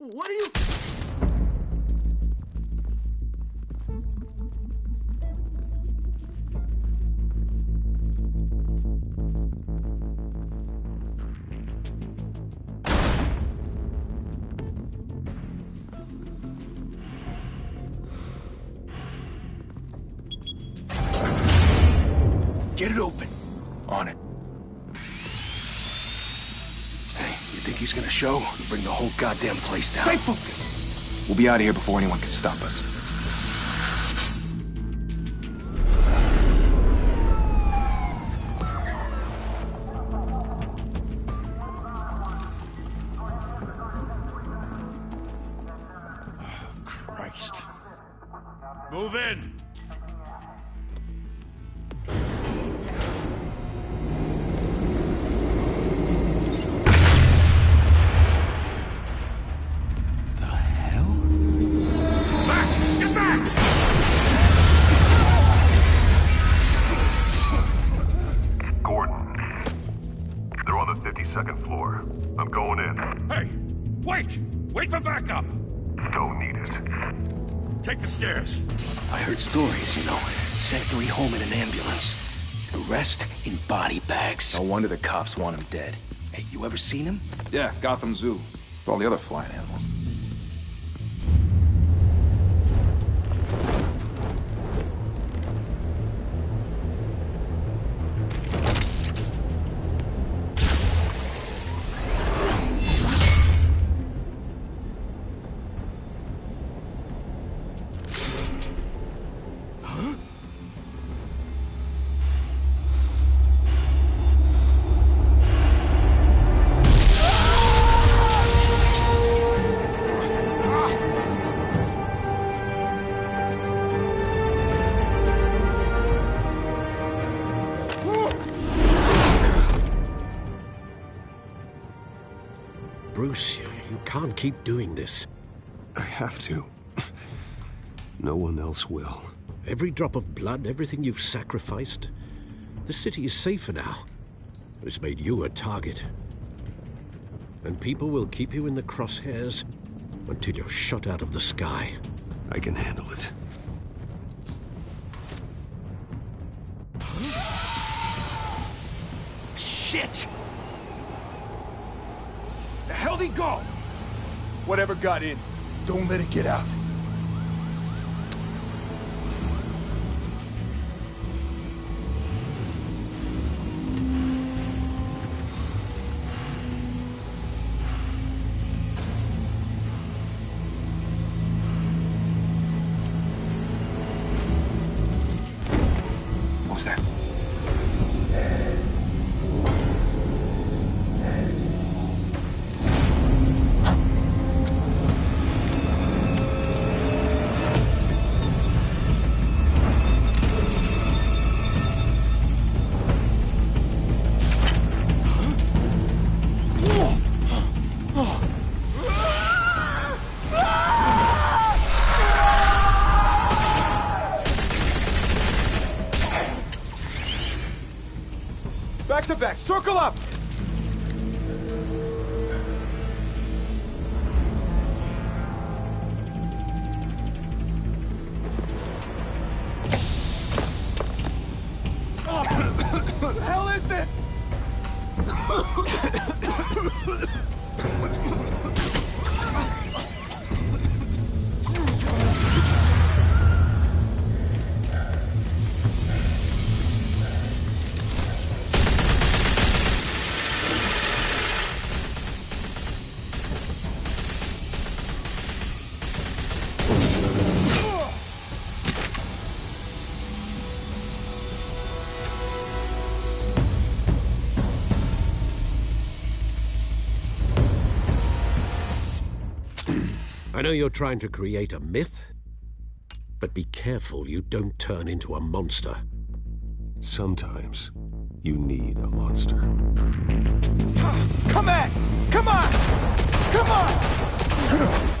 What are you... Get it open. On it. Hey, you think he's gonna show? Bring the whole goddamn place down. Stay focused. We'll be out of here before anyone can stop us. Oh, Christ. Move in. Second floor. I'm going in. Hey! Wait! Wait for backup! Don't need it. Take the stairs. I heard stories, you know. Sent 3 home in an ambulance. The rest in body bags. No wonder the cops want him dead. Hey, you ever seen him? Yeah, Gotham Zoo. With all the other flying animals. Bruce, you can't keep doing this. I have to. No one else will. Every drop of blood, everything you've sacrificed. The city is safer now. But it's made you a target. And people will keep you in the crosshairs until you're shot out of the sky. I can handle it. Shit! The hell'd he go? Whatever got in, don't let it get out. What was that? Back to back, circle up! What the hell is this? I know you're trying to create a myth, but be careful you don't turn into a monster. Sometimes you need a monster. Come on! Come on! Come on!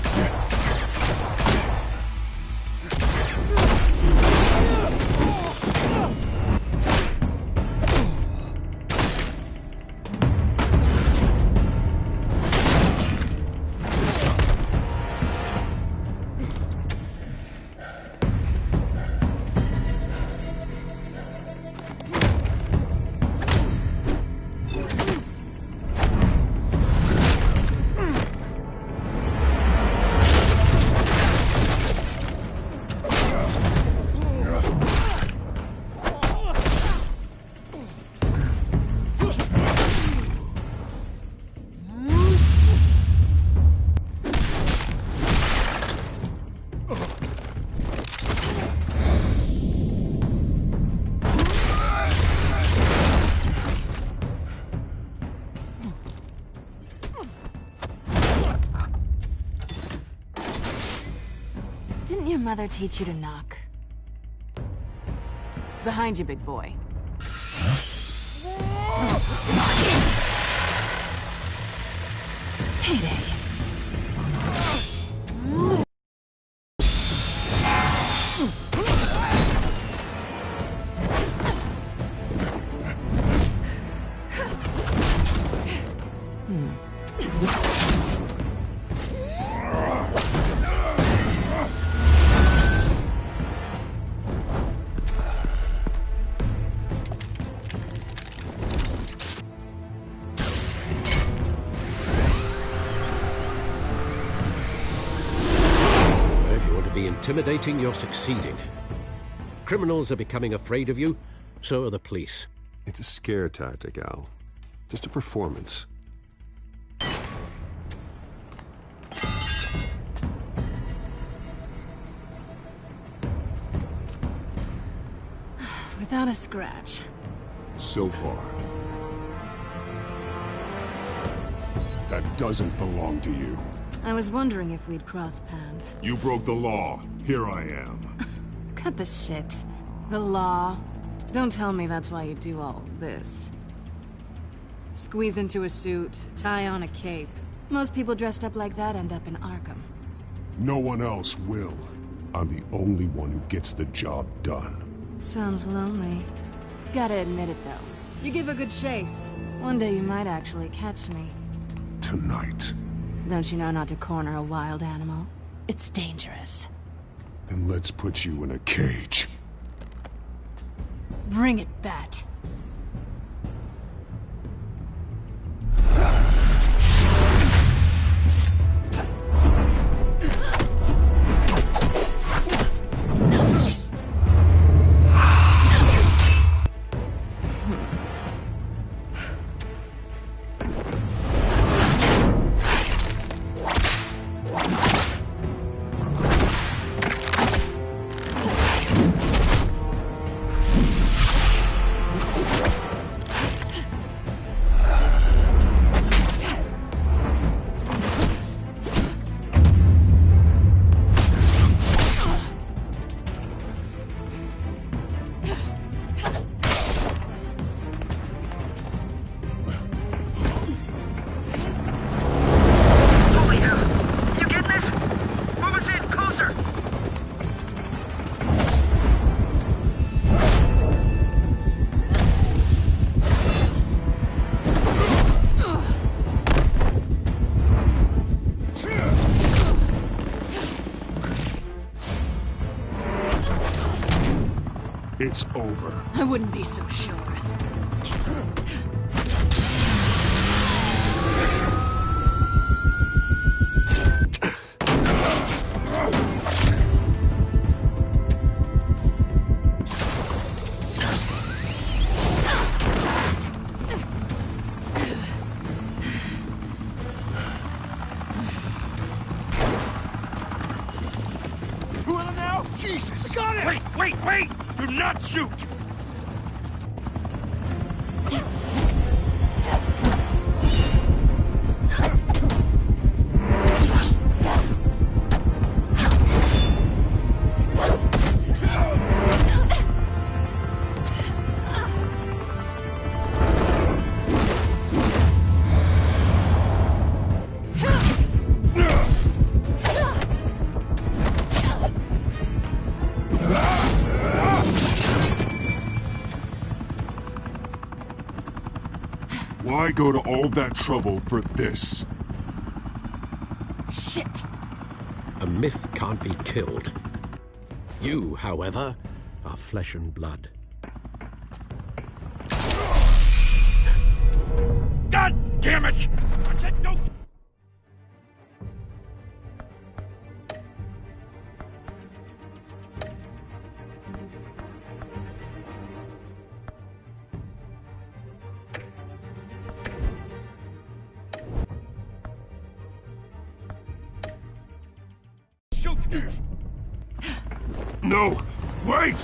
your mother teach you to knock? Behind you, big boy. Heyday. Intimidating, you're succeeding. Criminals are becoming afraid of you, so are the police. It's a scare tactic, Al. Just a performance. Without a scratch. So far. That doesn't belong to you. I was wondering if we'd cross paths. You broke the law. Here I am. Cut the shit. The law. Don't tell me that's why you do all of this. Squeeze into a suit, tie on a cape. Most people dressed up like that end up in Arkham. No one else will. I'm the only one who gets the job done. Sounds lonely. Gotta admit it, though. You give a good chase. One day you might actually catch me. Tonight. Don't you know not to corner a wild animal? It's dangerous. Then let's put you in a cage. Bring it, Bat. It's over. I wouldn't be so sure. Two of them now? Jesus! Got it! Wait! Do not shoot! Why go to all that trouble for this? Shit! A myth can't be killed. You, however, are flesh and blood. God damn it! I said don't... Shoot! No! Wait!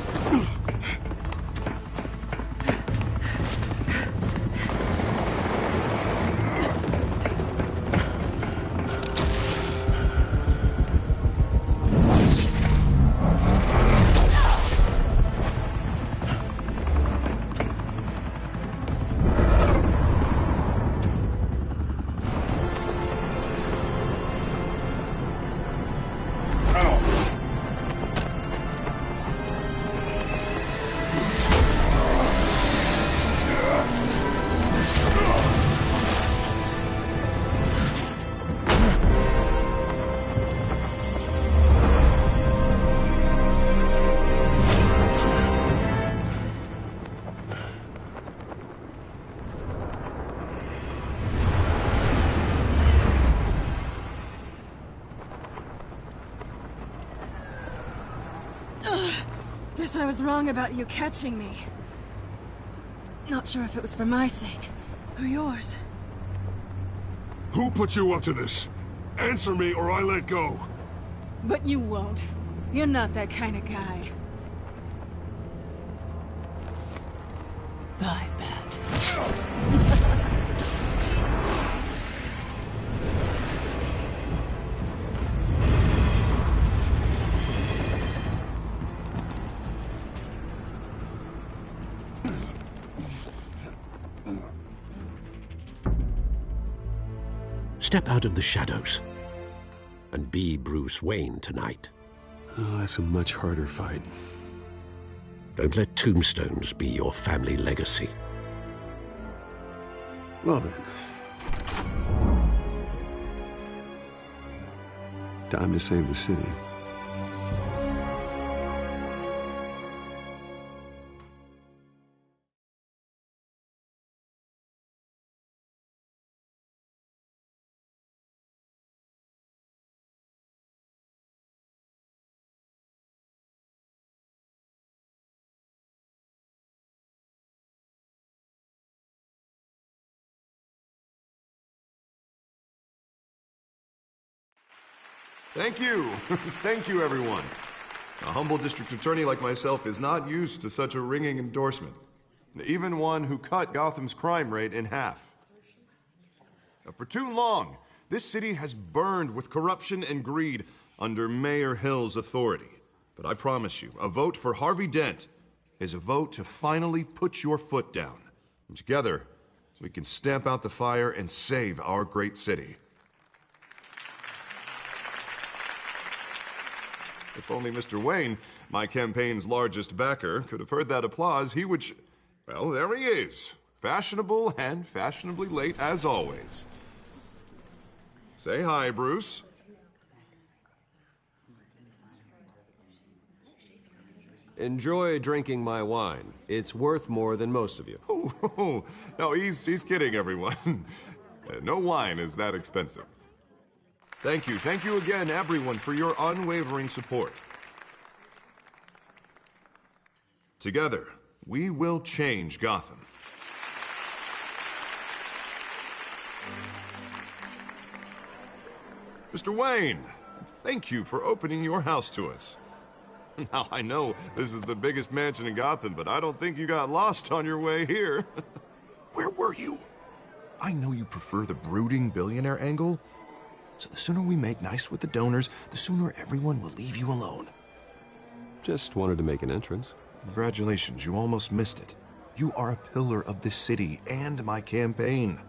guess I was wrong about you catching me. Not sure if it was for my sake, or yours. Who put you up to this? Answer me or I let go. But you won't. You're not that kind of guy. Bye, Bat. Step out of the shadows and be Bruce Wayne tonight. Oh, that's a much harder fight. Don't let tombstones be your family legacy. Well then. Time to save the city. Thank you. Thank you, everyone. A humble district attorney like myself is not used to such a ringing endorsement. Even one who cut Gotham's crime rate in half. For too long, this city has burned with corruption and greed under Mayor Hill's authority. But I promise you, a vote for Harvey Dent is a vote to finally put your foot down. And together, we can stamp out the fire and save our great city. If only Mr. Wayne, my campaign's largest backer, could have heard that applause, he would well, there he is. Fashionable and fashionably late as always. Say hi, Bruce. Enjoy drinking my wine. It's worth more than most of you. Oh, no, he's kidding, everyone. No wine is that expensive. Thank you again, everyone, for your unwavering support. Together, we will change Gotham. Mr. Wayne, thank you for opening your house to us. Now, I know this is the biggest mansion in Gotham, but I don't think you got lost on your way here. Where were you? I know you prefer the brooding billionaire angle, so the sooner we make nice with the donors, the sooner everyone will leave you alone. Just wanted to make an entrance. Congratulations, you almost missed it. You are a pillar of this city and my campaign.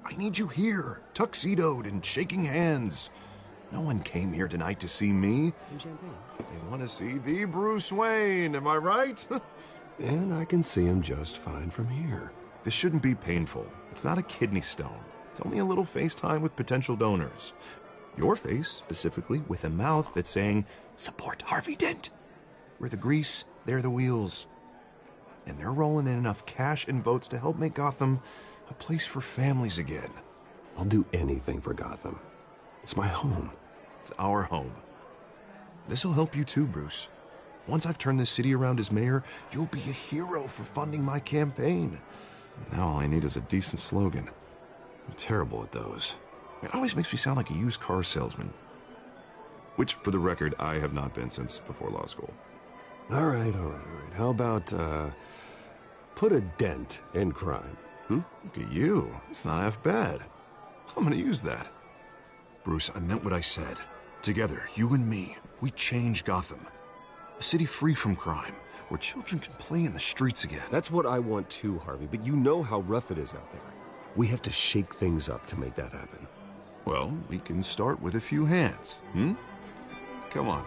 I need you here, tuxedoed and shaking hands. No one came here tonight to see me. Some champagne. They want to see the Bruce Wayne, am I right? And I can see him just fine from here. This shouldn't be painful. It's not a kidney stone. It's only a little FaceTime with potential donors. Your face, specifically, with a mouth that's saying, support Harvey Dent. We're the grease, they're the wheels. And they're rolling in enough cash and votes to help make Gotham a place for families again. I'll do anything for Gotham. It's my home. It's our home. This'll help you too, Bruce. Once I've turned this city around as mayor, you'll be a hero for funding my campaign. Now all I need is a decent slogan. I'm terrible at those. It always makes me sound like a used car salesman. Which, for the record, I have not been since before law school. All right. How about, put a dent in crime? Look at you. It's not half bad. I'm gonna use that. Bruce, I meant what I said. Together, you and me, we change Gotham. A city free from crime, where children can play in the streets again. That's what I want too, Harvey, but you know how rough it is out there. We have to shake things up to make that happen. Well, we can start with a few hands, Come on.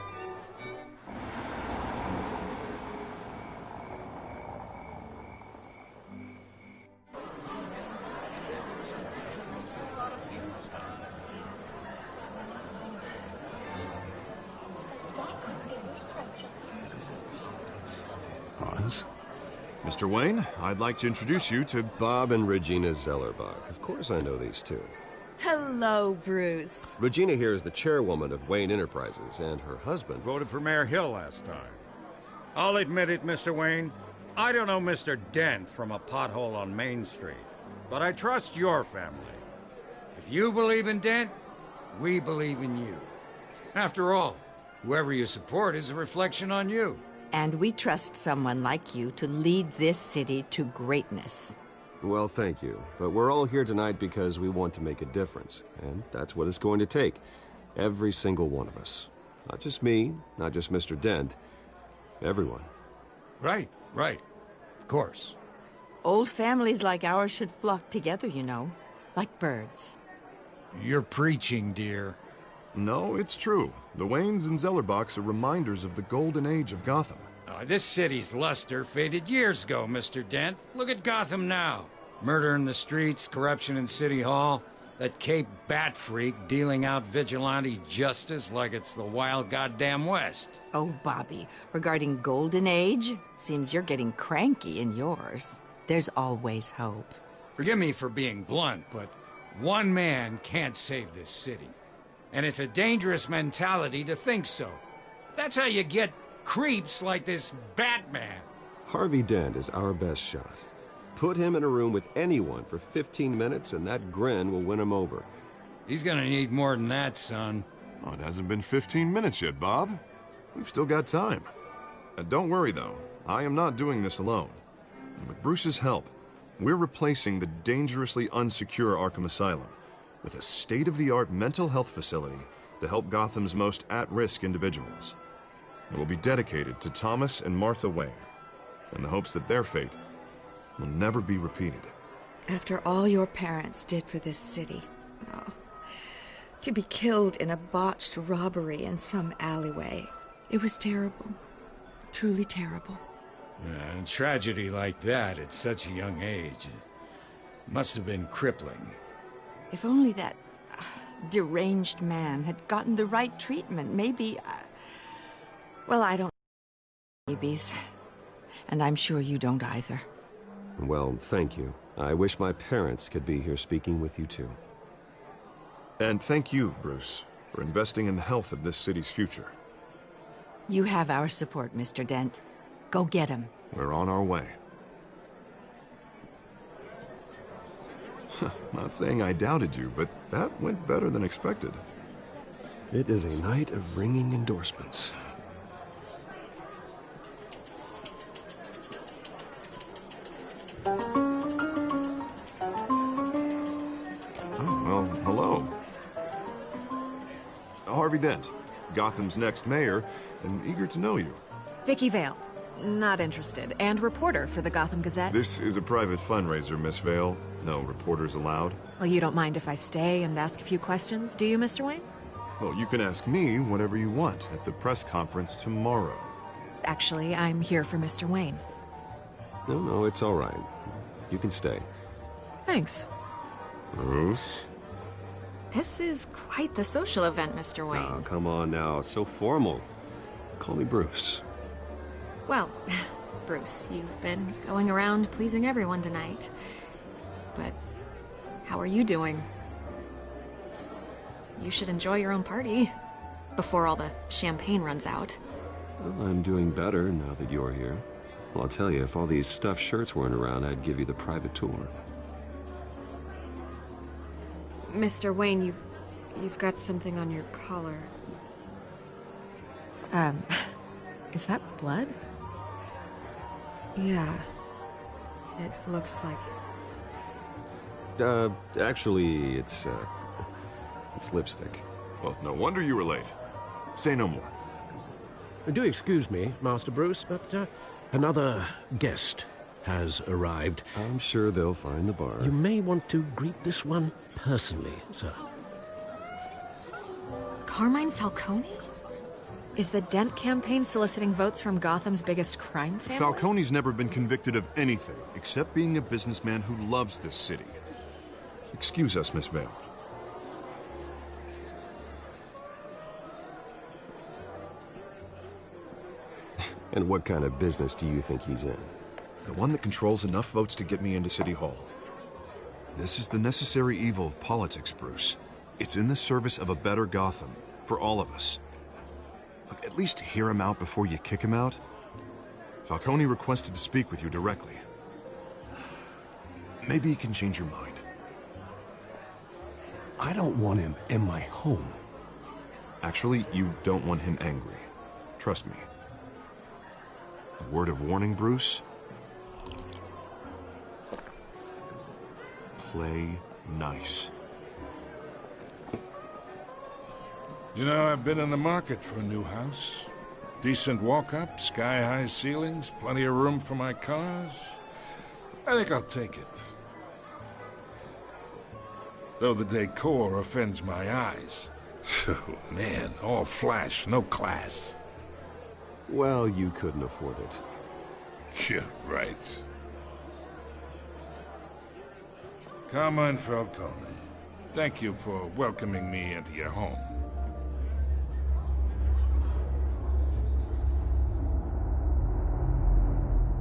Hans? Mr. Wayne, I'd like to introduce you to Bob and Regina Zellerbach. Of course I know these two. Hello, Bruce. Regina here is the chairwoman of Wayne Enterprises, and her husband... Voted for Mayor Hill last time. I'll admit it, Mr. Wayne. I don't know Mr. Dent from a pothole on Main Street, but I trust your family. If you believe in Dent, we believe in you. After all, whoever you support is a reflection on you. And we trust someone like you to lead this city to greatness. Well, thank you. But we're all here tonight because we want to make a difference. And that's what it's going to take. Every single one of us. Not just me, not just Mr. Dent. Everyone. Right. Of course. Old families like ours should flock together, you know. Like birds. You're preaching, dear. No, it's true. The Waynes and Zellerbachs are reminders of the golden age of Gotham. This city's luster faded years ago, Mr. Dent. Look at Gotham now. Murder in the streets, corruption in City Hall, that Cape Bat freak dealing out vigilante justice like it's the wild goddamn West. Oh, Bobby, regarding Golden Age, seems you're getting cranky in yours. There's always hope. Forgive me for being blunt, but one man can't save this city. And it's a dangerous mentality to think so. That's how you get creeps like this Batman. Harvey Dent is our best shot. Put him in a room with anyone for 15 minutes and that grin will win him over. He's gonna need more than that, son. Oh, it hasn't been 15 minutes yet, Bob. We've still got time. Don't worry, though. I am not doing this alone. And with Bruce's help, we're replacing the dangerously unsecure Arkham Asylum with a state-of-the-art mental health facility to help Gotham's most at-risk individuals. It will be dedicated to Thomas and Martha Wayne, in the hopes that their fate will never be repeated. After all your parents did for this city, to be killed in a botched robbery in some alleyway, it was terrible. Truly terrible. And tragedy like that at such a young age must have been crippling. If only that deranged man had gotten the right treatment, maybe... well, I don't babies. And I'm sure you don't either. Well, thank you. I wish my parents could be here speaking with you too. And thank you, Bruce, for investing in the health of this city's future. You have our support, Mr. Dent. Go get him. We're on our way. Not saying I doubted you, but that went better than expected. It is a night of ringing endorsements. Oh, well, hello. Harvey Dent, Gotham's next mayor, and eager to know you. Vicky Vale. Not interested. And reporter for the Gotham Gazette. This is a private fundraiser, Miss Vale. No reporters allowed. Well, you don't mind if I stay and ask a few questions, do you, Mr. Wayne? Well, you can ask me whatever you want at the press conference tomorrow. Actually, I'm here for Mr. Wayne. No, it's all right. You can stay. Thanks. Bruce? This is quite the social event, Mr. Wayne. Oh, come on now. So formal. Call me Bruce. Well, Bruce, you've been going around pleasing everyone tonight. But how are you doing? You should enjoy your own party before all the champagne runs out. Well, I'm doing better now that you're here. Well, I'll tell you, if all these stuffed shirts weren't around, I'd give you the private tour. Mr. Wayne, you've got something on your collar. Is that blood? Yeah. It looks like... Actually, it's lipstick. Well, no wonder you were late. Say no more. Do excuse me, Master Bruce, but another guest has arrived. I'm sure they'll find the bar. You may want to greet this one personally, sir. Carmine Falcone? Is the Dent campaign soliciting votes from Gotham's biggest crime family? Falcone's never been convicted of anything except being a businessman who loves this city. Excuse us, Miss Vale. And what kind of business do you think he's in? The one that controls enough votes to get me into City Hall. This is the necessary evil of politics, Bruce. It's in the service of a better Gotham, for all of us. Look, at least hear him out before you kick him out. Falcone requested to speak with you directly. Maybe he can change your mind. I don't want him in my home. Actually, you don't want him angry. Trust me. A word of warning, Bruce? Play nice. You know, I've been in the market for a new house. Decent walk-up, sky-high ceilings, plenty of room for my cars. I think I'll take it. Though the decor offends my eyes. Oh, man, all flash, no class. Well, you couldn't afford it. Yeah, right. Carmine Falcone, thank you for welcoming me into your home.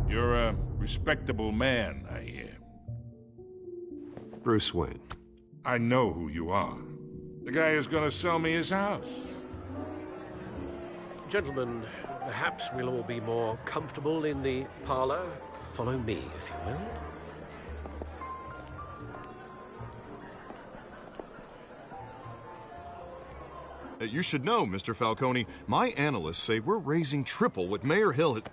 You're a respectable man, I hear. Bruce Wayne. I know who you are. The guy who's gonna sell me his house. Gentlemen, perhaps we'll all be more comfortable in the parlor. Follow me, if you will. You should know, Mr. Falcone, my analysts say we're raising triple what Mayor Hill had...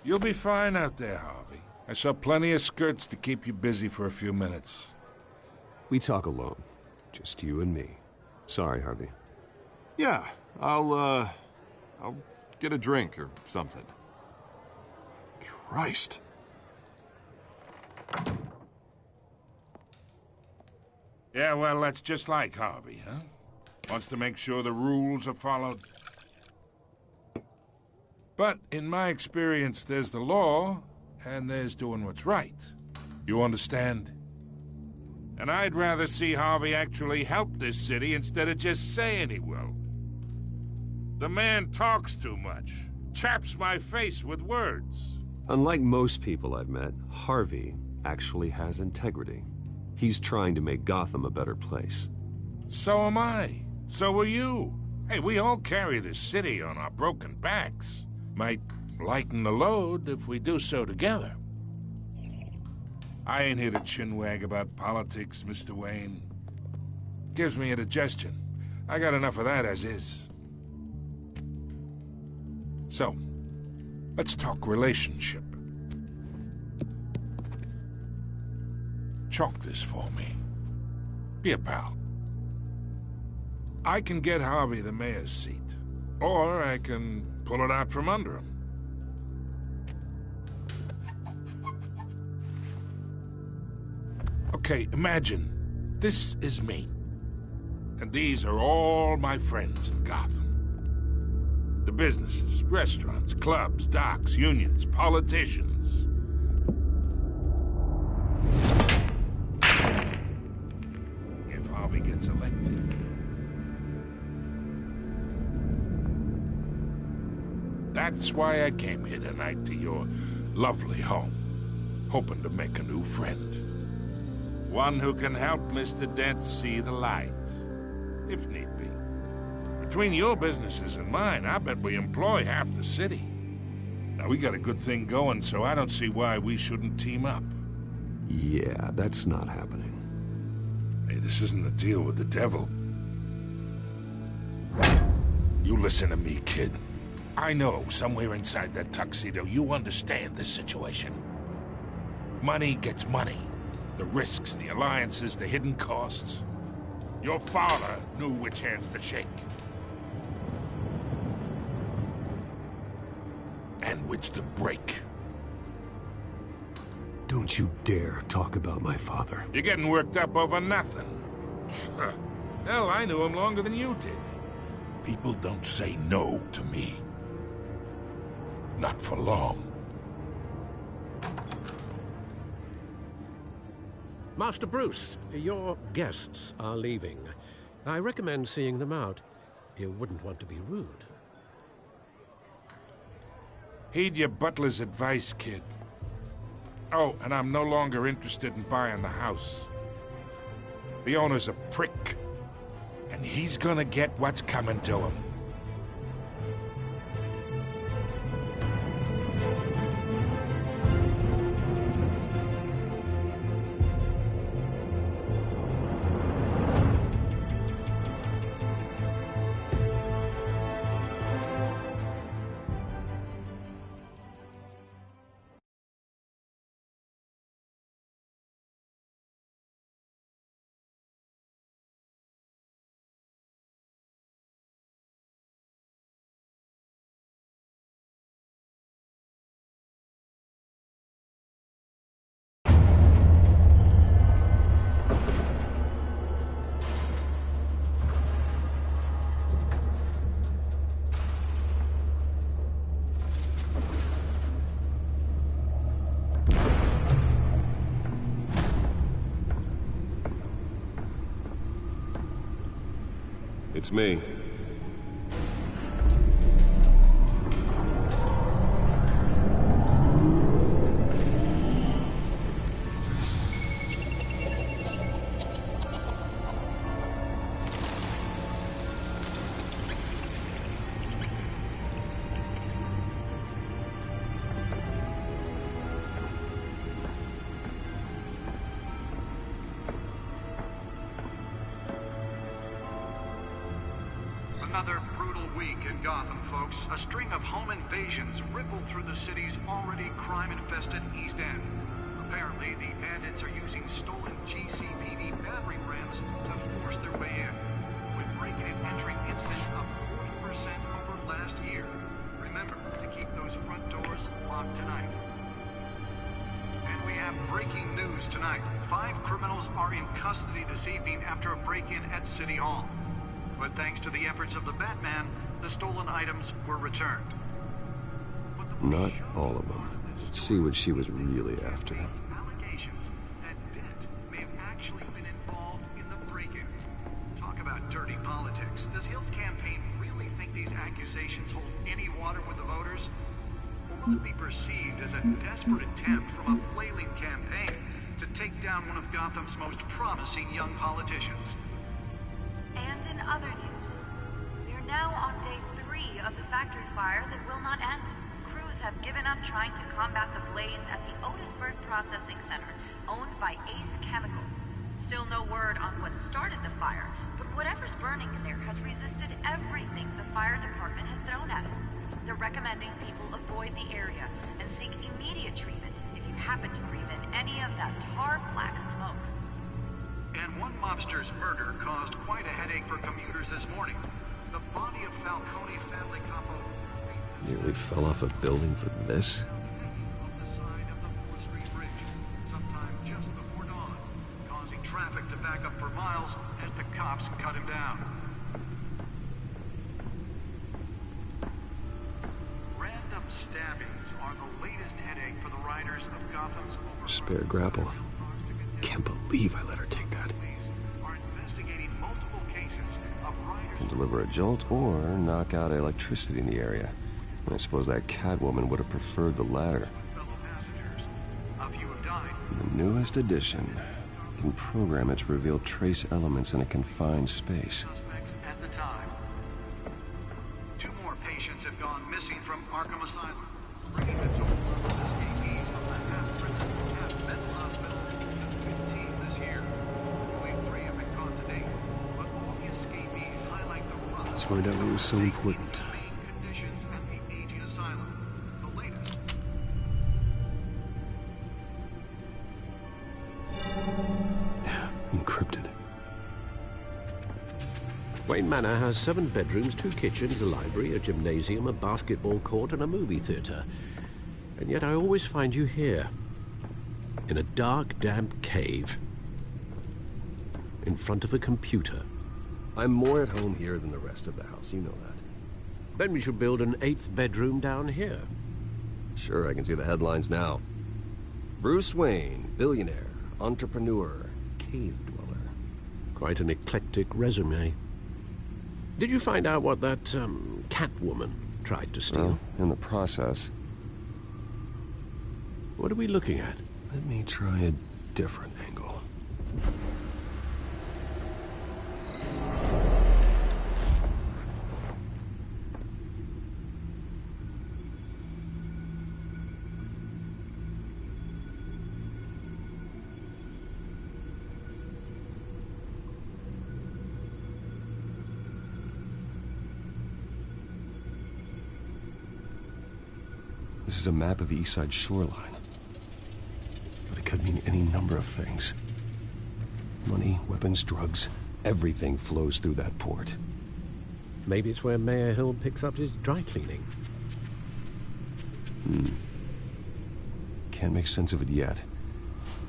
You'll be fine out there, Harvey. I saw plenty of skirts to keep you busy for a few minutes. We talk alone. Just you and me. Sorry, Harvey. Yeah, I'll get a drink or something. Christ. Yeah, well, that's just like Harvey, huh? Wants to make sure the rules are followed. But in my experience, there's the law, and there's doing what's right. You understand? And I'd rather see Harvey actually help this city instead of just saying he will. The man talks too much, chaps my face with words. Unlike most people I've met, Harvey actually has integrity. He's trying to make Gotham a better place. So am I. So are you. Hey, we all carry this city on our broken backs. Might lighten the load if we do so together. I ain't here to chinwag about politics, Mr. Wayne. Gives me indigestion. I got enough of that as is. So, let's talk relationship. Chalk this for me. Be a pal. I can get Harvey the mayor's seat, or I can pull it out from under him. Okay, imagine this is me, and these are all my friends in Gotham. The businesses, restaurants, clubs, docks, unions, politicians. If Harvey gets elected, that's why I came here tonight to your lovely home, hoping to make a new friend. One who can help Mr. Dent see the light, if need be. Between your businesses and mine, I bet we employ half the city. Now, we got a good thing going, so I don't see why we shouldn't team up. Yeah, that's not happening. Hey, this isn't a deal with the devil. You listen to me, kid. I know, somewhere inside that tuxedo, you understand this situation. Money gets money. The risks, the alliances, the hidden costs. Your father knew which hands to shake. And which to break. Don't you dare talk about my father. You're getting worked up over nothing. Hell, I knew him longer than you did. People don't say no to me. Not for long. Master Bruce, your guests are leaving. I recommend seeing them out. You wouldn't want to be rude. Heed your butler's advice, kid. Oh, and I'm no longer interested in buying the house. The owner's a prick, and and he's gonna get what's coming to him. It's me. Another brutal week in Gotham, folks. A string of home invasions rippled through the city's already crime-infested East End. Apparently, the bandits are using stolen GCPD battering rams to force their way in, with breaking and entering incidents up 40% over last year. Remember to keep those front doors locked tonight. And we have breaking news tonight. 5 criminals are in custody this evening after a break-in at City Hall. But thanks to the efforts of the Batman, the stolen items were returned. Not all of them. Let's see what she was really after. Allegations that Dent may have actually been involved in the break-in. Talk about dirty politics. Does Hill's campaign really think these accusations hold any water with the voters? Or will it be perceived as a desperate attempt from a flailing campaign to take down one of Gotham's most promising young politicians? And in other news, we are now on day 3 of the factory fire that will not end. Crews have given up trying to combat the blaze at the Otisburg Processing Center, owned by Ace Chemical. Still no word on what started the fire, but whatever's burning in there has resisted everything the fire department has thrown at it. They're recommending people avoid the area and seek immediate treatment if you happen to breathe in any of that tar black smoke. And one mobster's murder caused quite a headache for commuters this morning. The body of Falcone family couple Nearly fell off a building for this? on the side of the 4th Street Bridge, sometime just before dawn, causing traffic to back up for miles as the cops cut him down. Random stabbings are the latest headache for the riders of Gotham's Spare grapple. Can't believe I let her take that. are investigating multiple cases of riders Can deliver a jolt or knock out electricity in the area. I suppose that Catwoman would have preferred the latter. fellow passengers. A few have died. The newest edition can program it to reveal trace elements in a confined space. Suspects at the time. 2 more patients have gone missing from Arkham Asylum, bringing the total number of escapees from the half-prison, half-mental hospital to 15 this year. Only 3 have been caught to date, but all the escapees highlight the rust. Let's find out what was so important. Main conditions at the aging asylum. The latest. Encrypted. Wayne Manor has 7 bedrooms, 2 kitchens, a library, a gymnasium, a basketball court, and a movie theater. And yet I always find you here, in a dark, damp cave, in front of a computer. I'm more at home here than the rest of the house, you know that. Then we should build an 8th bedroom down here. Sure, I can see the headlines now. Bruce Wayne, billionaire, entrepreneur, cave dweller. Quite an eclectic resume. Did you find out what that, Catwoman tried to steal? Well, in the process. What are we looking at? Let me try a different angle. This is a map of the East Side shoreline. But it could mean any number of things. Money, weapons, drugs, everything flows through that port. Maybe it's where Mayor Hill picks up his dry cleaning. Can't make sense of it yet.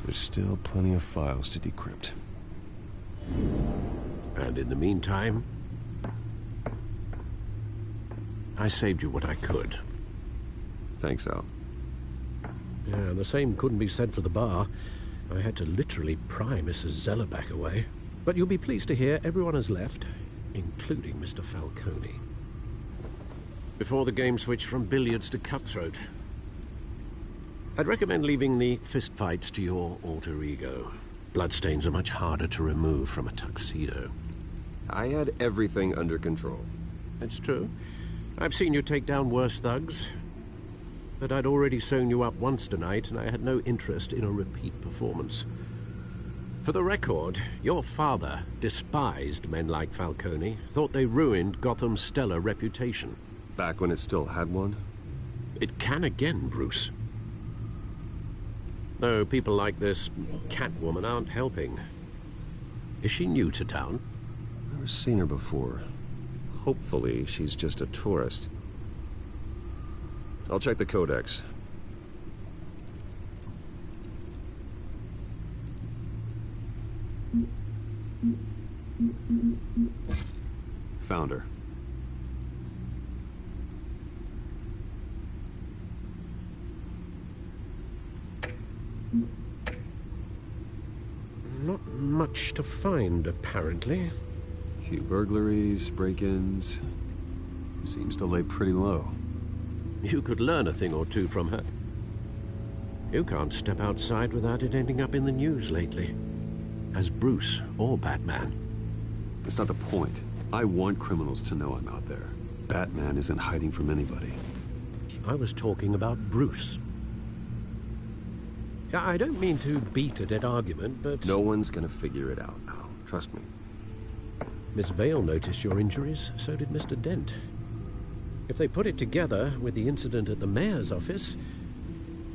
There's still plenty of files to decrypt. And in the meantime, I saved you what I could. Thanks, Al. Yeah, the same couldn't be said for the bar. I had to literally pry Mrs. Zellerback away. But you'll be pleased to hear everyone has left, including Mr. Falcone. Before the game switched from billiards to cutthroat. I'd recommend leaving the fistfights to your alter ego. Bloodstains are much harder to remove from a tuxedo. I had everything under control. That's true. I've seen you take down worse thugs. But I'd already sewn you up once tonight, and I had no interest in a repeat performance. For the record, your father despised men like Falcone, thought they ruined Gotham's stellar reputation. Back when it still had one? It can again, Bruce. Though people like this Catwoman aren't helping. Is she new to town? Never seen her before. Hopefully, she's just a tourist. I'll check the codex. Found her. Not much to find, apparently. Few burglaries, break-ins. Seems to lay pretty low. You could learn a thing or two from her. You can't step outside without it ending up in the news lately. As Bruce or Batman. That's not the point. I want criminals to know I'm out there. Batman isn't hiding from anybody. I was talking about Bruce. I don't mean to beat a dead argument, but... No one's gonna figure it out now. Trust me. Miss Vale noticed your injuries, so did Mr. Dent. If they put it together with the incident at the mayor's office,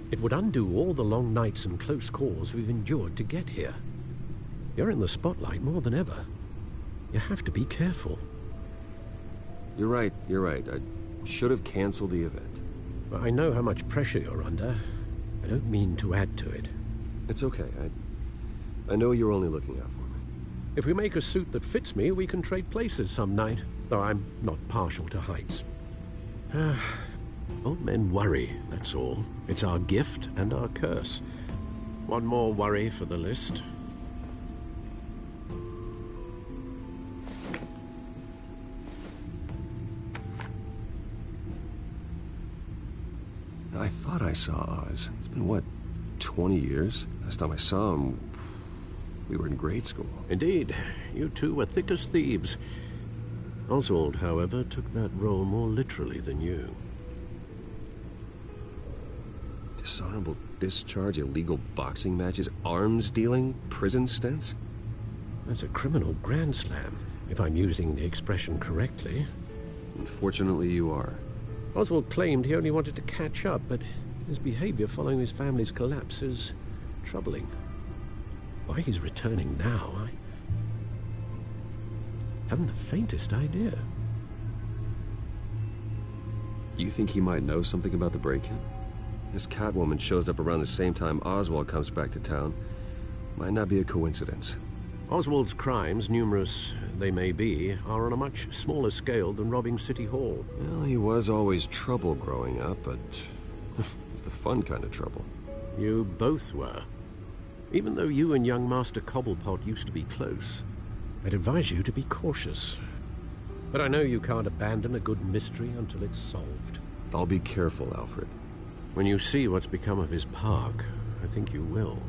it would undo all the long nights and close calls we've endured to get here. You're in the spotlight more than ever. You have to be careful. You're right. I should have canceled the event. But I know how much pressure you're under. I don't mean to add to it. It's okay. I know you're only looking out for me. If we make a suit that fits me, we can trade places some night, though I'm not partial to heights. Old men worry, that's all. It's our gift and our curse. One more worry for the list. I thought I saw Oz. It's been, what, 20 years? Last time I saw him, we were in grade school. Indeed. You two were thick as thieves. Oswald, however, took that role more literally than you. Dishonorable discharge, illegal boxing matches, arms dealing, prison stints? That's a criminal grand slam, if I'm using the expression correctly. Unfortunately, you are. Oswald claimed he only wanted to catch up, but his behavior following his family's collapse is troubling. Why he's returning now, I haven't the faintest idea. Do you think he might know something about the break-in? This Catwoman shows up around the same time Oswald comes back to town. Might not be a coincidence. Oswald's crimes, numerous they may be, are on a much smaller scale than robbing City Hall. Well, he was always trouble growing up, but it's the fun kind of trouble. You both were. Even though you and young Master Cobblepot used to be close, I'd advise you to be cautious. But I know you can't abandon a good mystery until it's solved. I'll be careful, Alfred. When you see what's become of his park, I think you will.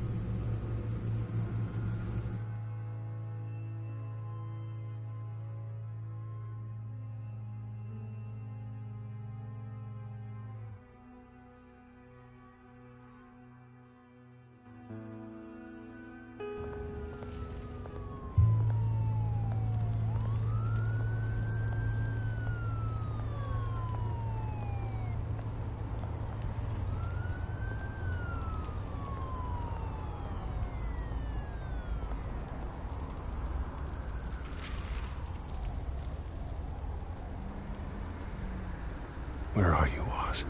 Where are you, Oz?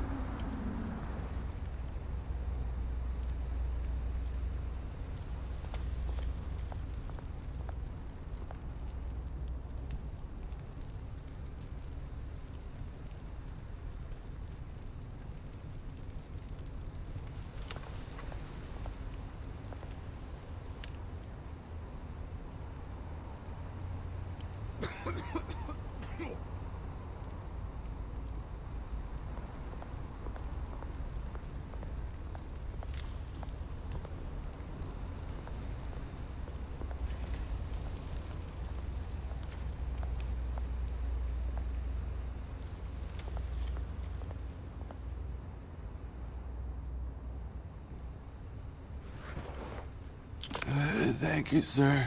Thank you, sir.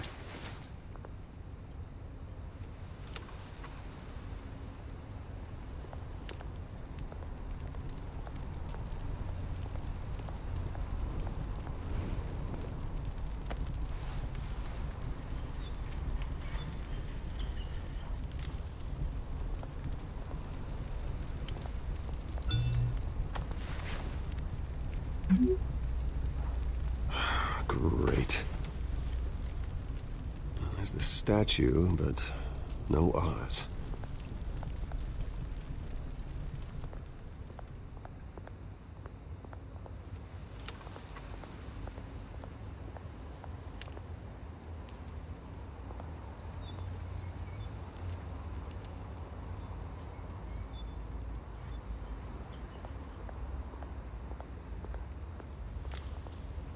Great. There's the statue, but no Oz.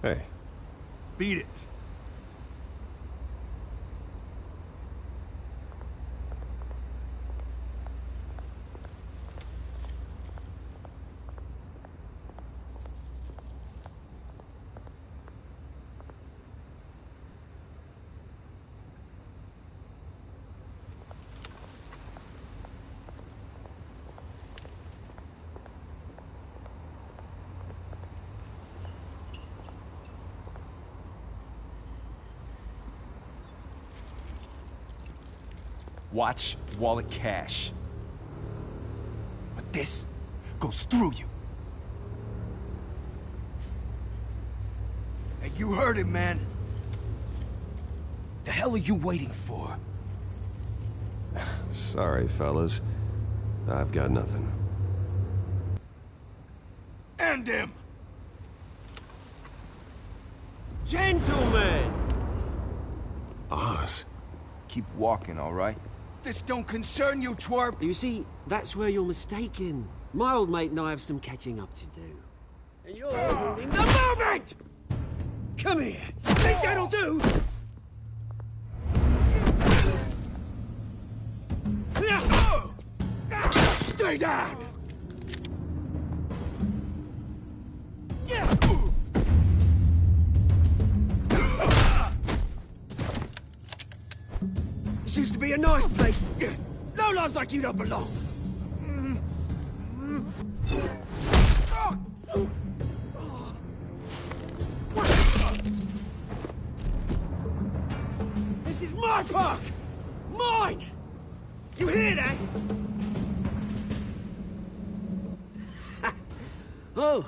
Hey. Beat it. Watch wallet cash. But this goes through you. Hey, you heard him, man. The hell are you waiting for? Sorry, fellas. I've got nothing. End him! Gentlemen! Oz. Keep walking, all right? This don't concern you, twerp! You see, that's where you're mistaken. My old mate and I have some catching up to do. And you're ruining the moment! Come here! Think that'll do? Stay down! This used to be a nice place. No lives like you don't belong. This is my park! Mine! You hear that? Oh,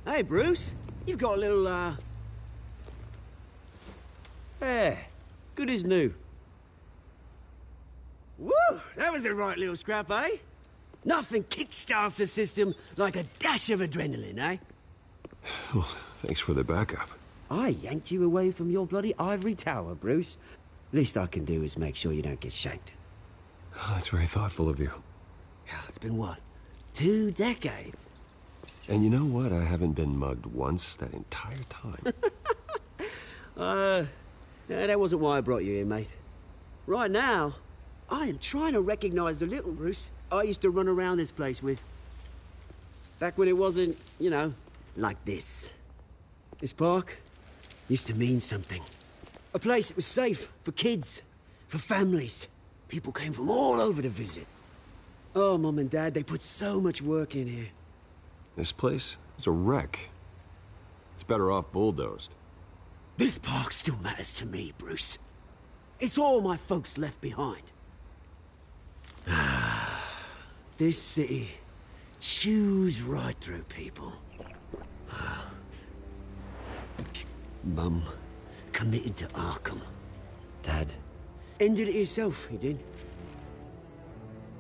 hey, Bruce. You've got a little, hair. Good as new. Woo! That was a right little scrap, eh? Nothing kickstarts the system like a dash of adrenaline, eh? Well, thanks for the backup. I yanked you away from your bloody ivory tower, Bruce. Least I can do is make sure you don't get shanked. Oh, that's very thoughtful of you. Yeah, it's been what? 2 decades? And you know what? I haven't been mugged once that entire time. That wasn't why I brought you here, mate. Right now, I am trying to recognize the little Bruce I used to run around this place with. Back when it wasn't, you know, like this. This park used to mean something. A place that was safe for kids, for families. People came from all over to visit. Oh, Mum and Dad, they put so much work in here. This place is a wreck. It's better off bulldozed. This park still matters to me, Bruce. It's all my folks left behind. This city chews right through people. Mum committed to Arkham. Dad ended it himself, he did.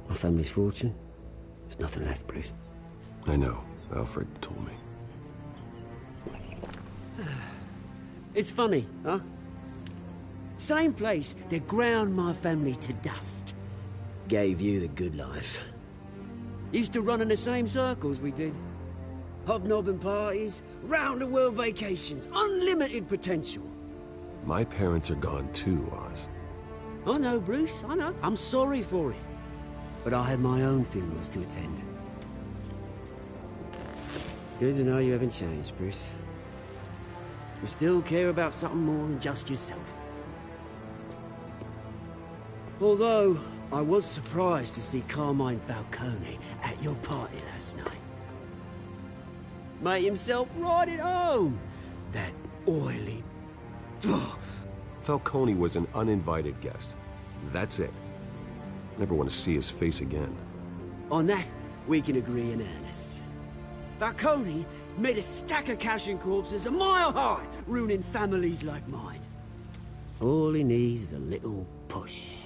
My family's fortune. There's nothing left, Bruce. I know. Alfred told me. It's funny, huh? Same place that ground my family to dust. Gave you the good life. Used to run in the same circles we did. Hobnobbing parties, round-the-world vacations, unlimited potential. My parents are gone too, Oz. I know, Bruce, I know. I'm sorry for it. But I had my own funerals to attend. Good to know you haven't changed, Bruce. You still care about something more than just yourself. Although, I was surprised to see Carmine Falcone at your party last night. Made himself right at home. That oily... Falcone was an uninvited guest. That's it. Never want to see his face again. On that, we can agree in earnest. Falcone made a stack of cash and corpses a mile high, ruining families like mine. All he needs is a little push.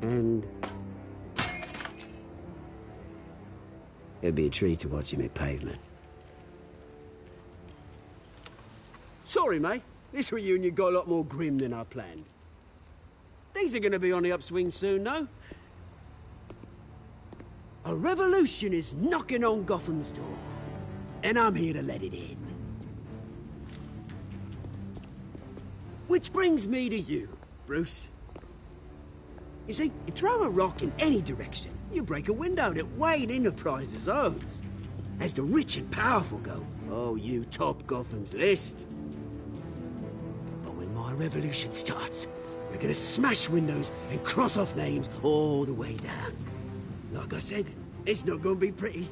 And... it'd be a treat to watch him hit pavement. Sorry, mate. This reunion got a lot more grim than I planned. Things are gonna be on the upswing soon, though. A revolution is knocking on Gotham's door. And I'm here to let it in. Which brings me to you, Bruce. You see, you throw a rock in any direction, you break a window that Wayne Enterprises owns. As the rich and powerful go, oh, you top Gotham's list. But when my revolution starts, we're gonna smash windows and cross off names all the way down. Like I said, it's not gonna be pretty.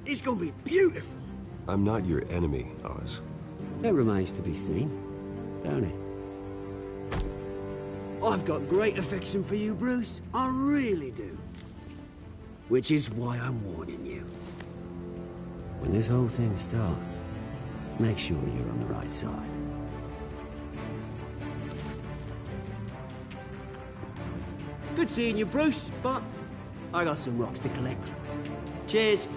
It's gonna be beautiful. I'm not your enemy, Oz. That remains to be seen, don't it? I've got great affection for you, Bruce. I really do. Which is why I'm warning you. When this whole thing starts, make sure you're on the right side. Good seeing you, Bruce, but I got some rocks to collect. Cheers.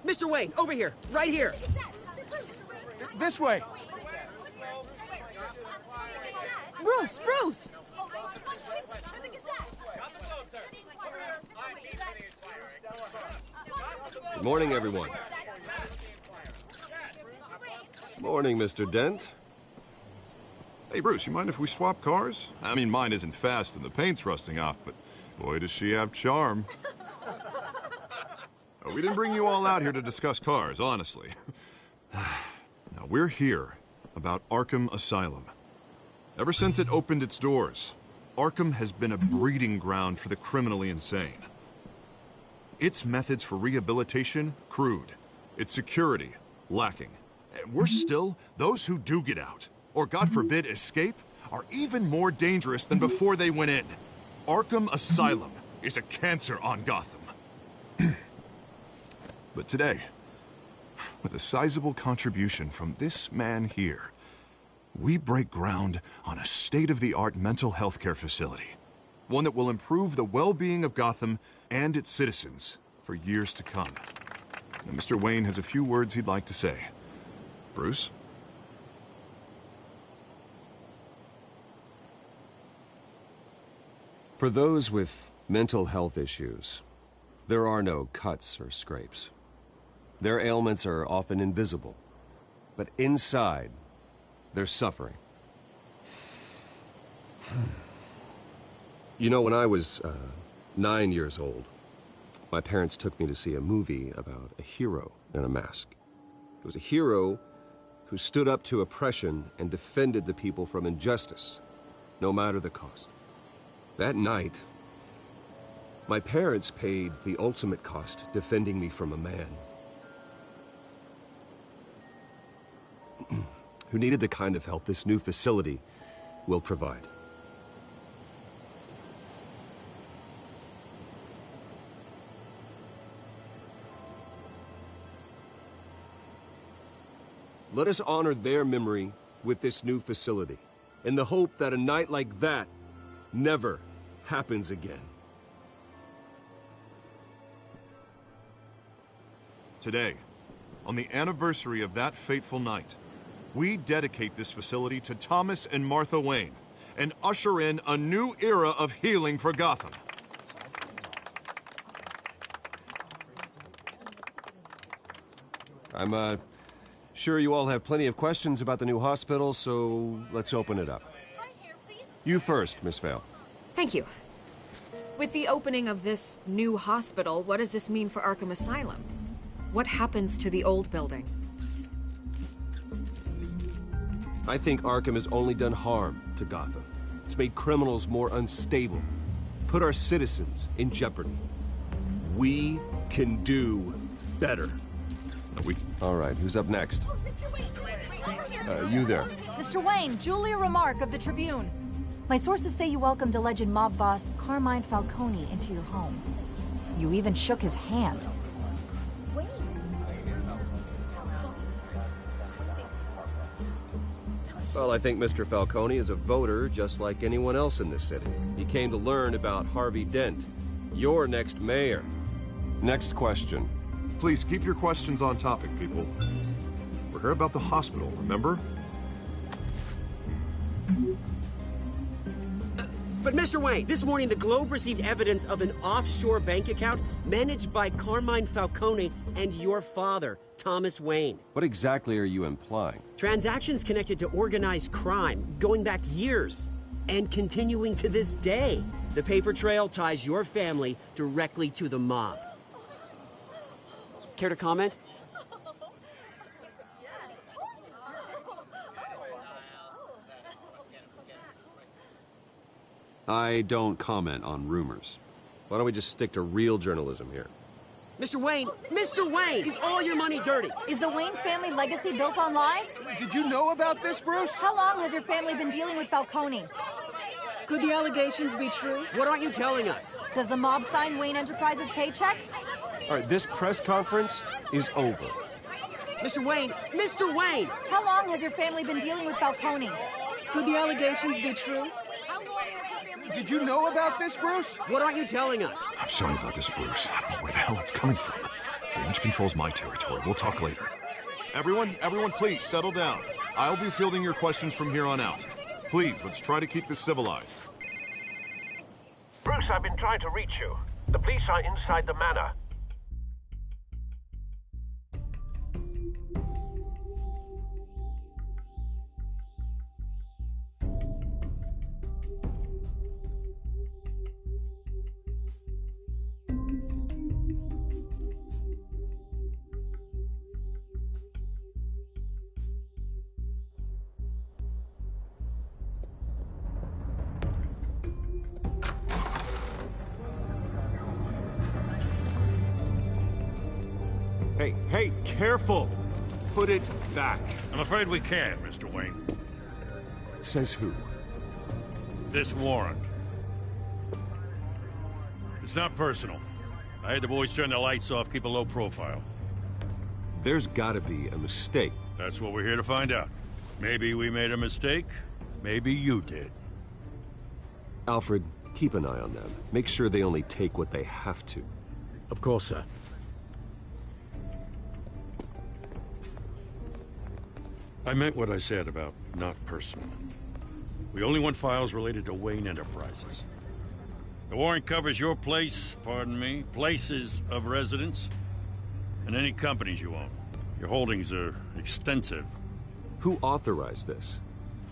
Mr. Wayne, over here, right here. This way. Bruce, Bruce! Good morning, everyone. Morning, Mr. Dent. Hey, Bruce, you mind if we swap cars? I mean, mine isn't fast and the paint's rusting off, but boy, does she have charm. We didn't bring you all out here to discuss cars, honestly. Now, we're here about Arkham Asylum. Ever since it opened its doors, Arkham has been a breeding ground for the criminally insane. Its methods for rehabilitation, crude. Its security, lacking. Worse still, those who do get out, or God forbid escape, are even more dangerous than before they went in. Arkham Asylum is a cancer on Gotham. But today, with a sizable contribution from this man here, we break ground on a state-of-the-art mental health care facility. One that will improve the well-being of Gotham and its citizens for years to come. And Mr. Wayne has a few words he'd like to say. Bruce? For those with mental health issues, there are no cuts or scrapes. Their ailments are often invisible, but inside, they're suffering. You know, when I was 9 years old, my parents took me to see a movie about a hero in a mask. It was a hero who stood up to oppression and defended the people from injustice, no matter the cost. That night, my parents paid the ultimate cost defending me from a man who needed the kind of help this new facility will provide. Let us honor their memory with this new facility, in the hope that a night like that never happens again. Today, on the anniversary of that fateful night, we dedicate this facility to Thomas and Martha Wayne and usher in a new era of healing for Gotham. I'm sure you all have plenty of questions about the new hospital, so let's open it up. You first, Miss Vale. Thank you. With the opening of this new hospital, what does this mean for Arkham Asylum? What happens to the old building? I think Arkham has only done harm to Gotham. It's made criminals more unstable, put our citizens in jeopardy. We can do better. All right, who's up next? You there. Mr. Wayne, Julia Remark of the Tribune. My sources say you welcomed alleged mob boss Carmine Falcone into your home. You even shook his hand. Well, I think Mr. Falcone is a voter just like anyone else in this city. He came to learn about Harvey Dent, your next mayor. Next question. Please keep your questions on topic, people. We're here about the hospital, remember? But Mr. Wayne, this morning the Globe received evidence of an offshore bank account managed by Carmine Falcone and your father, Thomas Wayne. What exactly are you implying? Transactions connected to organized crime, going back years, and continuing to this day. The paper trail ties your family directly to the mob. Care to comment? I don't comment on rumors. Why don't we just stick to real journalism here? Mr. Wayne, is all your money dirty? Is the Wayne family legacy built on lies? Did you know about this, Bruce? How long has your family been dealing with Falcone? Could the allegations be true? What aren't you telling us? Does the mob sign Wayne Enterprises paychecks? All right, this press conference is over. Mr. Wayne! How long has your family been dealing with Falcone? Could the allegations be true? Did you know about this, Bruce? What aren't you telling us? I'm sorry about this, Bruce. I don't know where the hell it's coming from. Damage control's my territory. We'll talk later. Everyone, please, settle down. I'll be fielding your questions from here on out. Please, let's try to keep this civilized. Bruce, I've been trying to reach you. The police are inside the manor. Hey, careful! Put it back. I'm afraid we can't, Mr. Wayne. Says who? This warrant. It's not personal. I had the boys turn the lights off, keep a low profile. There's gotta be a mistake. That's what we're here to find out. Maybe we made a mistake. Maybe you did. Alfred, keep an eye on them. Make sure they only take what they have to. Of course, sir. I meant what I said about not personal. We only want files related to Wayne Enterprises. The warrant covers your place, pardon me, places of residence, and any companies you own. Your holdings are extensive. Who authorized this?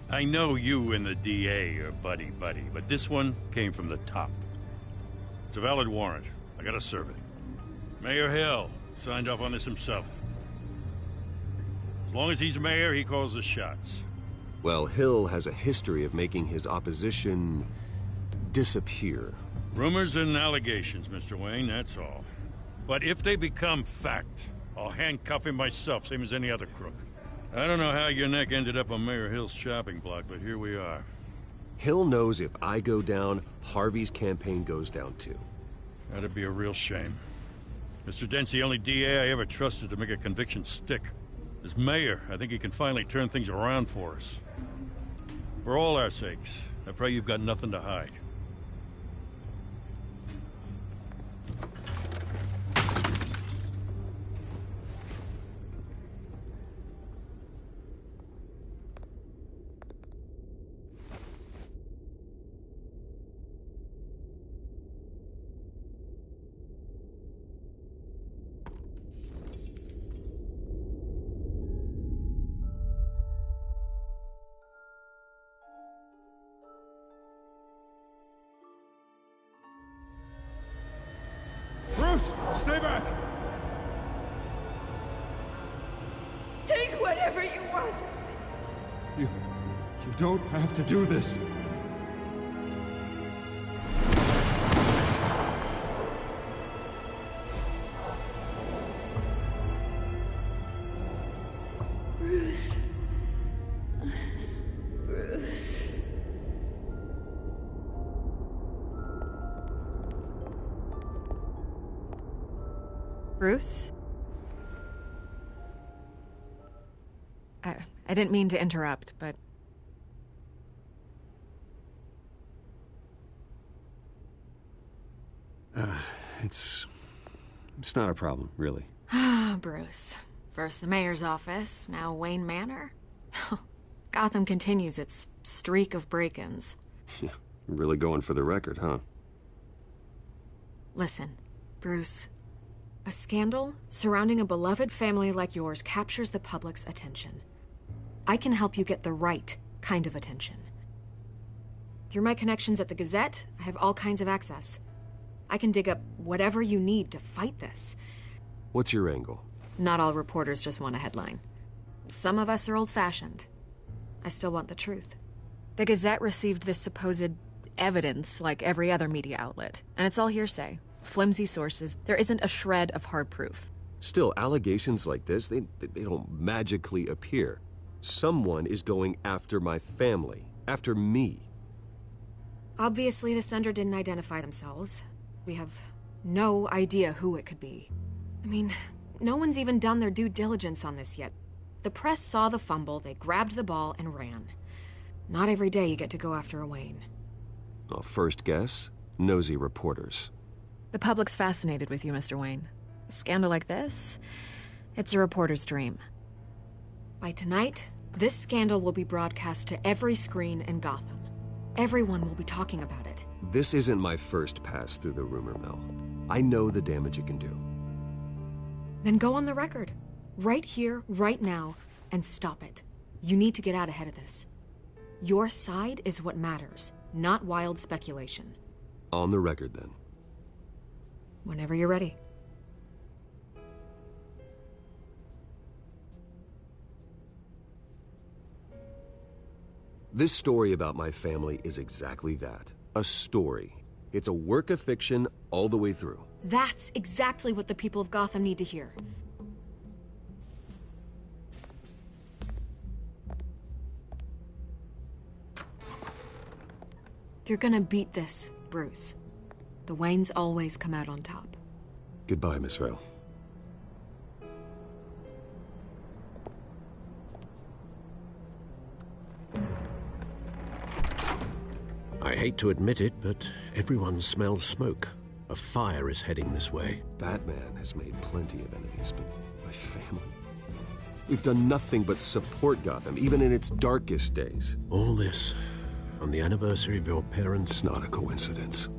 I know you and the DA are buddy-buddy, but this one came from the top. It's a valid warrant. I gotta serve it. Mayor Hill signed off on this himself. As long as he's mayor, he calls the shots. Well, Hill has a history of making his opposition disappear. Rumors and allegations, Mr. Wayne, that's all. But if they become fact, I'll handcuff him myself, same as any other crook. I don't know how your neck ended up on Mayor Hill's shopping block, but here we are. Hill knows if I go down, Harvey's campaign goes down too. That'd be a real shame. Mr. Dent's the only DA I ever trusted to make a conviction stick. As mayor, I think he can finally turn things around for us. For all our sakes, I pray you've got nothing to hide. Bruce, stay back! Take whatever you want. You don't have to do this. Bruce. Bruce. Bruce? I didn't mean to interrupt, but... It's not a problem, really. Ah, Bruce. First the mayor's office, now Wayne Manor. Gotham continues its streak of break-ins. Yeah, really going for the record, huh? Listen, Bruce. A scandal surrounding a beloved family like yours captures the public's attention. I can help you get the right kind of attention. Through my connections at the Gazette, I have all kinds of access. I can dig up whatever you need to fight this. What's your angle? Not all reporters just want a headline. Some of us are old-fashioned. I still want the truth. The Gazette received this supposed evidence like every other media outlet, and it's all hearsay. Flimsy sources. There isn't a shred of hard proof. Still, allegations like this, they don't magically appear. Someone is going after my family, after me. Obviously, the sender didn't identify themselves. We have no idea who it could be. I mean, no one's even done their due diligence on this yet. The press saw the fumble, they grabbed the ball and ran. Not every day you get to go after a Wayne. Well, first guess, nosy reporters. The public's fascinated with you, Mr. Wayne. A scandal like this, it's a reporter's dream. By tonight, this scandal will be broadcast to every screen in Gotham. Everyone will be talking about it. This isn't my first pass through the rumor mill. I know the damage it can do. Then go on the record. Right here, right now, and stop it. You need to get out ahead of this. Your side is what matters, not wild speculation. On the record, then. Whenever you're ready. This story about my family is exactly that. A story. It's a work of fiction all the way through. That's exactly what the people of Gotham need to hear. You're gonna beat this, Bruce. The Waynes always come out on top. Goodbye, Miss Vale. I hate to admit it, but everyone smells smoke. A fire is heading this way. Batman has made plenty of enemies, but my family... We've done nothing but support Gotham, even in its darkest days. All this on the anniversary of your parents'... It's not a coincidence.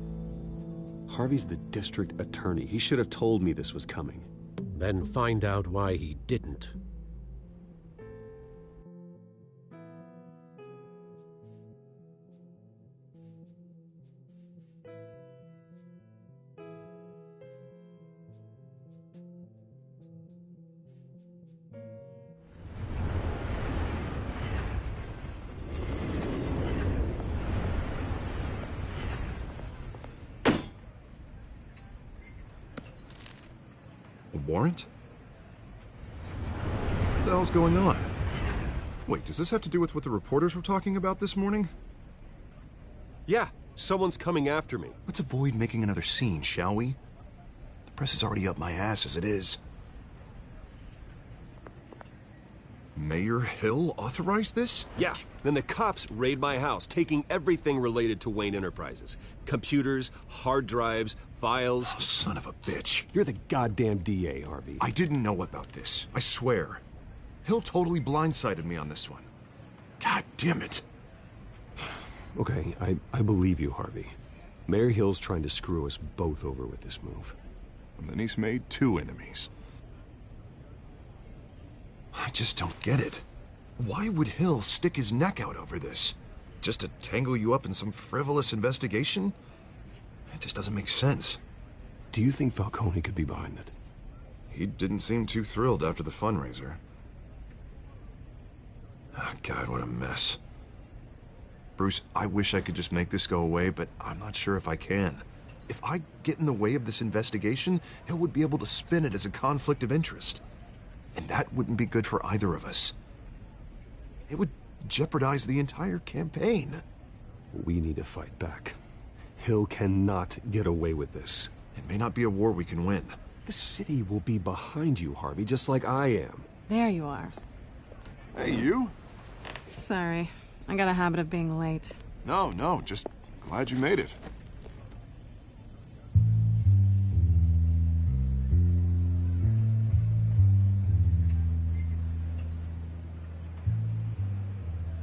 Harvey's the district attorney. He should have told me this was coming. Then find out why he didn't. Warrant? What the hell's going on? Wait, does this have to do with what the reporters were talking about this morning? Yeah, someone's coming after me. Let's avoid making another scene, shall we? The press is already up my ass as it is. Mayor Hill authorized this? Yeah, then the cops raid my house, taking everything related to Wayne Enterprises. Computers, hard drives, files. Oh, son of a bitch. You're the goddamn DA, Harvey. I didn't know about this. I swear. Hill totally blindsided me on this one. God damn it. Okay, I believe you, Harvey. Mayor Hill's trying to screw us both over with this move. And then he's made 2 enemies. I just don't get it. Why would Hill stick his neck out over this? Just to tangle you up in some frivolous investigation? It just doesn't make sense. Do you think Falcone could be behind it? He didn't seem too thrilled after the fundraiser. Oh, God, what a mess. Bruce, I wish I could just make this go away, but I'm not sure if I can. If I get in the way of this investigation, Hill would be able to spin it as a conflict of interest. And that wouldn't be good for either of us. It would jeopardize the entire campaign. We need to fight back. Hill cannot get away with this. It may not be a war we can win. The city will be behind you, Harvey, just like I am. There you are. Hey, you? Sorry. I got a habit of being late. No, just glad you made it.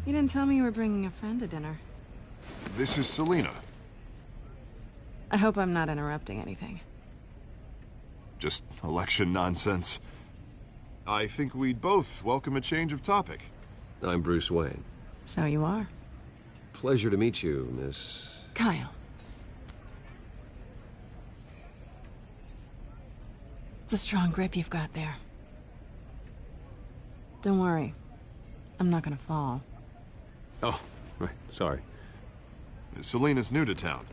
You didn't tell me you were bringing a friend to dinner. This is Selina. I hope I'm not interrupting anything. Just election nonsense. I think we'd both welcome a change of topic. I'm Bruce Wayne. So you are. Pleasure to meet you, Miss... Kyle. It's a strong grip you've got there. Don't worry. I'm not gonna fall. Oh, right, sorry. Selina's new to town.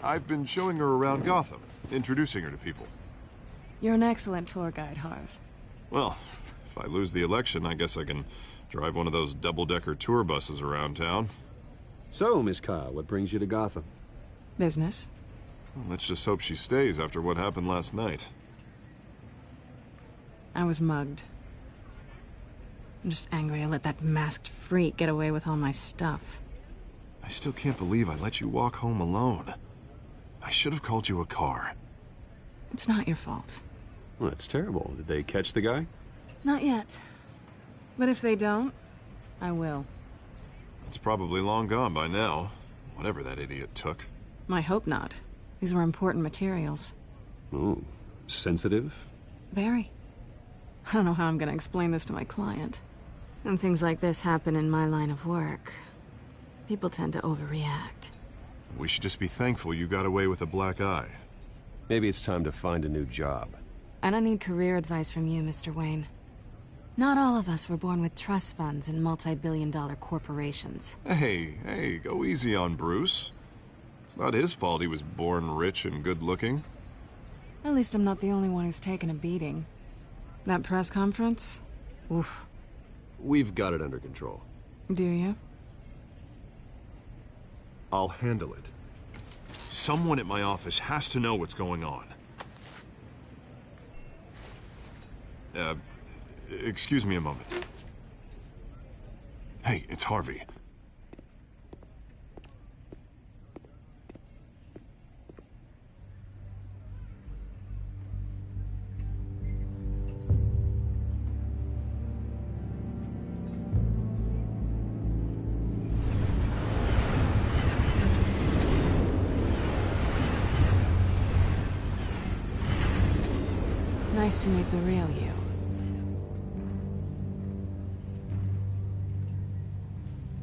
I've been showing her around Gotham, introducing her to people. You're an excellent tour guide, Harv. Well, if I lose the election, I guess I can drive one of those double-decker tour buses around town. So, Miss Kyle, what brings you to Gotham? Business. Well, let's just hope she stays after what happened last night. I was mugged. I'm just angry I let that masked freak get away with all my stuff. I still can't believe I let you walk home alone. I should have called you a car. It's not your fault. Well, that's terrible. Did they catch the guy? Not yet. But if they don't, I will. It's probably long gone by now, whatever that idiot took. I hope not. These were important materials. Ooh, sensitive? Very. I don't know how I'm gonna explain this to my client. When things like this happen in my line of work, people tend to overreact. We should just be thankful you got away with a black eye. Maybe it's time to find a new job. I don't need career advice from you, Mr. Wayne. Not all of us were born with trust funds and multi-billion-dollar corporations. Hey, go easy on Bruce. It's not his fault he was born rich and good-looking. At least I'm not the only one who's taken a beating. That press conference? Oof. We've got it under control. Do you? I'll handle it. Someone at my office has to know what's going on. Excuse me a moment. Hey, it's Harvey. Nice to meet the real you.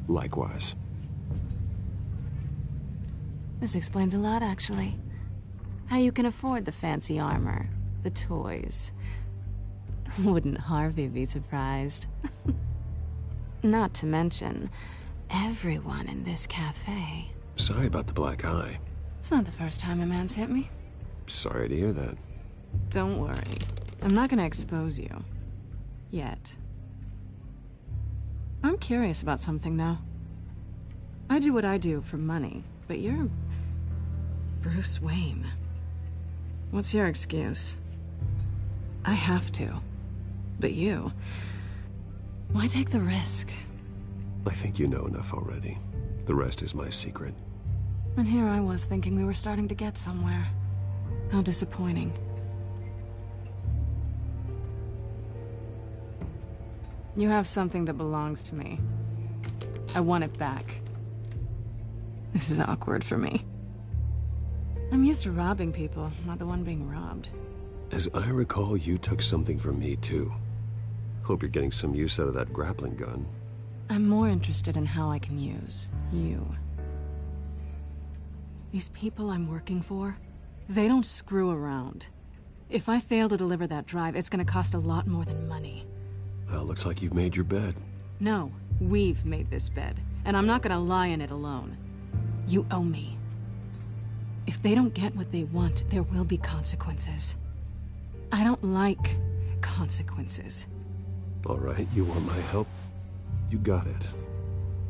Likewise. This explains a lot, actually. How you can afford the fancy armor, the toys. Wouldn't Harvey be surprised? Not to mention, everyone in this cafe. Sorry about the black eye. It's not the first time a man's hit me. Sorry to hear that. Don't worry. I'm not gonna expose you. Yet. I'm curious about something, though. I do what I do for money, but you're... Bruce Wayne. What's your excuse? I have to. But you... Why take the risk? I think you know enough already. The rest is my secret. And here I was thinking we were starting to get somewhere. How disappointing. You have something that belongs to me. I want it back. This is awkward for me. I'm used to robbing people, not the one being robbed. As I recall, you took something from me, too. Hope you're getting some use out of that grappling gun. I'm more interested in how I can use you. These people I'm working for, they don't screw around. If I fail to deliver that drive, it's gonna cost a lot more than money. Well, looks like you've made your bed. No, we've made this bed, and I'm not gonna lie in it alone. You owe me. If they don't get what they want, there will be consequences. I don't like consequences. All right, you want my help? You got it.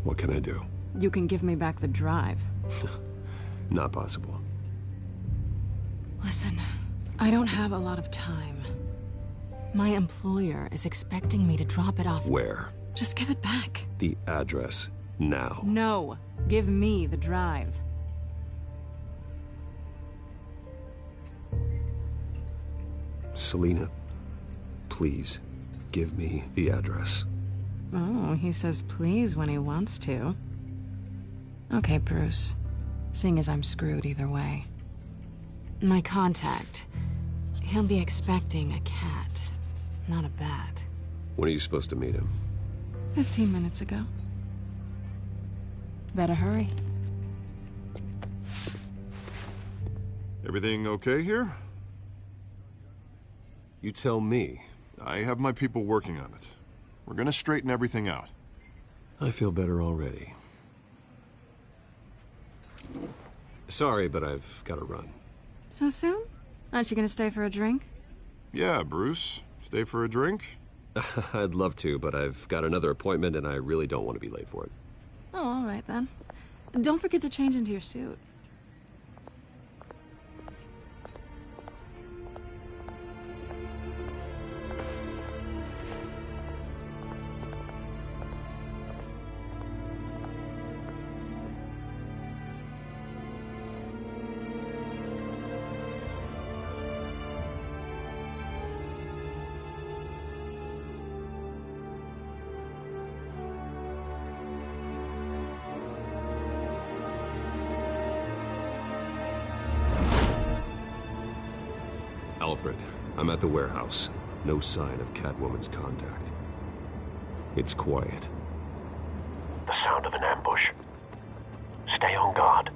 What can I do? You can give me back the drive. Not possible. Listen, I don't have a lot of time. My employer is expecting me to drop it off. Where? Just give it back. The address, now. No, give me the drive. Selina, please, give me the address. Oh, he says please when he wants to. Okay, Bruce. Seeing as I'm screwed either way. My contact, he'll be expecting a cat, not a bat. When are you supposed to meet him? 15 minutes ago. Better hurry. Everything okay here? You tell me. I have my people working on it. We're gonna straighten everything out. I feel better already. Sorry, but I've got to run. So soon? Aren't you gonna stay for a drink? Yeah, Bruce. Stay for a drink? I'd love to, but I've got another appointment and I really don't want to be late for it. Oh, all right then. Don't forget to change into your suit. Alfred, I'm at the warehouse. No sign of Catwoman's contact. It's quiet. The sound of an ambush. Stay on guard.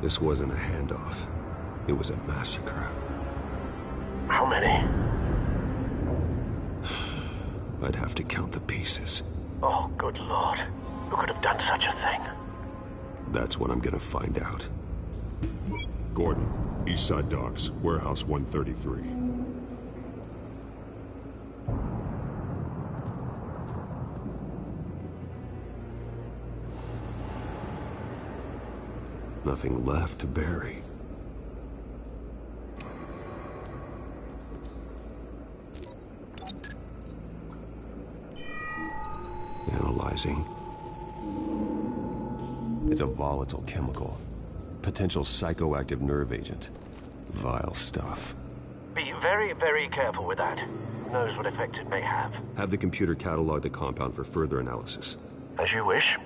This wasn't a handoff. It was a massacre. How many? I'd have to count the pieces. Oh, good Lord. Who could have done such a thing? That's what I'm gonna find out. Gordon, Eastside Docks, Warehouse 133. Nothing left to bury. atrazine. It's a volatile chemical. Potential psychoactive nerve agent. Vile stuff. Be very, very careful with that. Who knows what effect it may have. Have the computer catalog the compound for further analysis. As you wish.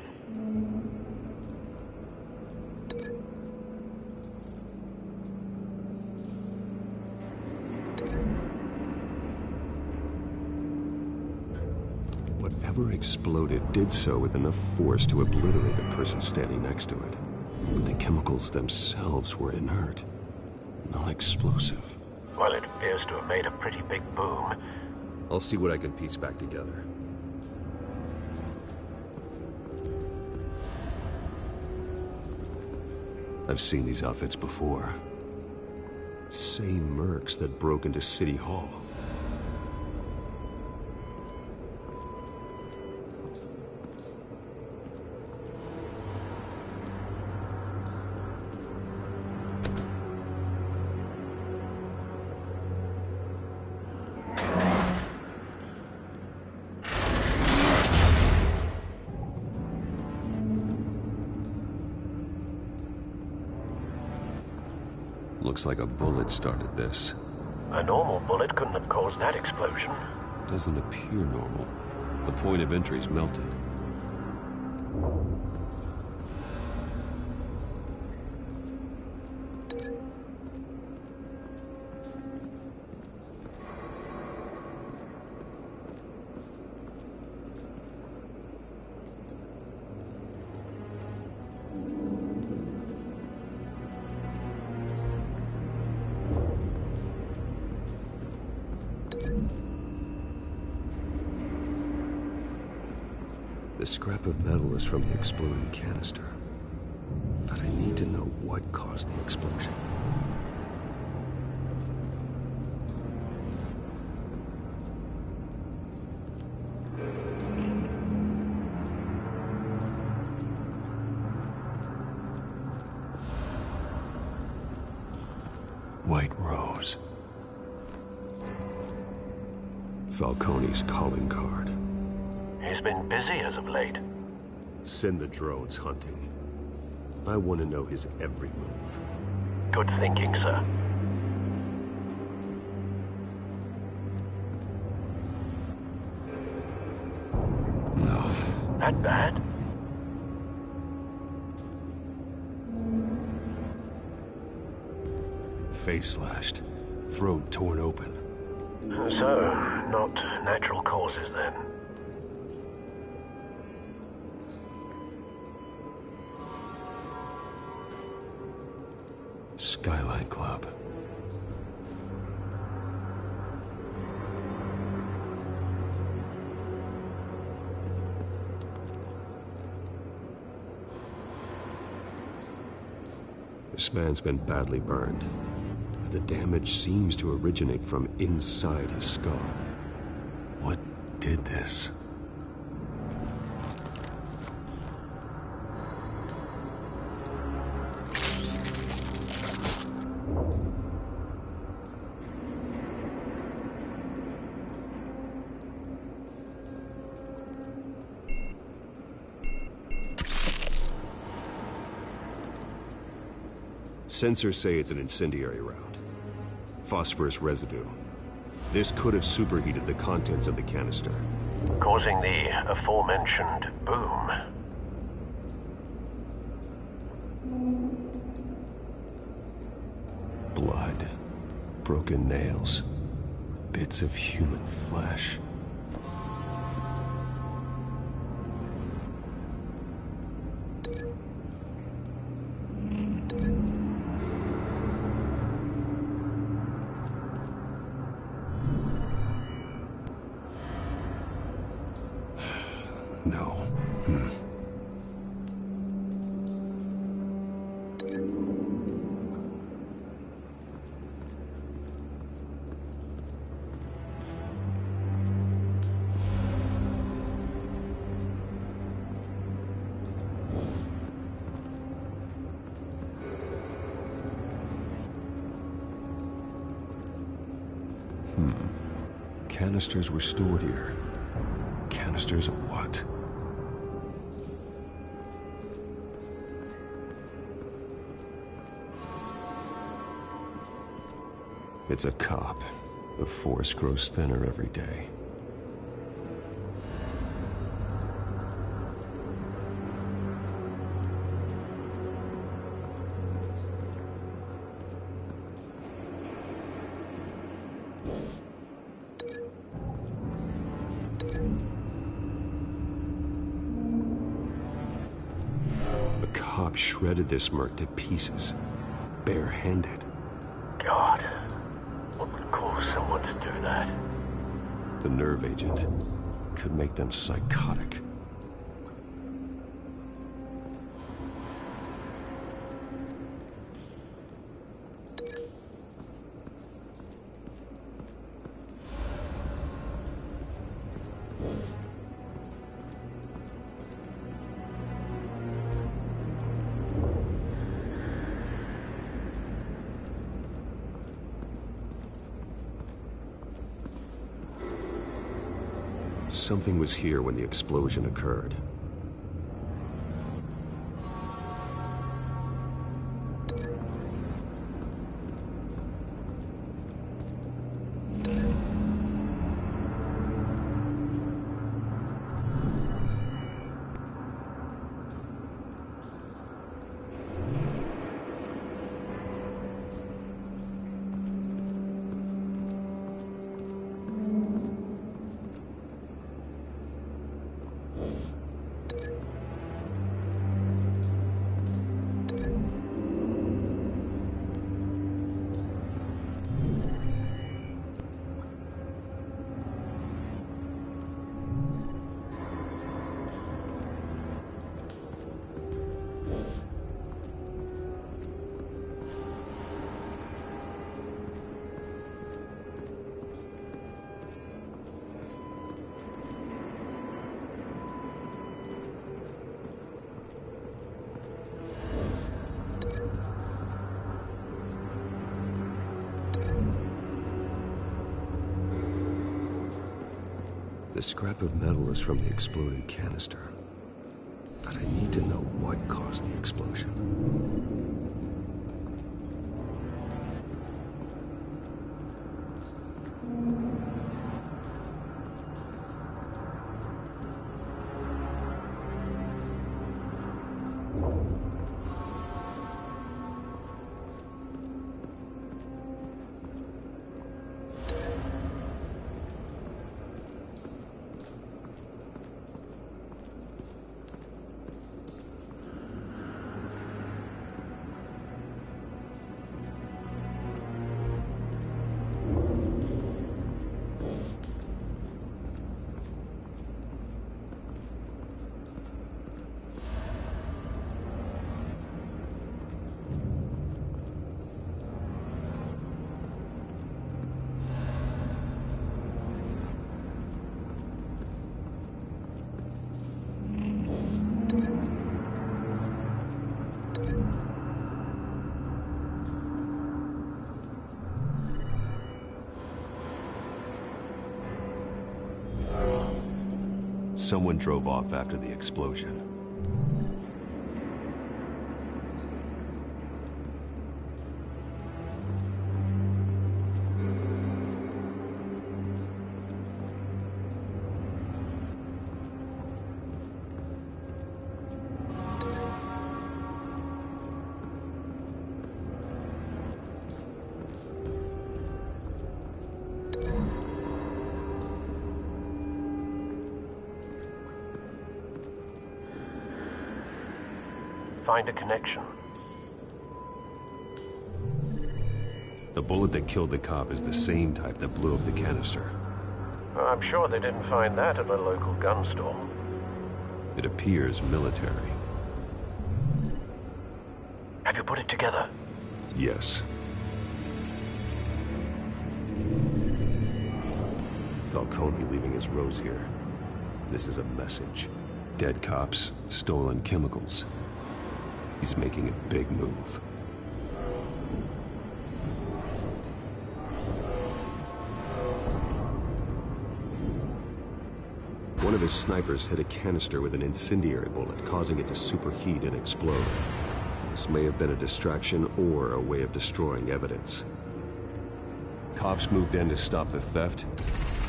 Whatever exploded did so with enough force to obliterate the person standing next to it. But the chemicals themselves were inert, non-explosive. Well, it appears to have made a pretty big boom. I'll see what I can piece back together. I've seen these outfits before. Same mercs that broke into City Hall. Looks like a bullet started this. A normal bullet couldn't have caused that explosion. Doesn't appear normal. The point of entry's melted. The scrap of metal is from the exploding canister. But I need to know what caused the explosion. White Rose. Falcone's calling card. He's been busy as of late. Send the drones hunting. I want to know his every move. Good thinking, sir. No. That bad? Face slashed. Throat torn open. So, not natural causes then. Skyline Club. This man's been badly burned. The damage seems to originate from inside his skull. What did this? Sensors say it's an incendiary round. Phosphorus residue. This could have superheated the contents of the canister, causing the aforementioned boom. Blood. Broken nails. Bits of human flesh. No. Canisters were stored here. Canisters of what? It's a cop. The force grows thinner every day. The cop shredded this merc to pieces, barehanded. God, what would cause someone to do that? The nerve agent could make them psychotic. Something was here when the explosion occurred. The scrap of metal is from the exploded canister. But I need to know what caused the explosion. Someone drove off after the explosion. Find a connection. The bullet that killed the cop is the same type that blew up the canister. I'm sure they didn't find that at a local gun store. It appears military. Have you put it together? Yes. Falcone leaving his rose here. This is a message. Dead cops, stolen chemicals. He's making a big move. One of his snipers hit a canister with an incendiary bullet, causing it to superheat and explode. This may have been a distraction or a way of destroying evidence. Cops moved in to stop the theft.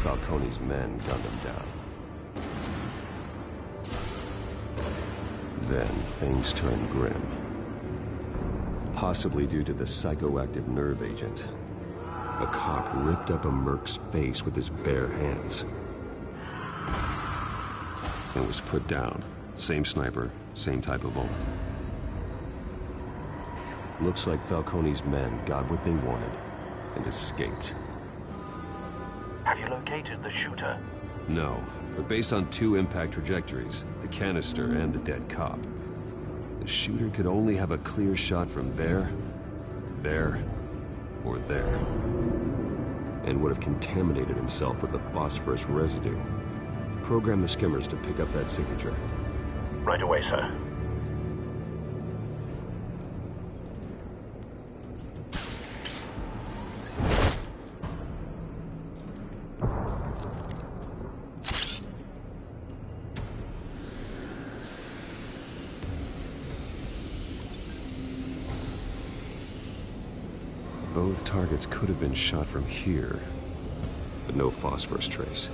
Falcone's men gunned him down. Then things turned grim. Possibly due to the psychoactive nerve agent. A cop ripped up a merc's face with his bare hands. And was put down. Same sniper, same type of bullet. Looks like Falcone's men got what they wanted and escaped. Have you located the shooter? No, but based on 2 impact trajectories, the canister and the dead cop, the shooter could only have a clear shot from there, or there, and would have contaminated himself with the phosphorus residue. Program the skimmers to pick up that signature. Right away, sir. Both targets could have been shot from here, but no phosphorus trace.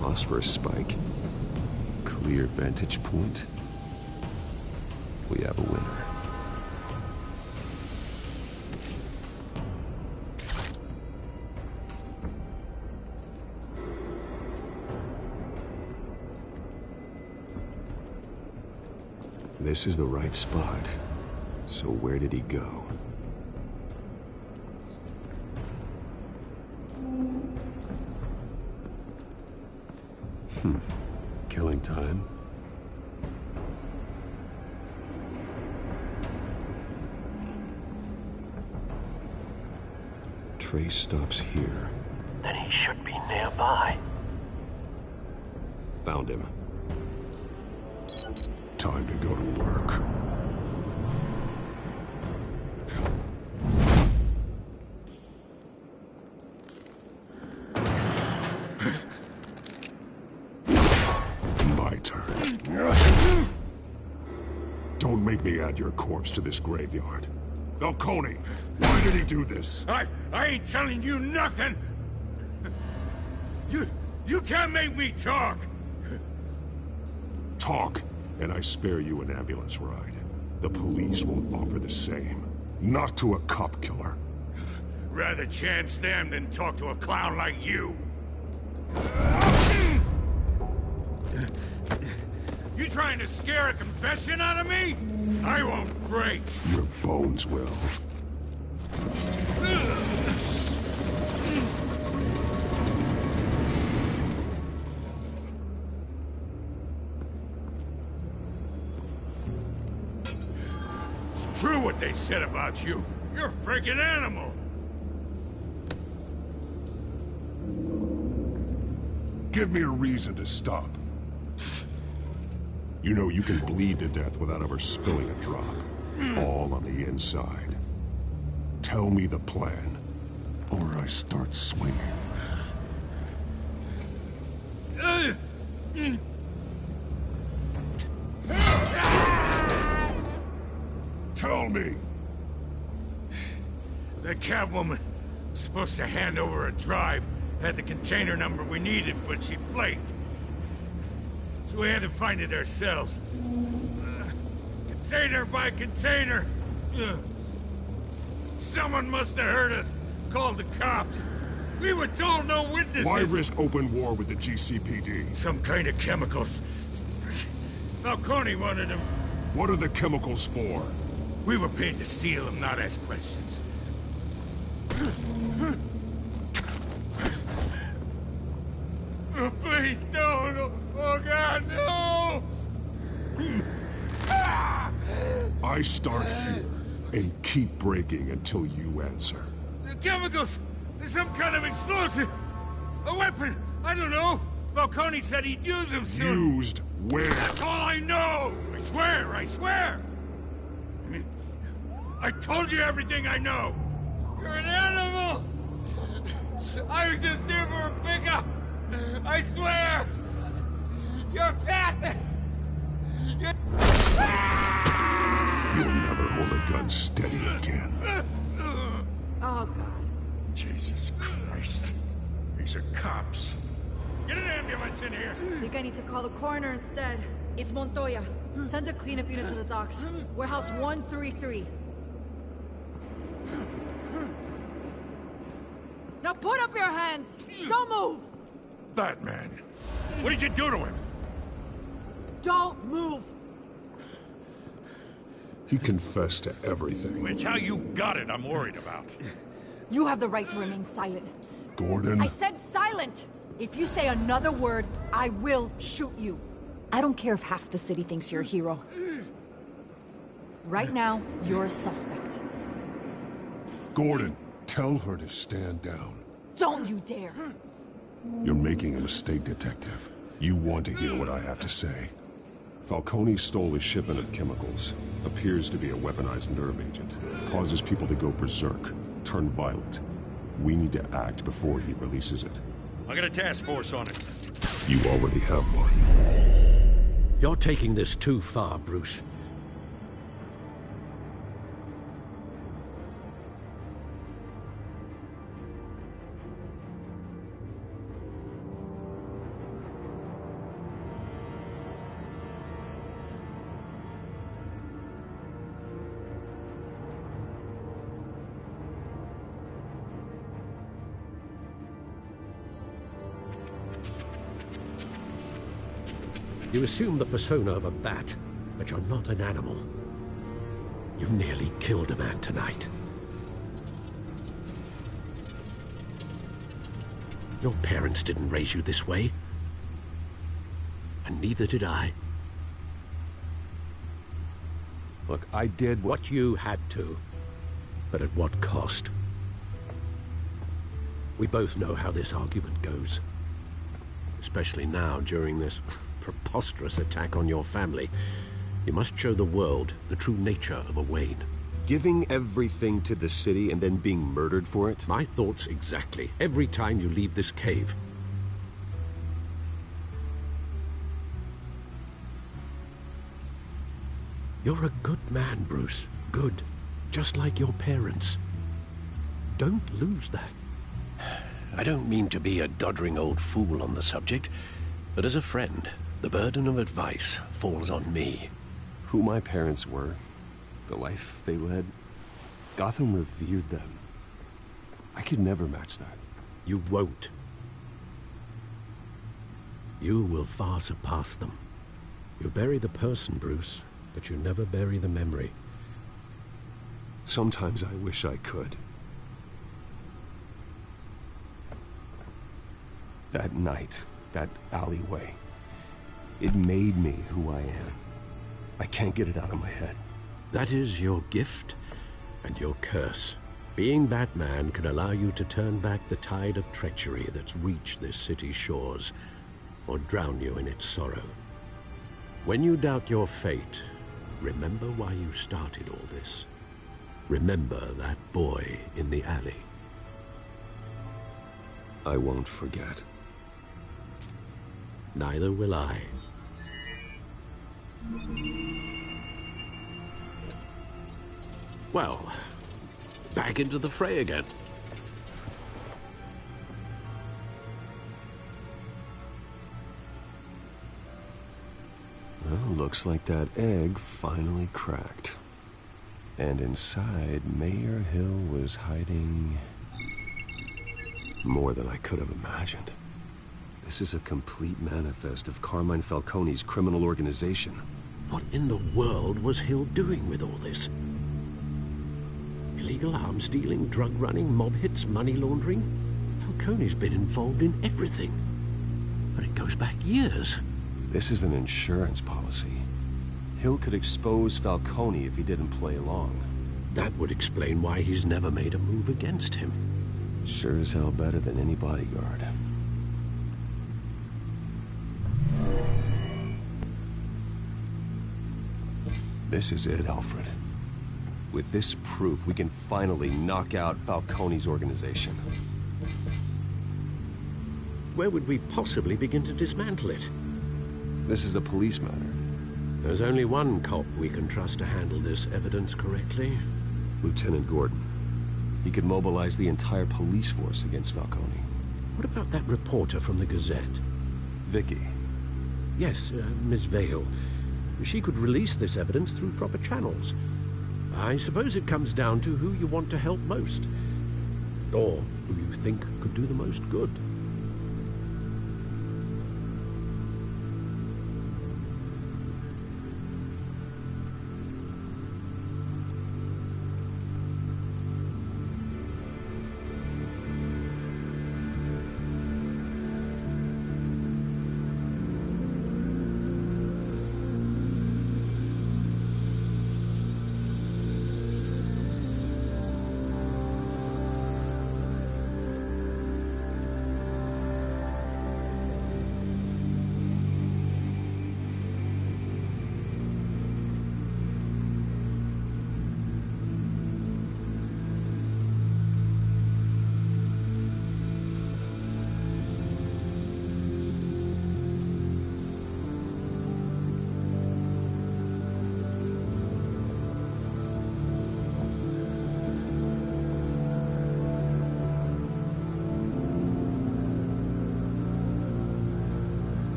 Phosphorus spike. Clear vantage point. We have a winner. This is the right spot. So where did he go? Killing time. Trace stops here. Then he should be nearby. Found him. Time to go to work. Don't make me add your corpse to this graveyard. Falcone, why did he do this? I ain't telling you nothing! You can't make me talk! Talk, and I spare you an ambulance ride. The police won't offer the same. Not to a cop killer. Rather chance them than talk to a clown like you. You trying to scare a confession out of me? I won't break. Your bones will. It's true what they said about you. You're a freaking animal. Give me a reason to stop. You know you can bleed to death without ever spilling a drop. All on the inside. Tell me the plan, or I start swinging. Tell me! The Catwoman was supposed to hand over a drive. Had the container number we needed, but she flaked. So we had to find it ourselves. Container by container. Someone must have heard us. Called the cops. We were told no witnesses. Why risk open war with the GCPD? Some kind of chemicals. Falcone wanted them. What are the chemicals for? We were paid to steal them, not ask questions. Oh, please, no. Oh, God, no! I start here and keep breaking until you answer. The chemicals! There's some kind of explosive! A weapon! I don't know! Falcone said he'd use him soon. Used where? That's all I know! I swear, I swear! I told you everything I know! You're an animal! I was just here for a pickup! I swear! You're fat! You'll never hold a gun steady again. Oh, God. Jesus Christ. These are cops. Get an ambulance in here! I think I need to call the coroner instead. It's Montoya. Send a cleanup unit to the docks. Warehouse 133. Now put up your hands! Don't move! Batman, what did you do to him? Don't move! He confessed to everything. It's how you got it I'm worried about. You have the right to remain silent. Gordon? I said silent! If you say another word, I will shoot you. I don't care if half the city thinks you're a hero. Right now, you're a suspect. Gordon, tell her to stand down. Don't you dare! You're making a mistake, Detective. You want to hear what I have to say. Falcone stole a shipment of chemicals. Appears to be a weaponized nerve agent. Causes people to go berserk, turn violent. We need to act before he releases it. I got a task force on it. You already have one. You're taking this too far, Bruce. You assume the persona of a bat, but you're not an animal. You nearly killed a man tonight. Your parents didn't raise you this way. And neither did I. Look, I did what you had to, but at what cost? We both know how this argument goes. Especially now, during this preposterous attack on your family. You must show the world the true nature of a Wayne. Giving everything to the city and then being murdered for it? My thoughts exactly. Every time you leave this cave. You're a good man, Bruce. Good. Just like your parents. Don't lose that. I don't mean to be a doddering old fool on the subject, but as a friend, the burden of advice falls on me. Who my parents were, the life they led, Gotham revered them. I could never match that. You won't. You will far surpass them. You bury the person, Bruce, but you never bury the memory. Sometimes I wish I could. That night, that alleyway, it made me who I am. I can't get it out of my head. That is your gift and your curse. Being Batman can allow you to turn back the tide of treachery that's reached this city's shores, or drown you in its sorrow. When you doubt your fate, remember why you started all this. Remember that boy in the alley. I won't forget. Neither will I. Well, back into the fray again. Well, looks like that egg finally cracked. And inside, Mayor Hill was hiding more than I could have imagined. This is a complete manifest of Carmine Falcone's criminal organization. What in the world was Hill doing with all this? Illegal arms dealing, drug running, mob hits, money laundering? Falcone's been involved in everything. But it goes back years. This is an insurance policy. Hill could expose Falcone if he didn't play along. That would explain why he's never made a move against him. Sure as hell better than any bodyguard. This is it, Alfred. With this proof, we can finally knock out Falcone's organization. Where would we possibly begin to dismantle it? This is a police matter. There's only one cop we can trust to handle this evidence correctly. Lieutenant Gordon. He could mobilize the entire police force against Falcone. What about that reporter from the Gazette? Vicky. Yes, Miss Vale. She could release this evidence through proper channels. I suppose it comes down to who you want to help most. Or who you think could do the most good.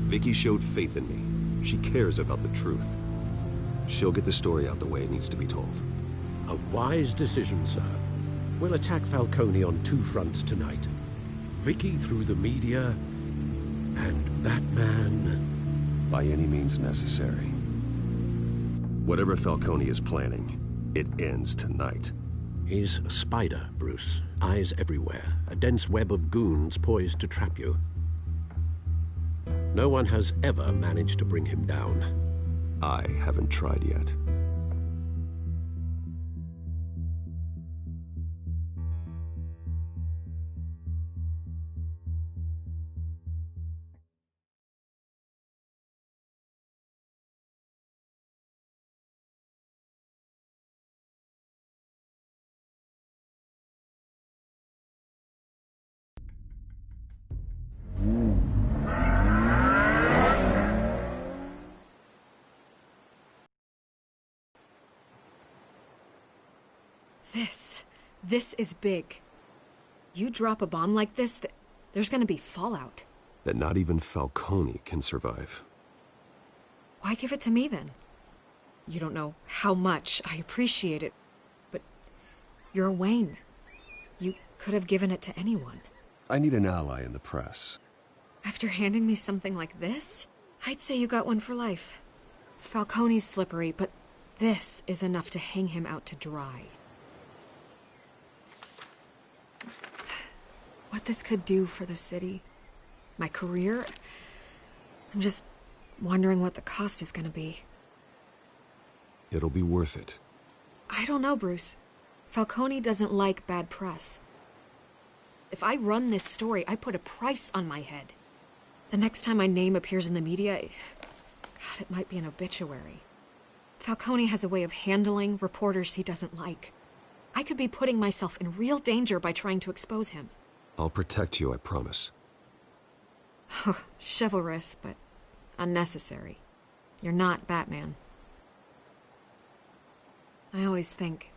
Vicky showed faith in me. She cares about the truth. She'll get the story out the way it needs to be told. A wise decision, sir. We'll attack Falcone on two fronts tonight. Vicky through the media, and Batman... by any means necessary. Whatever Falcone is planning, it ends tonight. He's a spider, Bruce. Eyes everywhere. A dense web of goons poised to trap you. No one has ever managed to bring him down. I haven't tried yet. This is big. You drop a bomb like this, there's gonna be fallout. That not even Falcone can survive. Why give it to me, then? You don't know how much I appreciate it, but you're Wayne. You could have given it to anyone. I need an ally in the press. After handing me something like this, I'd say you got one for life. Falcone's slippery, but this is enough to hang him out to dry. What this could do for the city, my career, I'm just wondering what the cost is gonna be. It'll be worth it. I don't know, Bruce. Falcone doesn't like bad press. If I run this story, I put a price on my head. The next time my name appears in the media, God, it might be an obituary. Falcone has a way of handling reporters he doesn't like. I could be putting myself in real danger by trying to expose him. I'll protect you, I promise. Chivalrous, but unnecessary. You're not Batman. I always think,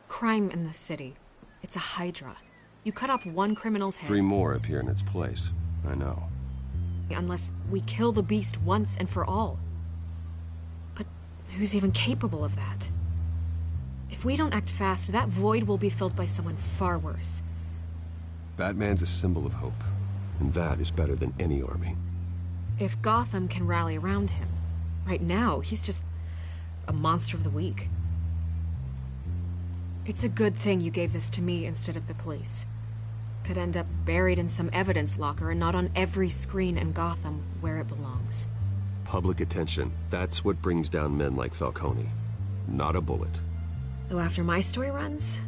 crime in the city, it's a hydra. You cut off one criminal's head... 3 more appear in its place. I know. Unless we kill the beast once and for all. But who's even capable of that? If we don't act fast, that void will be filled by someone far worse. Batman's a symbol of hope, and that is better than any army. If Gotham can rally around him, right now, he's just a monster of the week. It's a good thing you gave this to me instead of the police. could end up buried in some evidence locker and not on every screen in Gotham where it belongs. Public attention. That's what brings down men like Falcone. Not a bullet. Though after my story runs,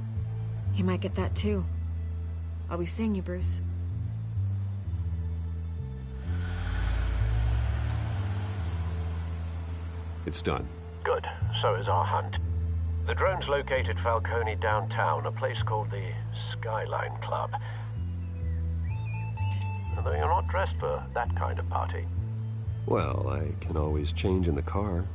he might get that too. I'll be seeing you, Bruce. It's done. Good. So is our hunt. The drones located Falcone downtown, a place called the Skyline Club. Although you're not dressed for that kind of party. Well, I can always change in the car.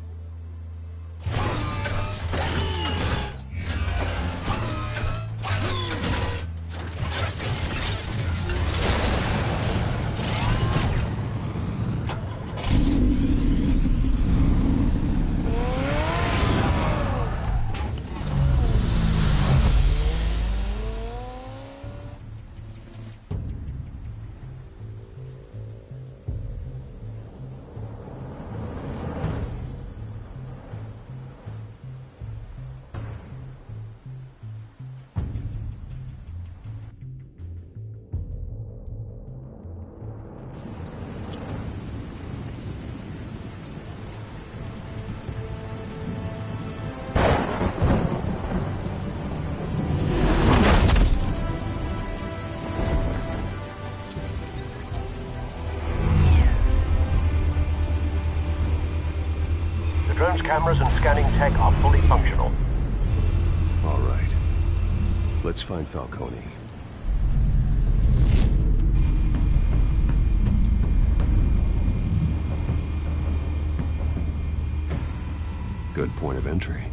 Drone's cameras and scanning tech are fully functional. All right. Let's find Falcone. Good point of entry.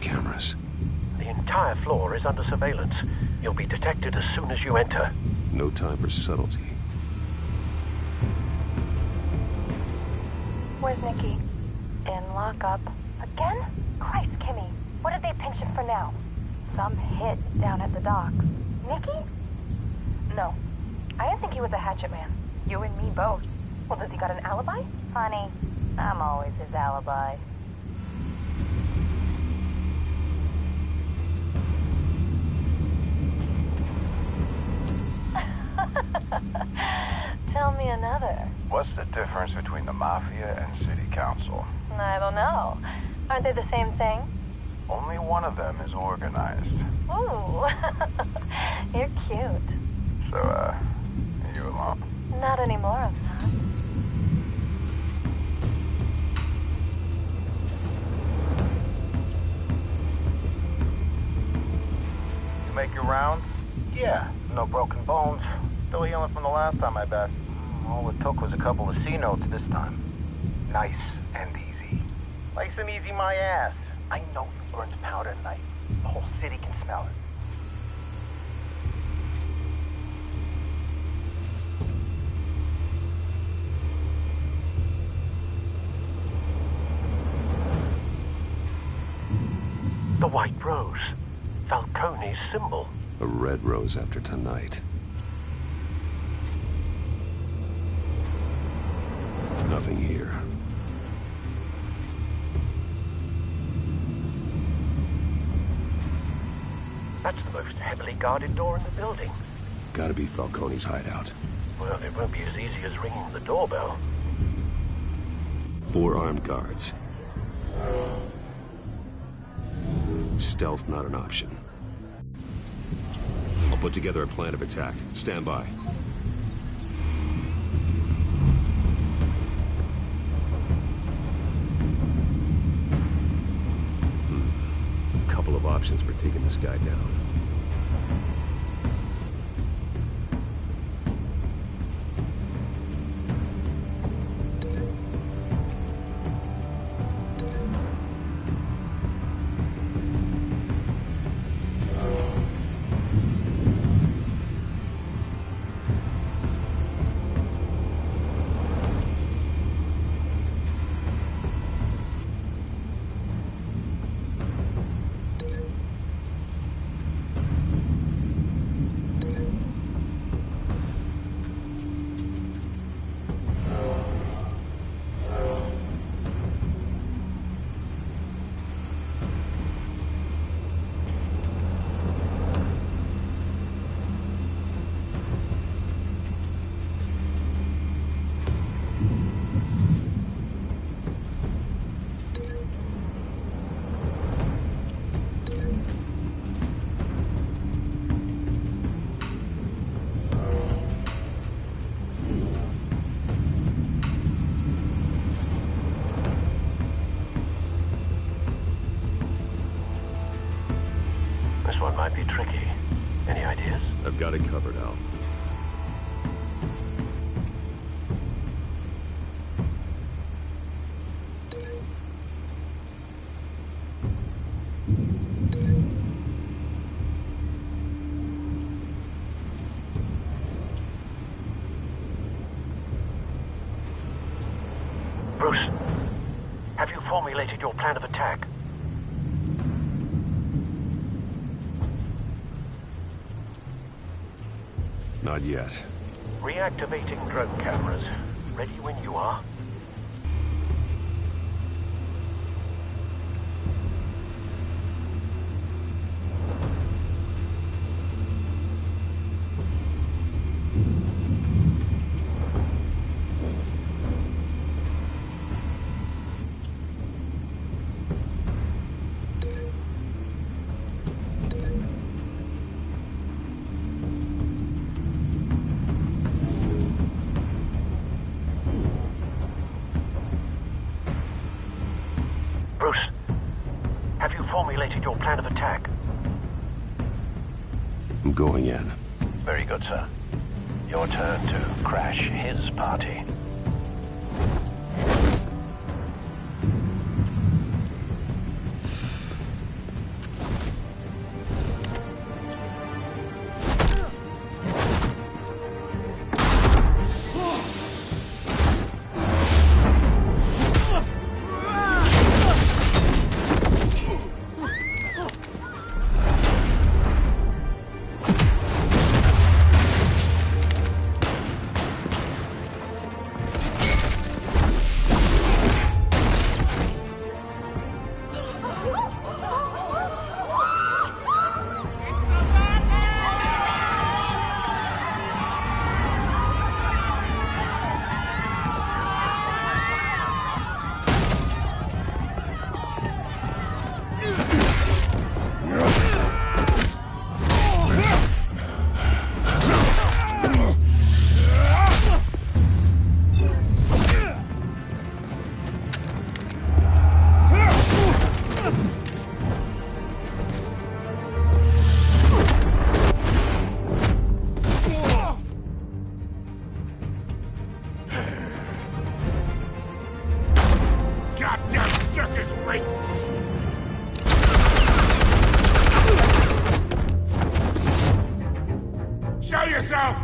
Cameras. The entire floor is under surveillance. You'll be detected as soon as you enter. No time for subtlety. Where's Nikki? In lockup. Again? Christ, Kimmy. What did they pinch him for now? Some hit down at the docks. Nikki? No. I didn't think he was a hatchet man. You and me both. Well, does he got an alibi? Honey, I'm always his alibi. Tell me another. What's the difference between the Mafia and City Council? I don't know. Aren't they the same thing? Only one of them is organized. Ooh. You're cute. So, are you alone? Not anymore, I'm not. You make your round? Yeah, no broken bones. Still healing from the last time, I bet. All it took was a couple of C notes this time. Nice and easy. Nice and easy my ass. I know you burned powder tonight. The whole city can smell it. The white rose. Falcone's symbol. A red rose after tonight. Nothing here. That's the most heavily guarded door in the building. Gotta be Falcone's hideout. Well, it won't be as easy as ringing the doorbell. 4 armed guards. Stealth not an option. I'll put together a plan of attack. Stand by. Couple of options for taking this guy down. Any ideas? I've got it covered, Al. Bruce, have you formulated your plan of attack? Not yet. Reactivating drone cameras. Ready when you are. Bruce, have you formulated your plan of attack? I'm going in. Very good, sir. Your turn to crash his party. Goddamn circus freak! Show yourself!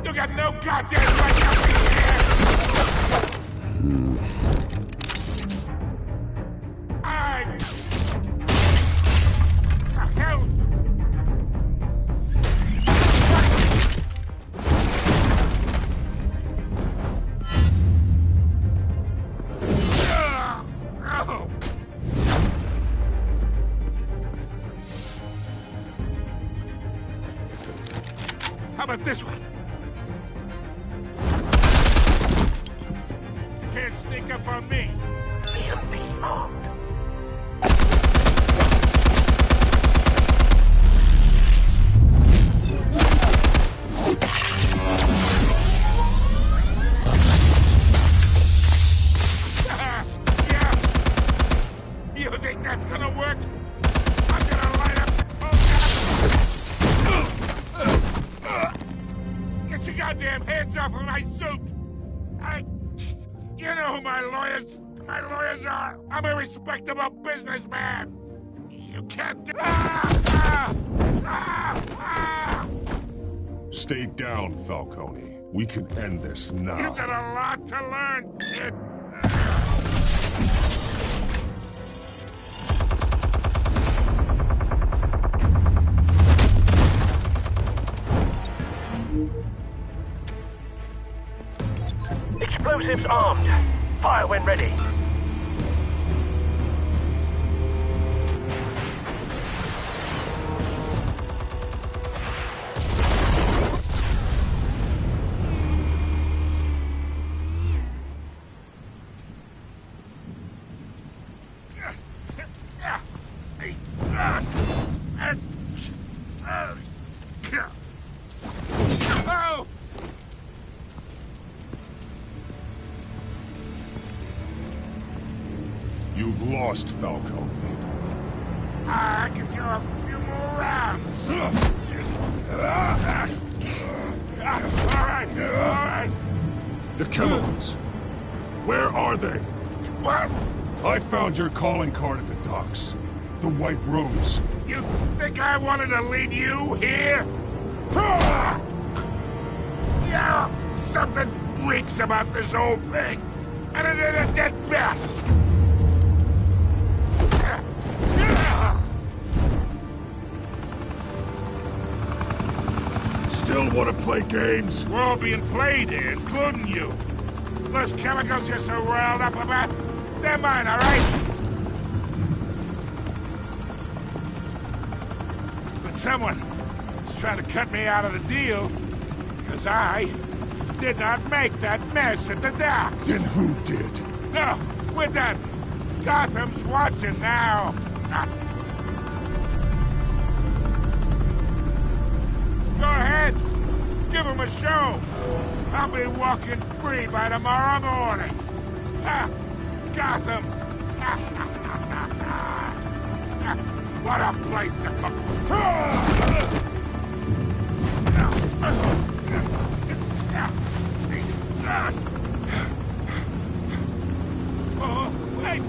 You got no goddamn right to be here! The hell? How about this one? Can't sneak up on me. EMP armed. Yeah. You think that's gonna work? I'm gonna light up the Get your goddamn hands off of my suit! You know who my lawyers are! I'm a respectable businessman! You can't do... Stay down, Falcone. We can end this now. You got a lot to learn, kid! Explosives armed. Fire when ready. Oh! You've lost, Falcone. I can go a few more rounds. All right. The chemicals. Where are they? What? I found your calling card at the docks. The White Rose. You think I wanted to lead you here? Yeah, something reeks about this whole thing. And it ain't a dead bat. Still want to play games? We're all being played here, including you. Those chemicals you're so riled up about, they're mine, all right? But someone is trying to cut me out of the deal because I did not make that mess at the dock. Then who did? No, we're done. Gotham's watching now. Go ahead. Give him a show. I'll be walking free by tomorrow morning. Ha! Gotham. What a place to come. Oh, wait.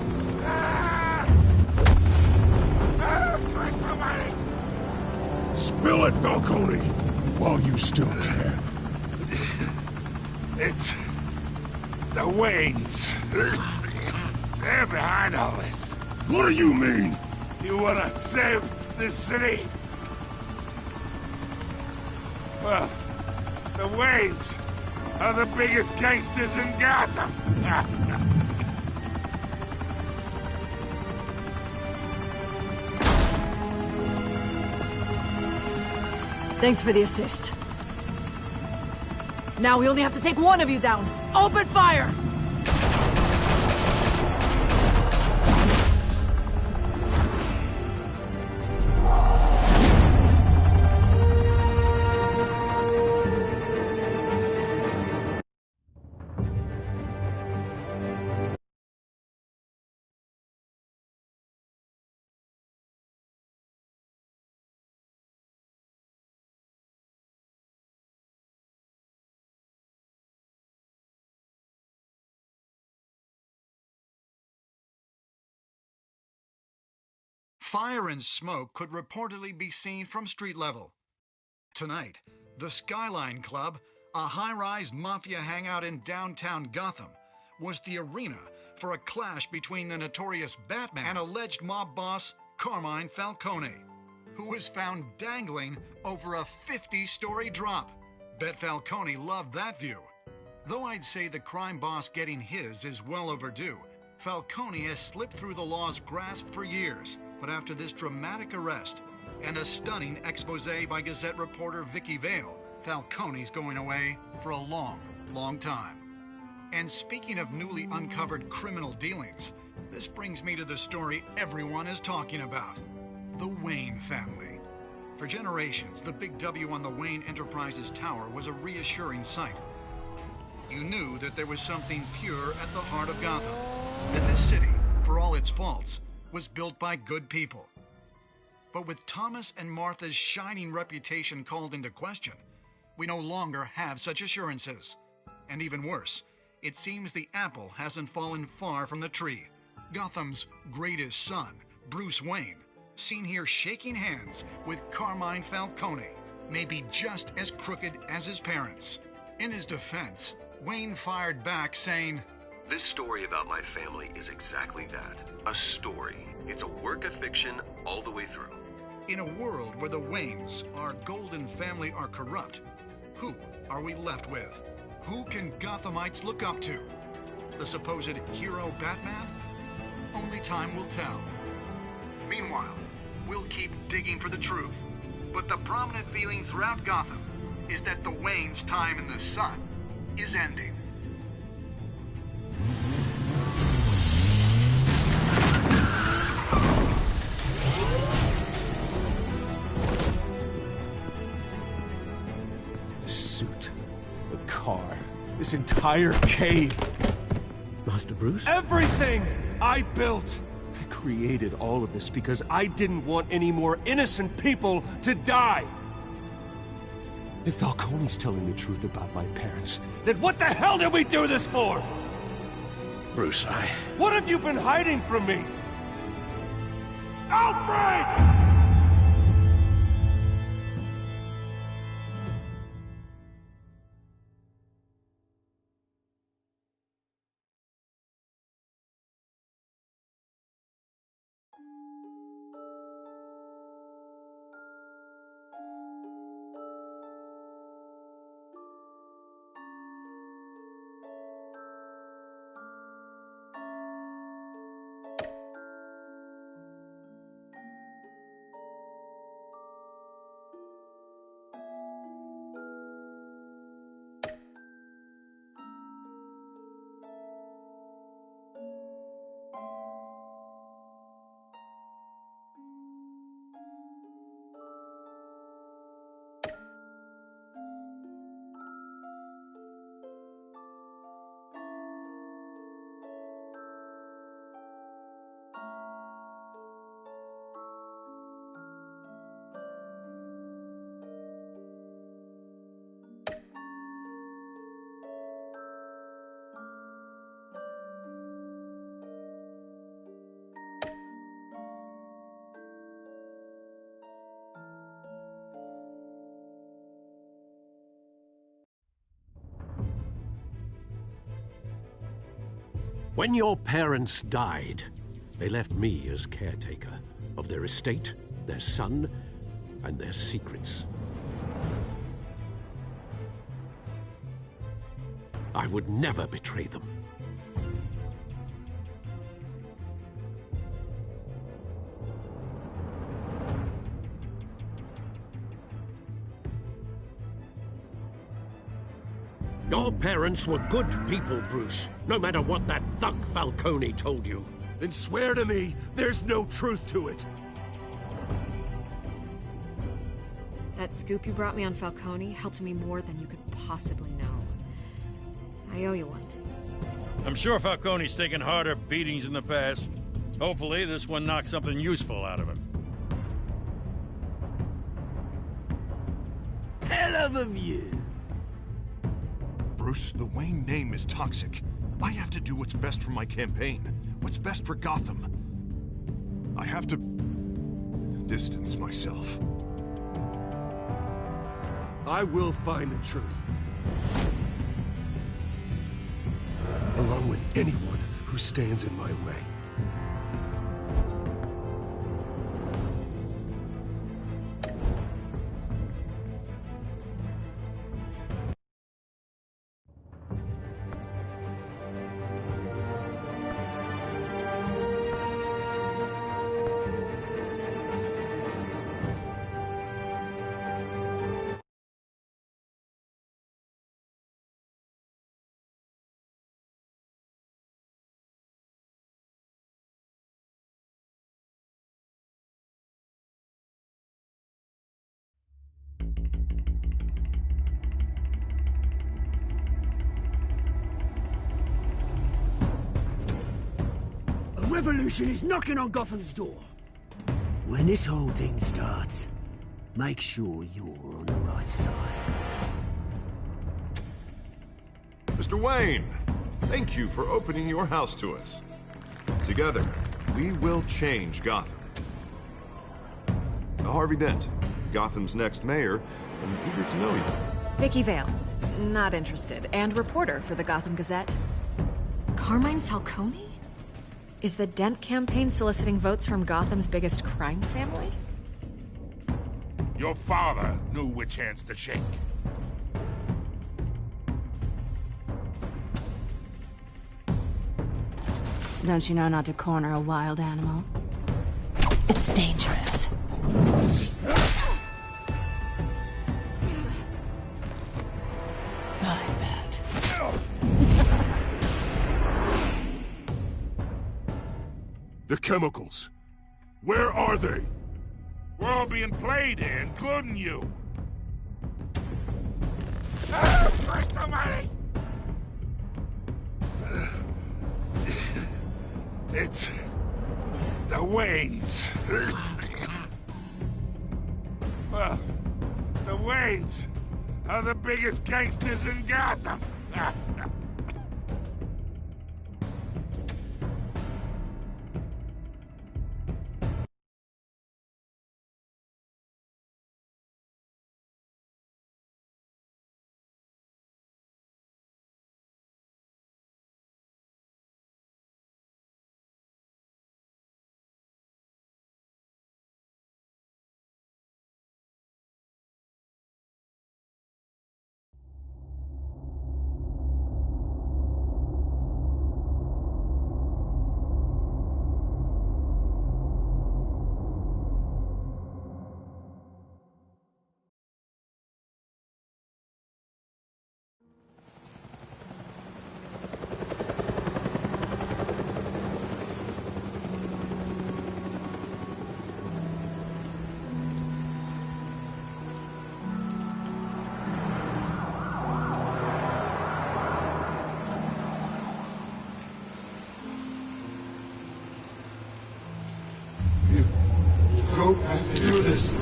Christ almighty. Spill it, Falcone, while you still can. It's the Waynes. They're behind all this. What do you mean? You want to save this city? Well, the Waynes are the biggest gangsters in Gotham. Thanks for the assist. Now we only have to take one of you down. Open fire! Fire and smoke could reportedly be seen from street level. Tonight, the Skyline Club, a high-rise mafia hangout in downtown Gotham, was the arena for a clash between the notorious Batman and alleged mob boss Carmine Falcone, who was found dangling over a 50-story drop. Bet Falcone loved that view. Though I'd say the crime boss getting his is well overdue, Falcone has slipped through the law's grasp for years. But after this dramatic arrest and a stunning expose by Gazette reporter Vicky Vale, Falcone's going away for a long, long time. And speaking of newly uncovered criminal dealings, this brings me to the story everyone is talking about: the Wayne family. For generations, the big W on the Wayne Enterprises Tower was a reassuring sight. You knew that there was something pure at the heart of Gotham, that this city, for all its faults, was built by good people. But with Thomas and Martha's shining reputation called into question, we no longer have such assurances. And even worse, it seems the apple hasn't fallen far from the tree. Gotham's greatest son, Bruce Wayne, seen here shaking hands with Carmine Falcone, may be just as crooked as his parents. In his defense, Wayne fired back saying, "This story about my family is exactly that. A story. It's a work of fiction all the way through." In a world where the Waynes, our golden family, are corrupt, who are we left with? Who can Gothamites look up to? The supposed hero Batman? Only time will tell. Meanwhile, we'll keep digging for the truth. But the prominent feeling throughout Gotham is that the Waynes' time in the sun is ending. The suit, the car, this entire cave. Master Bruce? Everything I built I created all of this because I didn't want any more innocent people to die! If Falcone's telling the truth about my parents, then what the hell did we do this for? Bruce, What have you been hiding from me? Alfred! When your parents died, they left me as caretaker of their estate, their son, and their secrets. I would never betray them. Your parents were good people, Bruce, no matter what that thug Falcone told you. Then swear to me there's no truth to it. That scoop you brought me on Falcone helped me more than you could possibly know. I owe you one. I'm sure Falcone's taken harder beatings in the past. Hopefully, this one knocks something useful out of him. Hell of a view. Bruce, the Wayne name is toxic. I have to do what's best for my campaign. What's best for Gotham. I have to distance myself. I will find the truth. Along with anyone who stands in my way. Revolution is knocking on Gotham's door. When this whole thing starts, make sure you're on the right side. Mr. Wayne, thank you for opening your house to us. Together, we will change Gotham. Harvey Dent, Gotham's next mayor, and eager to know you. Vicky Vale, not interested, and reporter for the Gotham Gazette. Carmine Falcone? Is the Dent campaign soliciting votes from Gotham's biggest crime family? Your father knew which hands to shake. Don't you know not to corner a wild animal? It's dangerous. I bet. The chemicals. Where are they? We're all being played here, including you. Christ almighty! The Waynes. Well, the Waynes are the biggest gangsters in Gotham. Don't have to do this.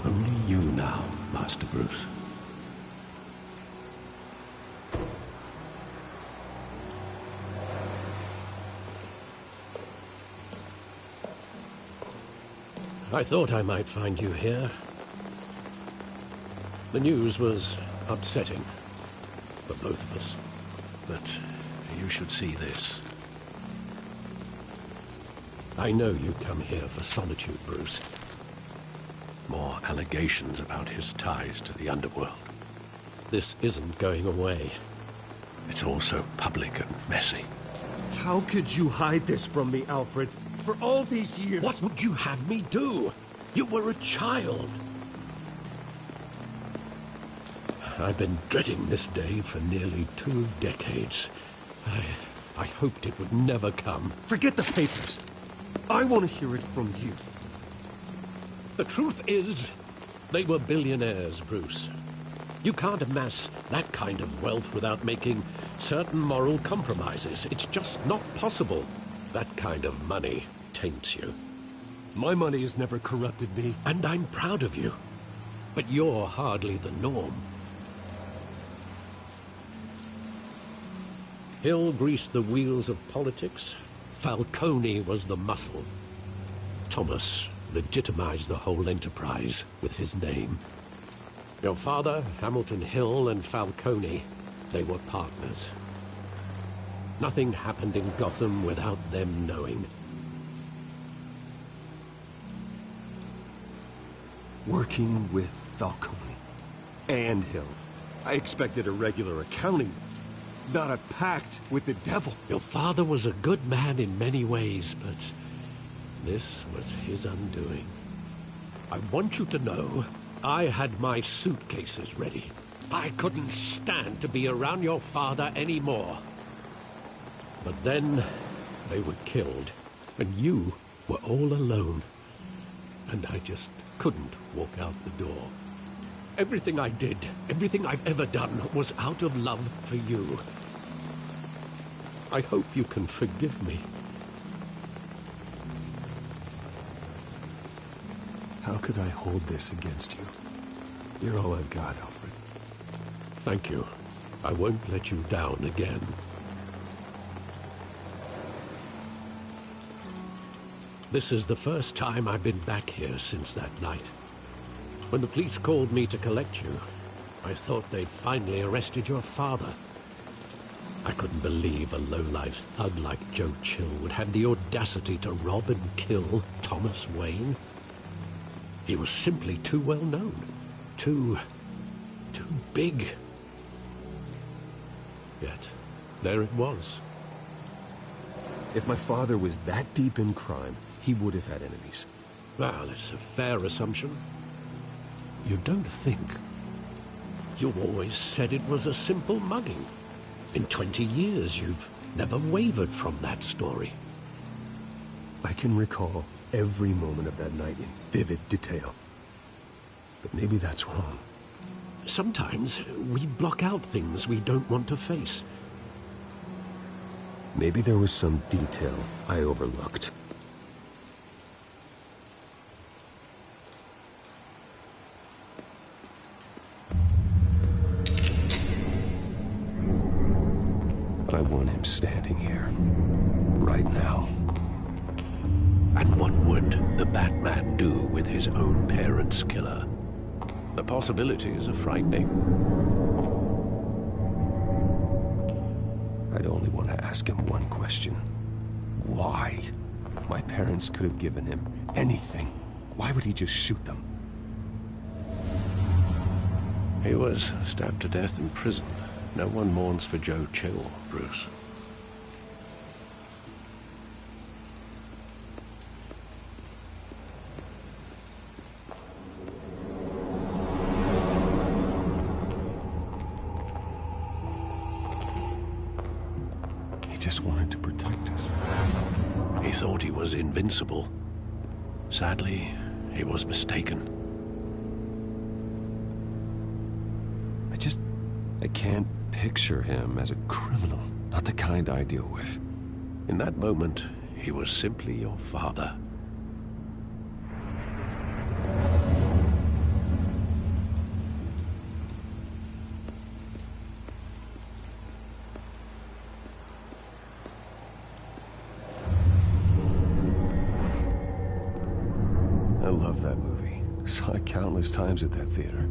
Only you now, Master Bruce. I thought I might find you here. The news was upsetting for both of us. But you should see this. I know you come here for solitude, Bruce. More allegations about his ties to the underworld. This isn't going away. It's all so public and messy. How could you hide this from me, Alfred? For all these years... What would you have me do? You were a child. I've been dreading this day for nearly 2 decades. I hoped it would never come. Forget the papers. I want to hear it from you. The truth is, they were billionaires, Bruce. You can't amass that kind of wealth without making certain moral compromises. It's just not possible. That kind of money taints you. My money has never corrupted me. And I'm proud of you. But you're hardly the norm. Hill greased the wheels of politics. Falcone was the muscle. Thomas legitimized the whole enterprise with his name. Your father, Hamilton Hill, and Falcone, they were partners. Nothing happened in Gotham without them knowing. Working with Falcone and Hill. I expected a regular accounting, not a pact with the devil. Your father was a good man in many ways, but this was his undoing. I want you to know, I had my suitcases ready. I couldn't stand to be around your father anymore. But then, they were killed, and you were all alone. And I just couldn't walk out the door. Everything I did, everything I've ever done, was out of love for you. I hope you can forgive me. How could I hold this against you? You're all I've got, Alfred. Thank you. I won't let you down again. This is the first time I've been back here since that night. When the police called me to collect you, I thought they'd finally arrested your father. I couldn't believe a low-life thug like Joe Chill would have the audacity to rob and kill Thomas Wayne. He was simply too well known. Too big. Yet, there it was. If my father was that deep in crime, he would have had enemies. Well, it's a fair assumption. You don't think. You always said it was a simple mugging. In 20 years, you've never wavered from that story. I can recall every moment of that night in vivid detail. But maybe that's wrong. Sometimes we block out things we don't want to face. Maybe there was some detail I overlooked. I want him standing here, right now. And what would the Batman do with his own parents' killer? The possibilities are frightening. I'd only want to ask him one question. Why? My parents could have given him anything. Why would he just shoot them? He was stabbed to death in prison. No one mourns for Joe Chill, Bruce. He just wanted to protect us. He thought he was invincible. Sadly, he was mistaken. I can't picture him as a criminal, not the kind I deal with. In that moment, he was simply your father. I love that movie. Saw it countless times at that theater.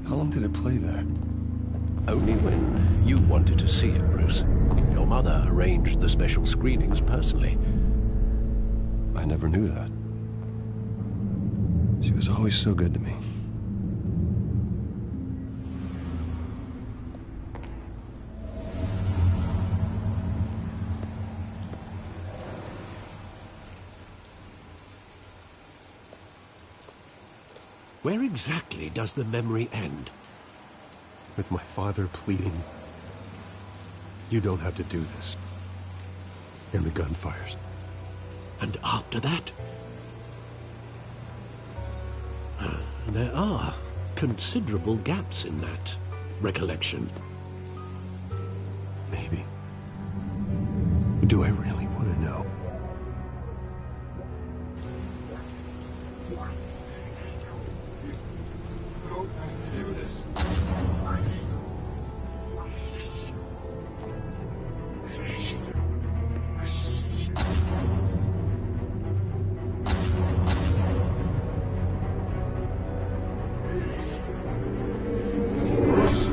How long did it play there? Only when you wanted to see it, Bruce. Your mother arranged the special screenings personally. I never knew that. She was always so good to me. Where exactly does the memory end? With my father pleading, "You don't have to do this." And the gunfires. And after that? There are considerable gaps in that recollection. Maybe. Do I really want to know?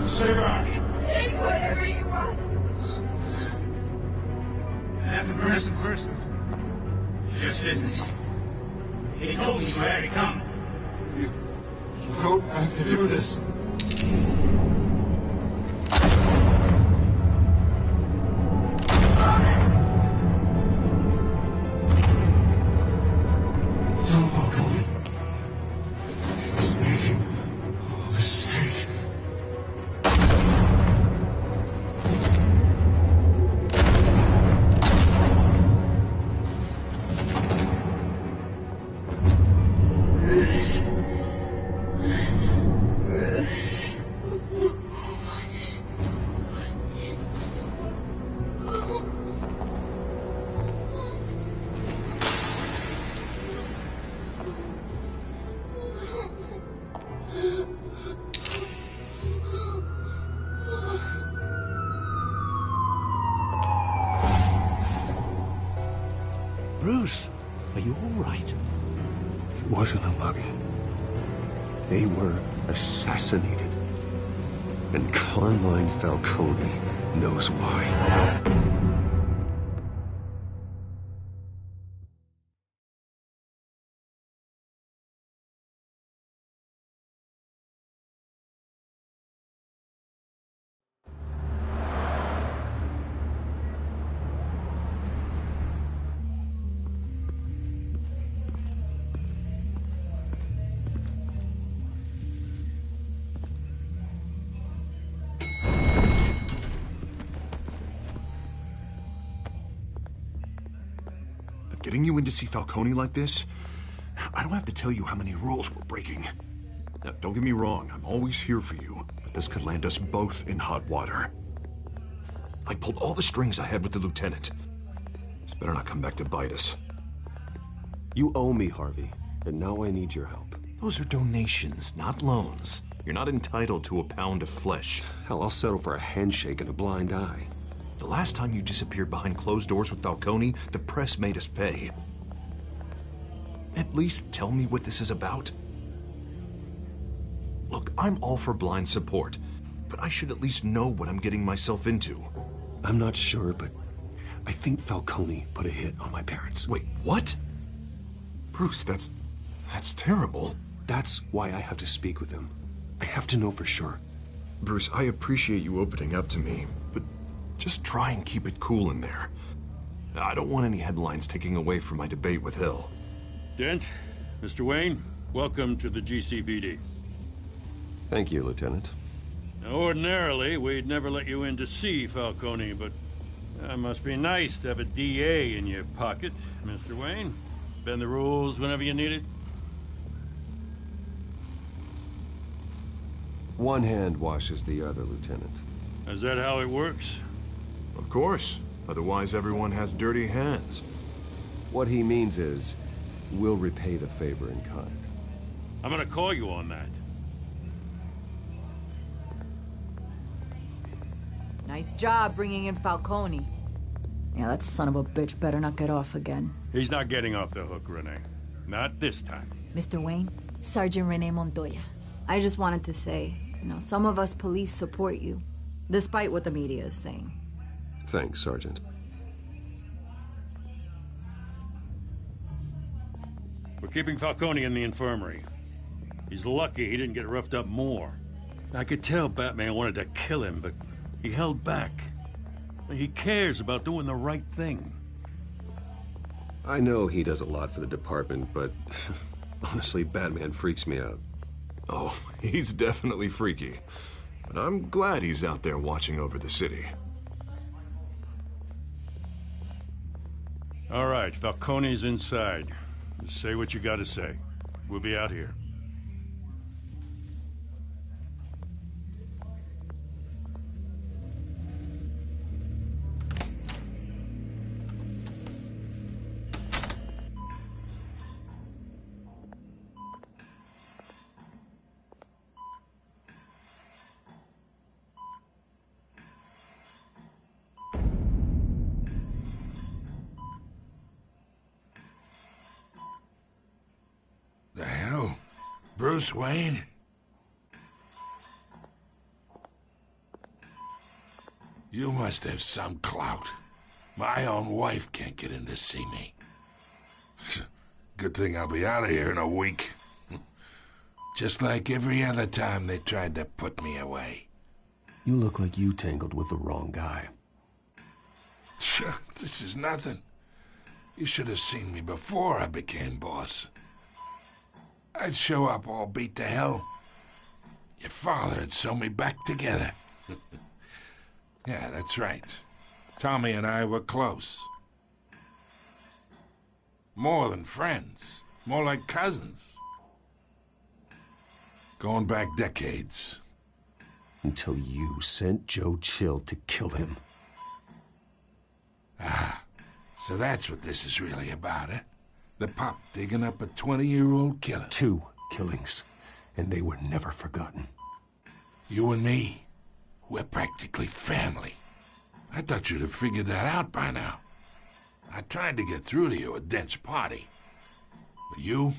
Stay back! Take whatever you want! Nothing personal. Just business. He told me you had it coming. You don't have to do this. Don't follow me. It's making a mistake. Bruce, are you all right? It wasn't a mug. They were assassinated. And Carmine Falcone knows why. Getting you in to see Falcone like this? I don't have to tell you how many rules we're breaking. Now, don't get me wrong, I'm always here for you, but this could land us both in hot water. I pulled all the strings I had with the lieutenant. This better not come back to bite us. You owe me, Harvey, and now I need your help. Those are donations, not loans. You're not entitled to a pound of flesh. Hell, I'll settle for a handshake and a blind eye. The last time you disappeared behind closed doors with Falcone, the press made us pay. At least tell me what this is about. Look, I'm all for blind support, but I should at least know what I'm getting myself into. I'm not sure, but I think Falcone put a hit on my parents. Wait, what? Bruce, that's terrible. That's why I have to speak with him. I have to know for sure. Bruce, I appreciate you opening up to me, but just try and keep it cool in there. I don't want any headlines taking away from my debate with Hill. Dent, Mr. Wayne, welcome to the GCPD. Thank you, Lieutenant. Now, ordinarily, we'd never let you in to see Falcone, but it must be nice to have a DA in your pocket, Mr. Wayne. Bend the rules whenever you need it. One hand washes the other, Lieutenant. Is that how it works? Of course. Otherwise, everyone has dirty hands. What he means is, we'll repay the favor in kind. I'm gonna call you on that. Nice job bringing in Falcone. Yeah, that son of a bitch better not get off again. He's not getting off the hook, Renee. Not this time. Mr. Wayne, Sergeant Renee Montoya. I just wanted to say, some of us police support you, despite what the media is saying. Thanks, Sergeant. We're keeping Falcone in the infirmary. He's lucky he didn't get roughed up more. I could tell Batman wanted to kill him, but he held back. He cares about doing the right thing. I know he does a lot for the department, but honestly, Batman freaks me out. Oh, he's definitely freaky. But I'm glad he's out there watching over the city. All right, Falcone's inside. Just say what you gotta say. We'll be out here. The hell? Bruce Wayne? You must have some clout. My own wife can't get in to see me. Good thing I'll be out of here in a week. Just like every other time they tried to put me away. You look like you tangled with the wrong guy. This is nothing. You should have seen me before I became boss. I'd show up all beat to hell. Your father'd sew me back together. Yeah, that's right. Tommy and I were close. More than friends. More like cousins. Going back decades. Until you sent Joe Chill to kill him. Ah, so that's what this is really about, eh? The pop digging up a 20-year-old killer. 2 killings, and they were never forgotten. You and me, we're practically family. I thought you'd have figured that out by now. I tried to get through to you at Dent's party. But you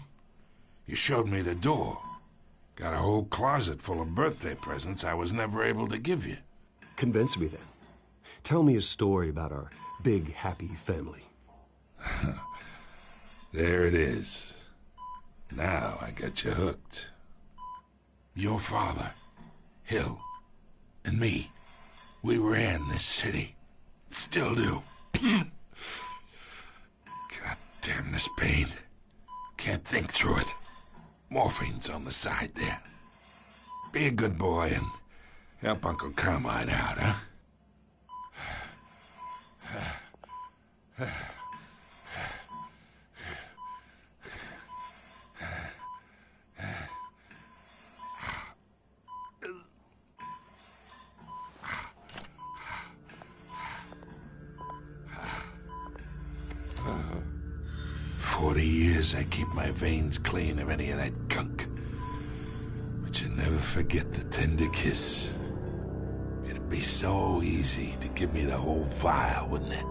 showed me the door. Got a whole closet full of birthday presents I was never able to give you. Convince me then. Tell me a story about our big, happy family. There it is. Now I got you hooked. Your father, Hill, and me, we ran this city. Still do. God damn this pain. Can't think through it. Morphine's on the side there. Be a good boy and help Uncle Carmine out, huh? years, I keep my veins clean of any of that gunk. But you never forget the tender kiss. It'd be so easy to give me the whole vial, wouldn't it?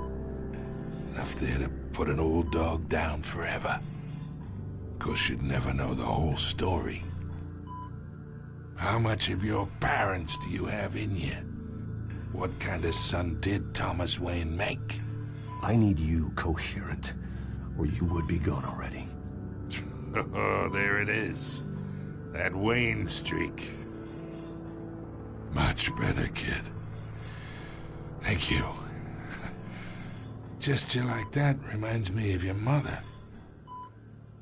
Enough there to put an old dog down forever. Of course, you'd never know the whole story. How much of your parents do you have in you? What kind of son did Thomas Wayne make? I need you coherent, or you would be gone already. Oh, there it is. That Wayne streak. Much better, kid. Thank you. Gesture like that reminds me of your mother.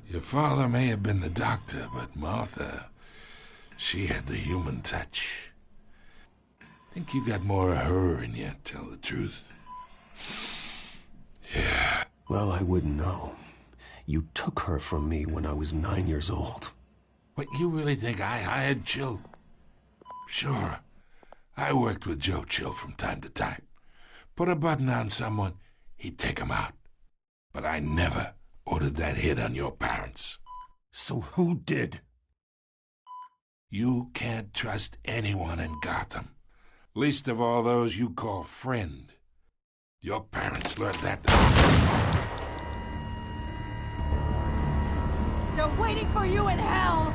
Your father may have been the doctor, but Martha, she had the human touch. Think you got more of her in you, tell the truth. Yeah. Well, I wouldn't know. You took her from me when I was 9 years old. What, you really think I hired Chill? Sure. I worked with Joe Chill from time to time. Put a button on someone, he'd take him out. But I never ordered that hit on your parents. So who did? You can't trust anyone in Gotham. Least of all those you call friend. Your parents learned that. They're waiting for you in hell!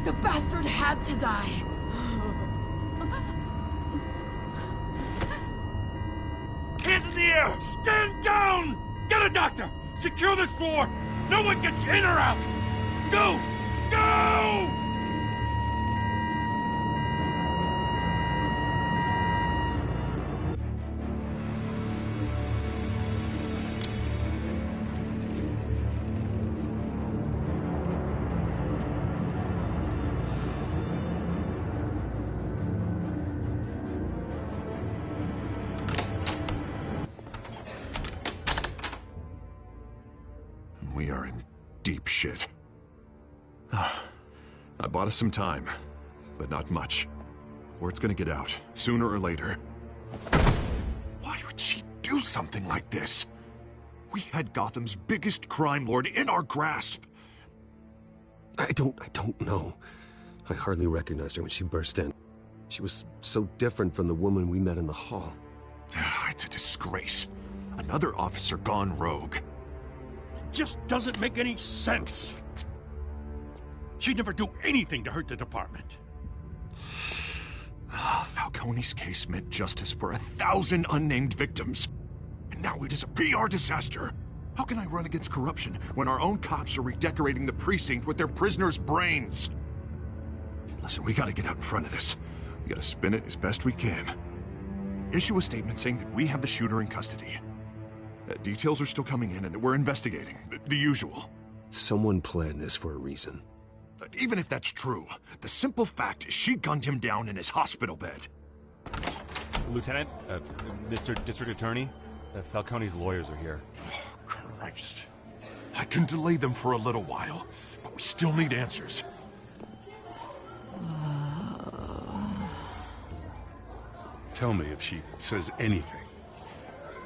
The bastard had to die. Hands in the air! Stand down! Get a doctor! Secure this floor! No one gets in or out! Go! Go! We are in deep shit. I bought us some time, but not much. Word's gonna get out, sooner or later. Why would she do something like this? We had Gotham's biggest crime lord in our grasp. I don't know. I hardly recognized her when she burst in. She was so different from the woman we met in the hall. It's a disgrace. Another officer gone rogue. Just doesn't make any sense. She'd never do anything to hurt the department. Falcone's case meant justice for 1,000 unnamed victims. And now it is a PR disaster. How can I run against corruption when our own cops are redecorating the precinct with their prisoners' brains? Listen, we gotta get out in front of this. We gotta spin it as best we can. Issue a statement saying that we have the shooter in custody. Details are still coming in and that we're investigating. The usual. Someone planned this for a reason. Even if that's true, the simple fact is she gunned him down in his hospital bed. Lieutenant, Mr. District Attorney, Falcone's lawyers are here. Oh, Christ. I can delay them for a little while, but we still need answers. Tell me if she says anything.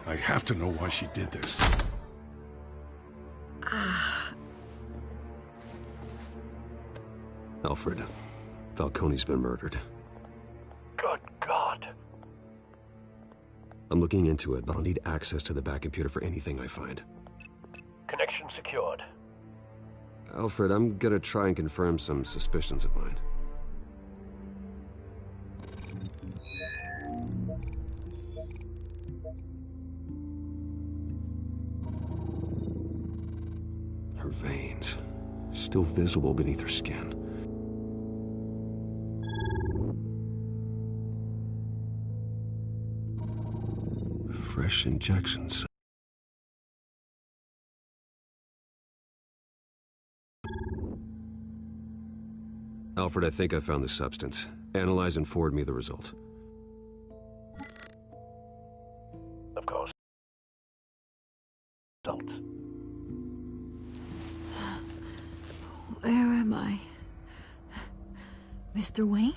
I have to know why she did this. Alfred, Falcone's been murdered. Good God. I'm looking into it, but I'll need access to the back computer for anything I find. Connection secured. Alfred, I'm gonna try and confirm some suspicions of mine. Her veins, still visible beneath her skin. Fresh injections. Alfred, I think I found the substance. Analyze and forward me the result. Of course. Result. Where am I? Mr. Wayne?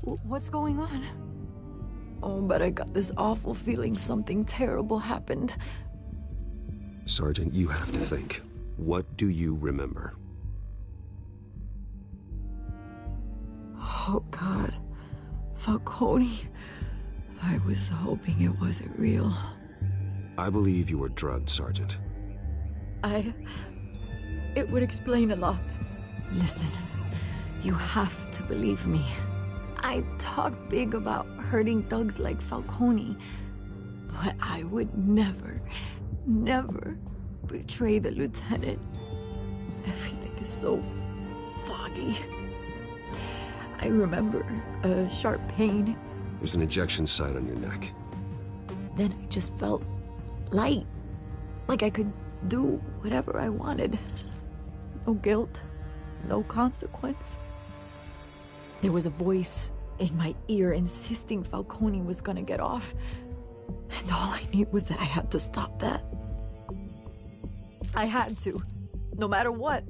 What's going on? Oh, but I got this awful feeling something terrible happened. Sergeant, you have to think. What do you remember? Oh, God. Falcone. I was hoping it wasn't real. I believe you were drugged, Sergeant. It would explain a lot. Listen, you have to believe me. I talk big about hurting thugs like Falcone, but I would never betray the lieutenant. Everything is so foggy. I remember a sharp pain. There's an injection site on your neck. Then I just felt light, like I could do whatever I wanted. No guilt, no consequence. There was a voice in my ear insisting Falcone was gonna get off. And all I knew was that I had to stop that. I had to, no matter what.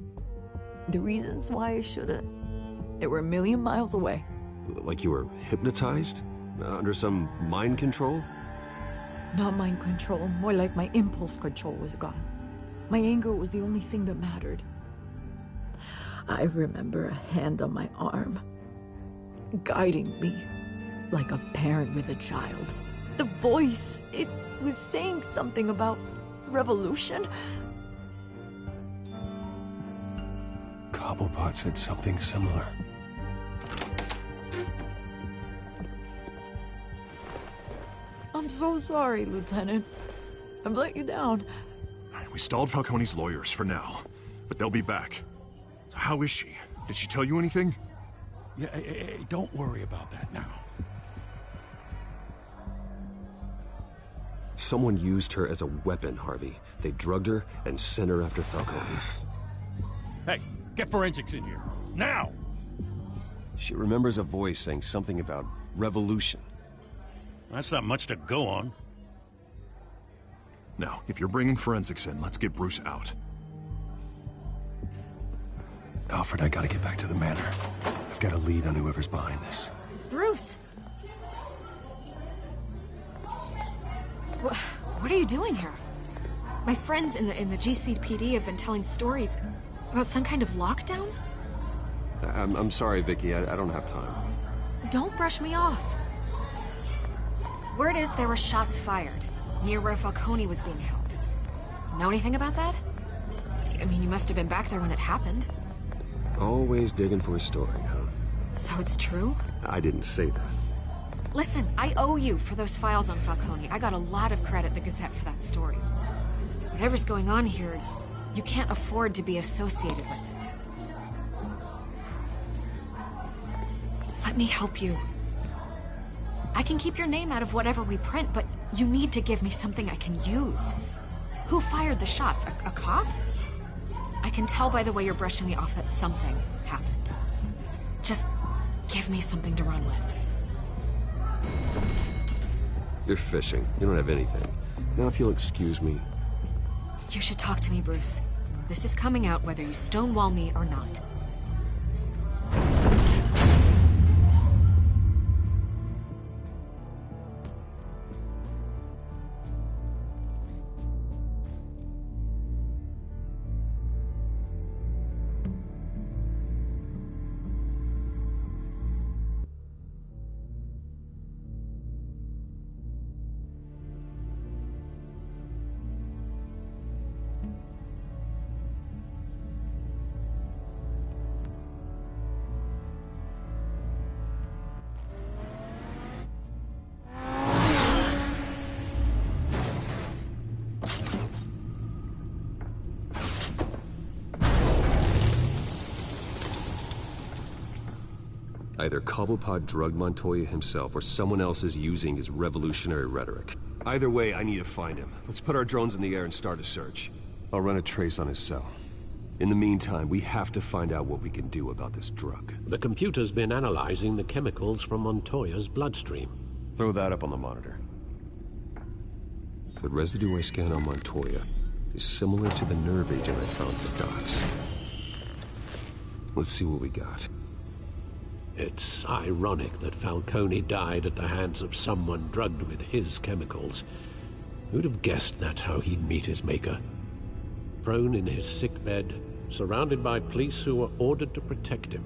The reasons why I should've, they were a million miles away. Like you were hypnotized? Under some mind control? Not mind control, more like my impulse control was gone. My anger was the only thing that mattered. I remember a hand on my arm, guiding me like a parent with a child. The voice, it was saying something about revolution. Cobblepot said something similar. I'm so sorry, Lieutenant. I've let you down. We stalled Falcone's lawyers for now, but they'll be back. So how is she? Did she tell you anything? Yeah, hey, don't worry about that now. Someone used her as a weapon, Harvey. They drugged her and sent her after Falcone. Hey, get forensics in here. Now! She remembers a voice saying something about revolution. That's not much to go on. Now, if you're bringing forensics in, let's get Bruce out. Alfred, I gotta get back to the manor. I've got a lead on whoever's behind this. Bruce! What are you doing here? My friends in the GCPD have been telling stories about some kind of lockdown? I'm sorry, Vicky. I don't have time. Don't brush me off. Word is there were shots fired near where Falcone was being held. Know anything about that? I mean, you must have been back there when it happened. Always digging for a story, huh? So it's true? I didn't say that. Listen, I owe you for those files on Falcone. I got a lot of credit at the Gazette for that story. Whatever's going on here, you can't afford to be associated with it. Let me help you. I can keep your name out of whatever we print, but you need to give me something I can use. Who fired the shots? A cop? I can tell by the way you're brushing me off that something happened. Just give me something to run with. You're fishing. You don't have anything. Now, if you'll excuse me. You should talk to me, Bruce. This is coming out whether you stonewall me or not. Either Cobblepot drugged Montoya himself, or someone else is using his revolutionary rhetoric. Either way, I need to find him. Let's put our drones in the air and start a search. I'll run a trace on his cell. In the meantime, we have to find out what we can do about this drug. The computer's been analyzing the chemicals from Montoya's bloodstream. Throw that up on the monitor. The residue I scanned on Montoya is similar to the nerve agent I found at the docks. Let's see what we got. It's ironic that Falcone died at the hands of someone drugged with his chemicals. Who'd have guessed that's how he'd meet his maker? Prone in his sickbed, surrounded by police who were ordered to protect him.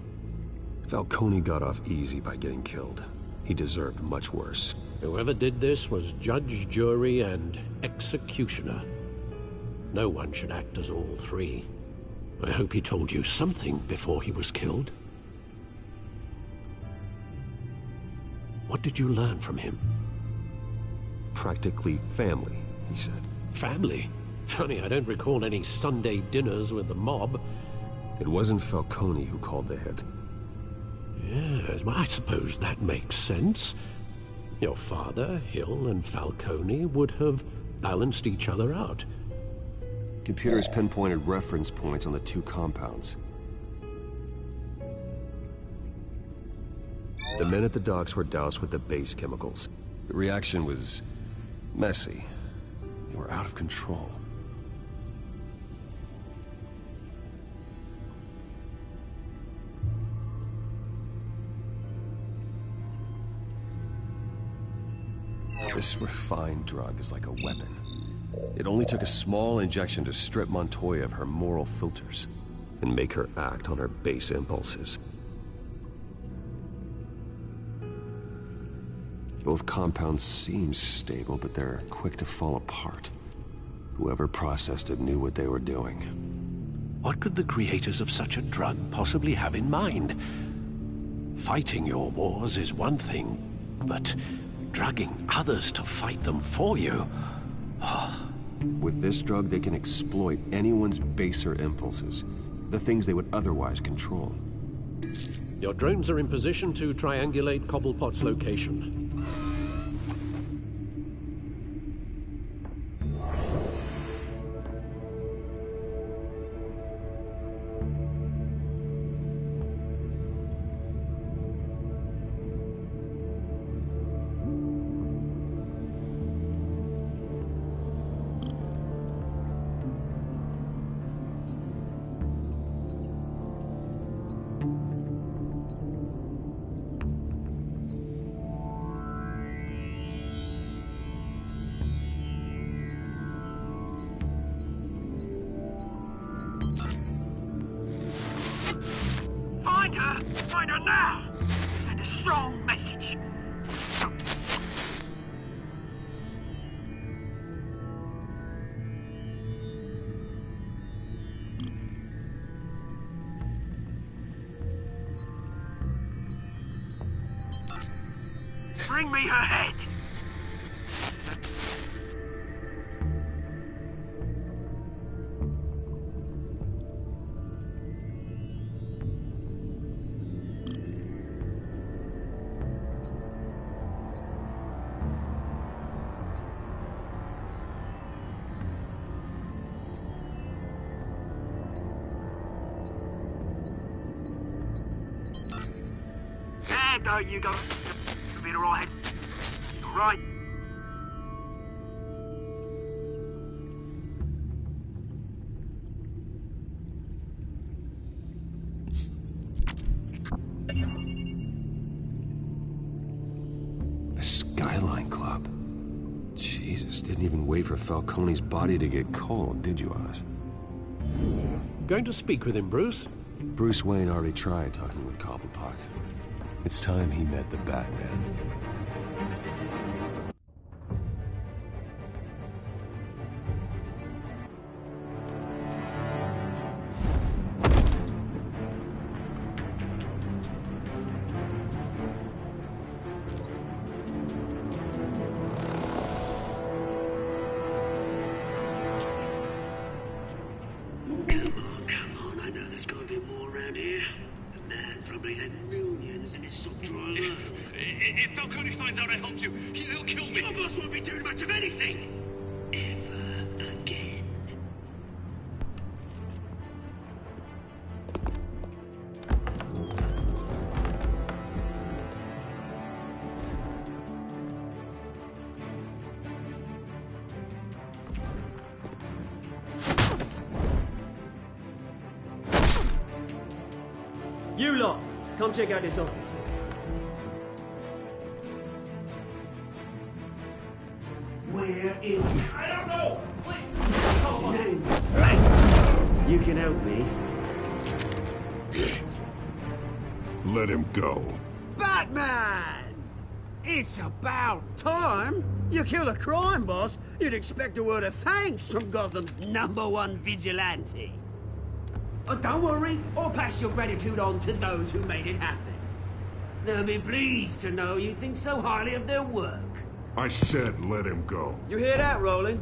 Falcone got off easy by getting killed. He deserved much worse. Whoever did this was judge, jury, and executioner. No one should act as all three. I hope he told you something before he was killed. What did you learn from him? Practically family, he said. Family? Funny, I don't recall any Sunday dinners with the mob. It wasn't Falcone who called the hit. Yes, well, I suppose that makes sense. Your father, Hill, and Falcone would have balanced each other out. Computers pinpointed reference points on the two compounds. The men at the docks were doused with the base chemicals. The reaction was messy. They were out of control. This refined drug is like a weapon. It only took a small injection to strip Montoya of her moral filters and make her act on her base impulses. Both compounds seem stable, but they're quick to fall apart. Whoever processed it knew what they were doing. What could the creators of such a drug possibly have in mind? Fighting your wars is one thing, but drugging others to fight them for you? With this drug, they can exploit anyone's baser impulses, the things they would otherwise control. Your drones are in position to triangulate Cobblepot's location. Find her now! Send a strong message! Bring me her head! There you go. You'll be alright. Alright. The Skyline Club. Jesus, didn't even wait for Falcone's body to get cold, did you, Oz? Going to speak with him, Bruce? Bruce Wayne already tried talking with Cobblepot. It's time he met the Batman. Come on, I know there's gotta be more around here. The man probably had millions in his sock drawer. If Falcone finds out I helped you, he'll kill me. Your boss won't be doing much of anything. Ever again. You lot, Come check out this office. Where is... I don't know! Names. You can help me. Let him go. Batman! It's about time. You kill a crime boss, you'd expect a word of thanks from Gotham's #1 vigilante. Oh, don't worry, I'll pass your gratitude on to those who made it happen. They'll be pleased to know you think so highly of their work. I said let him go. You hear that, Roland?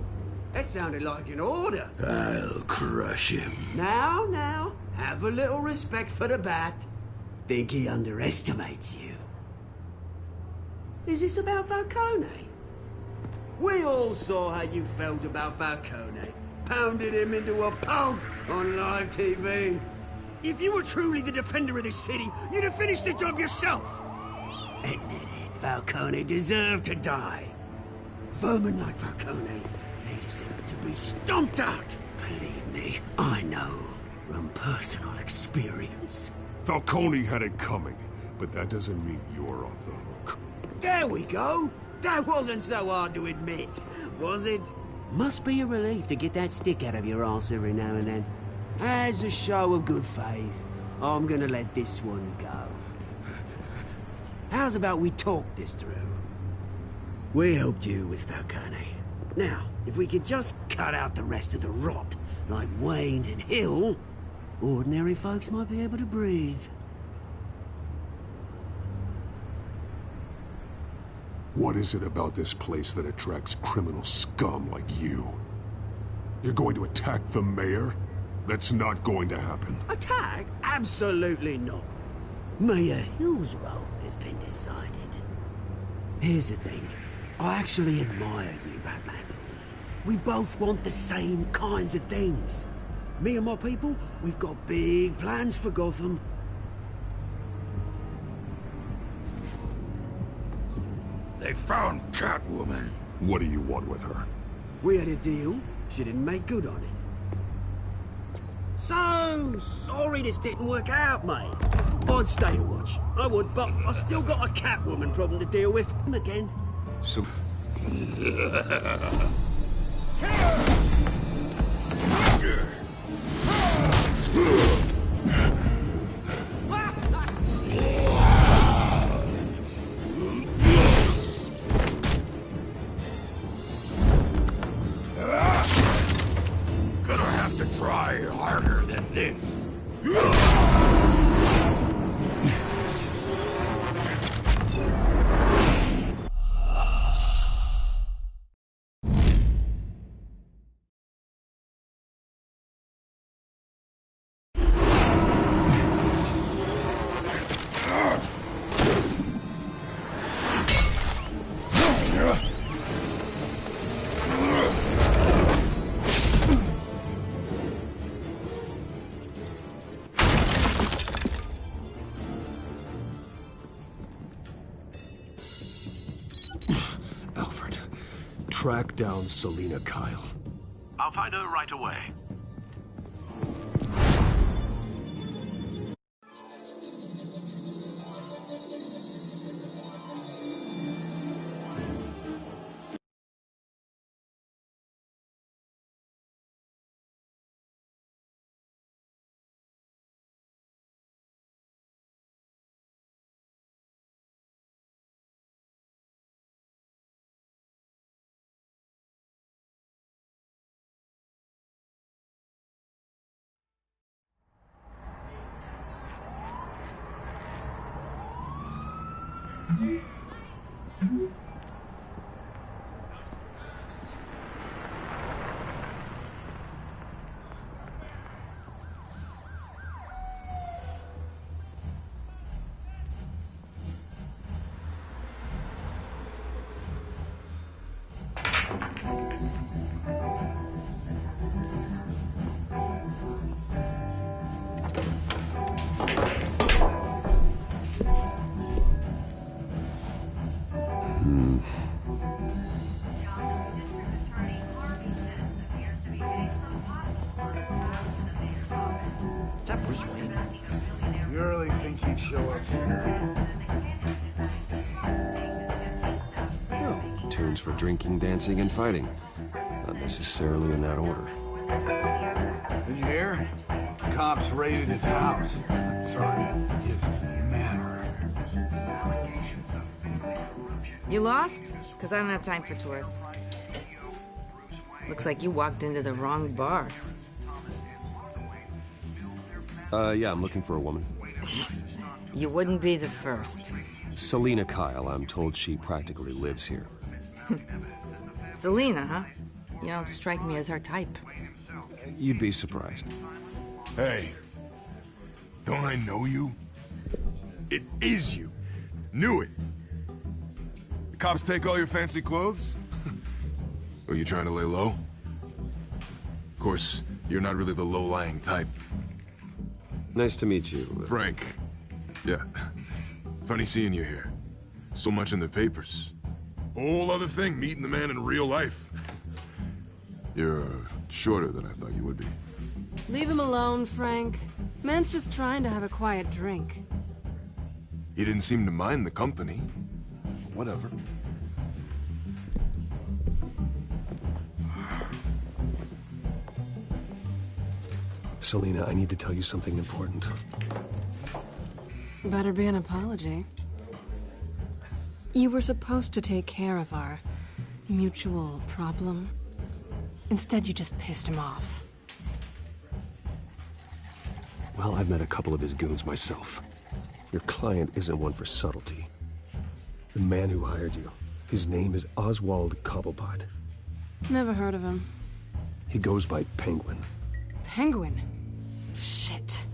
That sounded like an order. I'll crush him. Now, have a little respect for the Bat. Think he underestimates you. Is this about Falcone? We all saw how you felt about Falcone. Pounded him into a pulp on live TV. If you were truly the defender of this city, you'd have finished the job yourself. Admit it, Falcone deserved to die. Vermin like Falcone, they deserve to be stomped out. Believe me, I know from personal experience. Falcone had it coming, but that doesn't mean you're off the hook. There we go. That wasn't so hard to admit, was it? Must be a relief to get that stick out of your arse every now and then. As a show of good faith, I'm gonna let this one go. How's about we talk this through? We helped you with Falcone. Now, if we could just cut out the rest of the rot, like Wayne and Hill, ordinary folks might be able to breathe. What is it about this place that attracts criminal scum like you? You're going to attack the mayor? That's not going to happen. Attack? Absolutely not. Mayor Hill's role has been decided. Here's the thing. I actually admire you, Batman. We both want the same kinds of things. Me and my people, we've got big plans for Gotham. They found Catwoman. What do you want with her? We had a deal. She didn't make good on it. So sorry this didn't work out, mate. I'd stay to watch. I would, but I still got a Catwoman problem to deal with. Again. So... Gonna have to try harder than this. Track down Selina Kyle. I'll find her right away. really think he'd show up here? Oh, tunes for drinking, dancing, and fighting. Not necessarily in that order. Did you hear? Cops raided his house. Sorry, his manor. You lost? Because I don't have time for tourists. Looks like you walked into the wrong bar. Yeah, I'm looking for a woman. You wouldn't be the first. Selina Kyle, I'm told she practically lives here. Selina, huh? You don't strike me as her type. You'd be surprised. Hey, don't I know you? It is you. Knew it. The cops take all your fancy clothes? Are you trying to lay low? Of course, you're not really the low-lying type. Nice to meet you. Frank. Yeah. Funny seeing you here. So much in the papers. Whole other thing, meeting the man in real life. You're shorter than I thought you would be. Leave him alone, Frank. Man's just trying to have a quiet drink. He didn't seem to mind the company. Whatever. Selina, I need to tell you something important. Better be an apology. You were supposed to take care of our mutual problem. Instead, you just pissed him off. Well, I've met a couple of his goons myself. Your client isn't one for subtlety. The man who hired you, his name is Oswald Cobblepot. Never heard of him. He goes by Penguin. Penguin? Shit.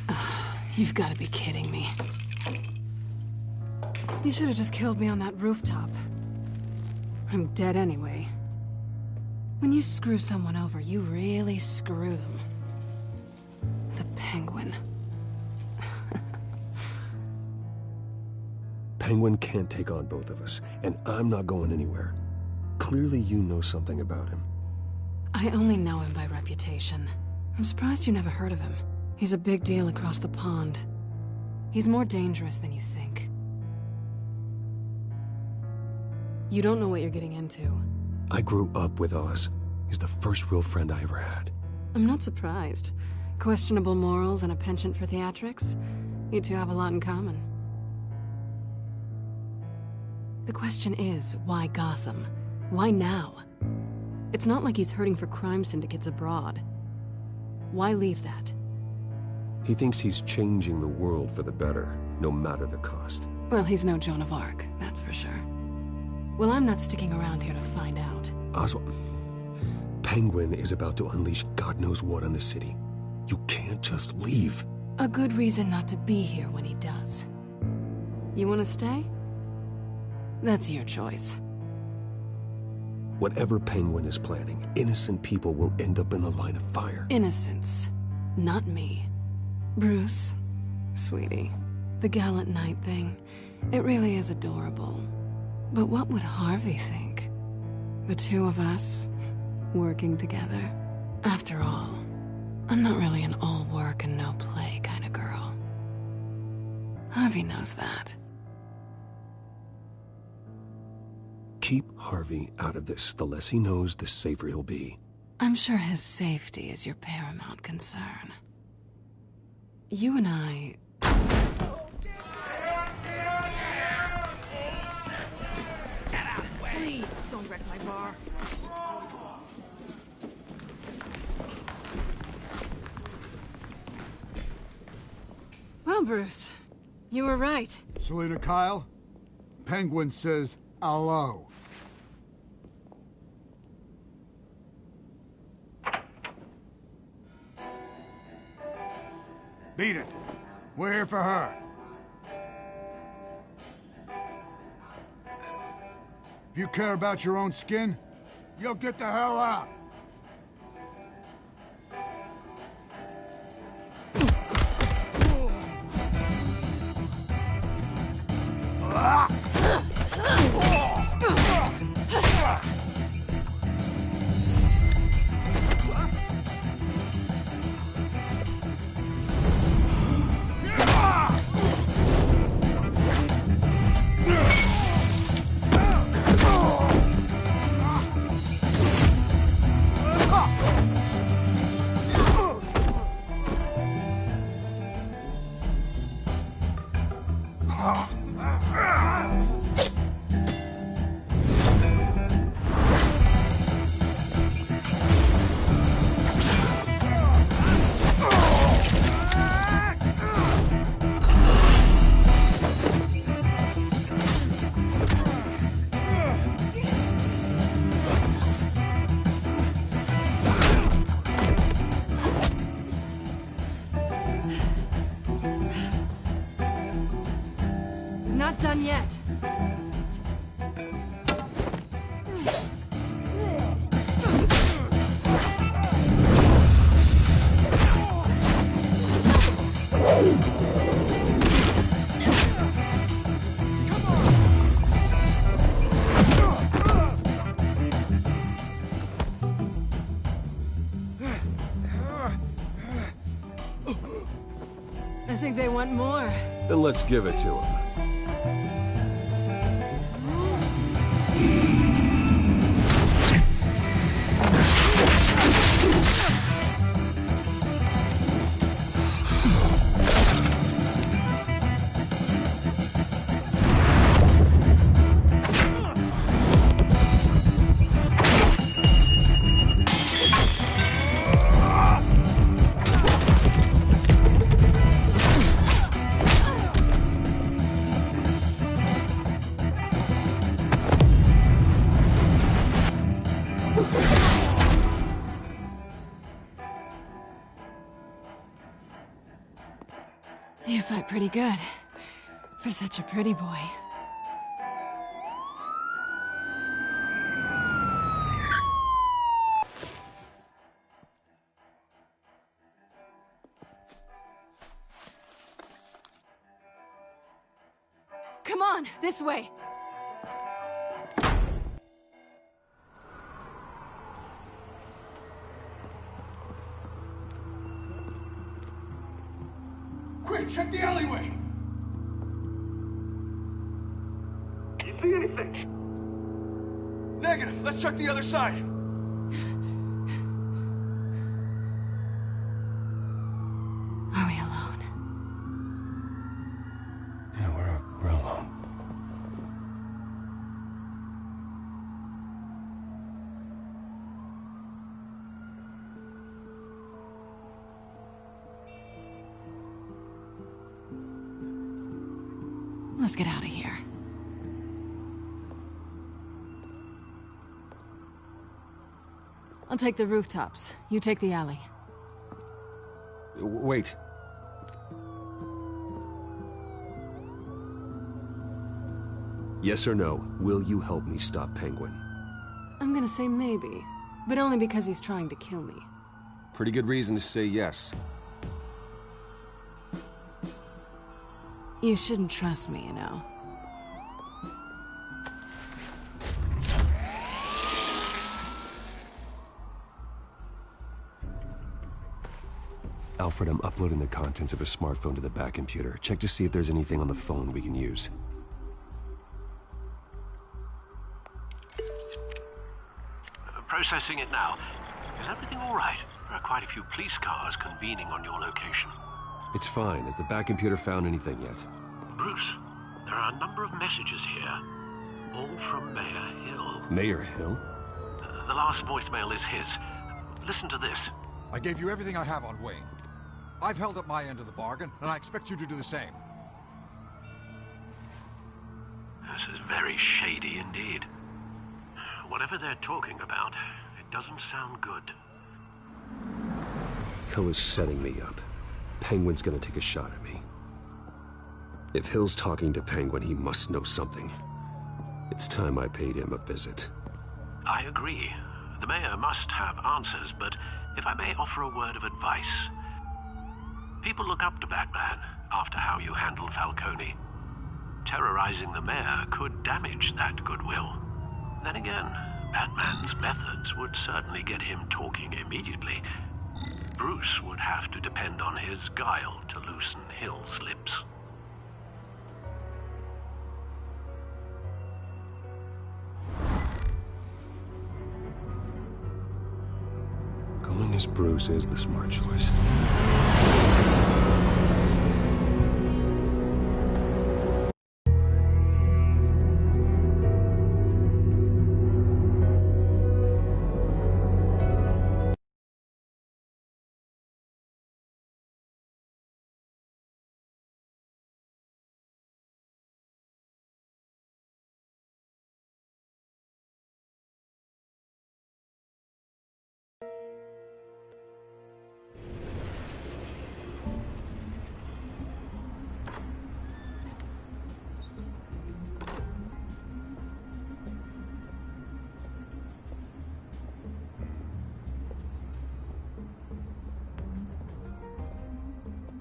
Ugh, you've got to be kidding me. You should have just killed me on that rooftop. I'm dead anyway. When you screw someone over, you really screw them. The Penguin. Penguin can't take on both of us, and I'm not going anywhere. Clearly you know something about him. I only know him by reputation. I'm surprised you never heard of him. He's a big deal across the pond. He's more dangerous than you think. You don't know what you're getting into. I grew up with Oz. He's the first real friend I ever had. I'm not surprised. Questionable morals and a penchant for theatrics. You two have a lot in common. The question is, why Gotham? Why now? It's not like he's hurting for crime syndicates abroad. Why leave that? He thinks he's changing the world for the better, no matter the cost. Well, he's no Joan of Arc, that's for sure. Well, I'm not sticking around here to find out. Oswald, Penguin is about to unleash God knows what on the city. You can't just leave. A good reason not to be here when he does. You want to stay? That's your choice. Whatever Penguin is planning, innocent people will end up in the line of fire. Innocence, not me. Bruce, sweetie, the gallant knight thing, it really is adorable. But what would Harvey think? The two of us, working together. After all, I'm not really an all work and no play kind of girl. Harvey knows that. Keep Harvey out of this. The less he knows, the safer he'll be. I'm sure his safety is your paramount concern. You and I... Please, don't wreck my bar. Well, Bruce, you were right. Selina Kyle, Penguin says hello. Beat it. We're here for her. If you care about your own skin, you'll get the hell out. not done yet. I think they want more. Then let's give it to them. You fight pretty good. For such a pretty boy. Come on, this way. Quick, check the alleyway! You see anything? Negative. Let's check the other side. Are we alone? Yeah, we're alone. Let's get out of here. I'll take the rooftops. You take the alley. Wait. Yes or no, will you help me stop Penguin? I'm gonna say maybe, but only because he's trying to kill me. Pretty good reason to say yes. You shouldn't trust me, you know. Alfred, I'm uploading the contents of a smartphone to the back computer. Check to see if there's anything on the phone we can use. Processing it now. Is everything all right? There are quite a few police cars convening on your location. It's fine. Has the back computer found anything yet? Bruce, there are a number of messages here, all from Mayor Hill. Mayor Hill? The last voicemail is his. Listen to this. I gave you everything I have on Wayne. I've held up my end of the bargain, and I expect you to do the same. This is very shady indeed. Whatever they're talking about, it doesn't sound good. Hill is setting me up. Penguin's gonna take a shot at me. If Hill's talking to Penguin, he must know something. It's time I paid him a visit. I agree. The mayor must have answers, but if I may offer a word of advice. People look up to Batman after how you handled Falcone. Terrorizing the mayor could damage that goodwill. Then again, Batman's methods would certainly get him talking immediately. Bruce would have to depend on his guile to loosen Hill's lips. Going as Bruce is the smart choice.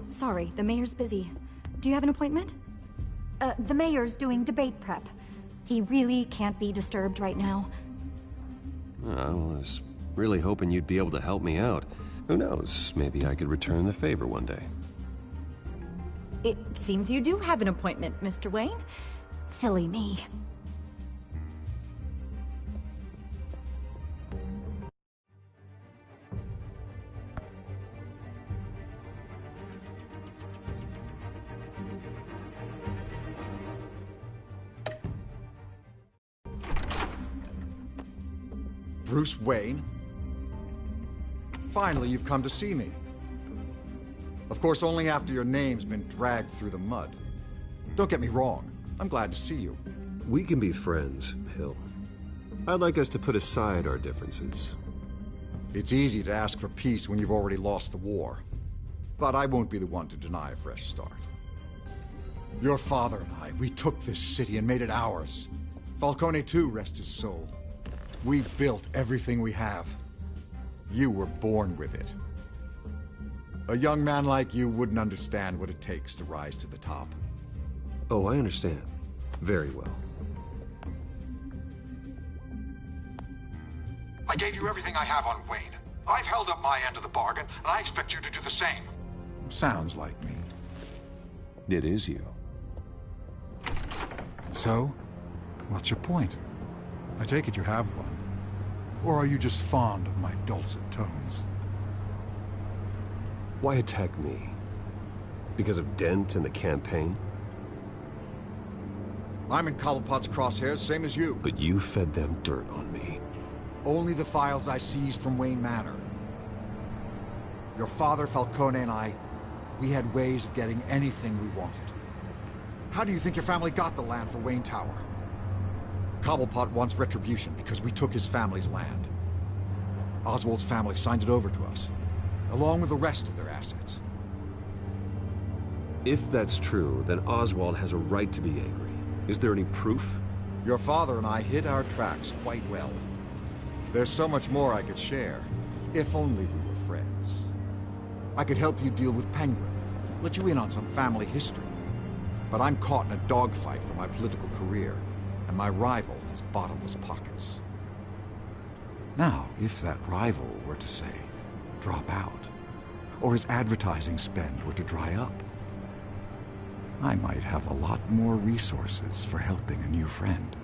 sorry, the mayor's busy. Do you have an appointment? The mayor's doing debate prep. He really can't be disturbed right now. I was really hoping you'd be able to help me out. Who knows, maybe I could return the favor one day. It seems you do have an appointment, Mr. Wayne. Silly me. Bruce Wayne? Finally, you've come to see me. Of course, only after your name's been dragged through the mud. Don't get me wrong, I'm glad to see you. We can be friends, Hill. I'd like us to put aside our differences. It's easy to ask for peace when you've already lost the war. But I won't be the one to deny a fresh start. Your father and I, we took this city and made it ours. Falcone too, rest his soul. We built everything we have. You were born with it. A young man like you wouldn't understand what it takes to rise to the top. Oh, I understand. Very well. I gave you everything I have on Wayne. I've held up my end of the bargain, and I expect you to do the same. Sounds like me. It is you. So, what's your point? I take it you have one. Or are you just fond of my dulcet tones? Why attack me? Because of Dent and the campaign? I'm in Cobblepot's crosshairs, same as you. But you fed them dirt on me. Only the files I seized from Wayne Manor. Your father, Falcone, and I, we had ways of getting anything we wanted. How do you think your family got the land for Wayne Tower? Cobblepot wants retribution because we took his family's land. Oswald's family signed it over to us, along with the rest of their assets. If that's true, then Oswald has a right to be angry. Is there any proof? Your father and I hid our tracks quite well. There's so much more I could share, if only we were friends. I could help you deal with Penguin, let you in on some family history. But I'm caught in a dogfight for my political career, and my rival has bottomless pockets. Now, if that rival were to say, drop out, or his advertising spend were to dry up, I might have a lot more resources for helping a new friend.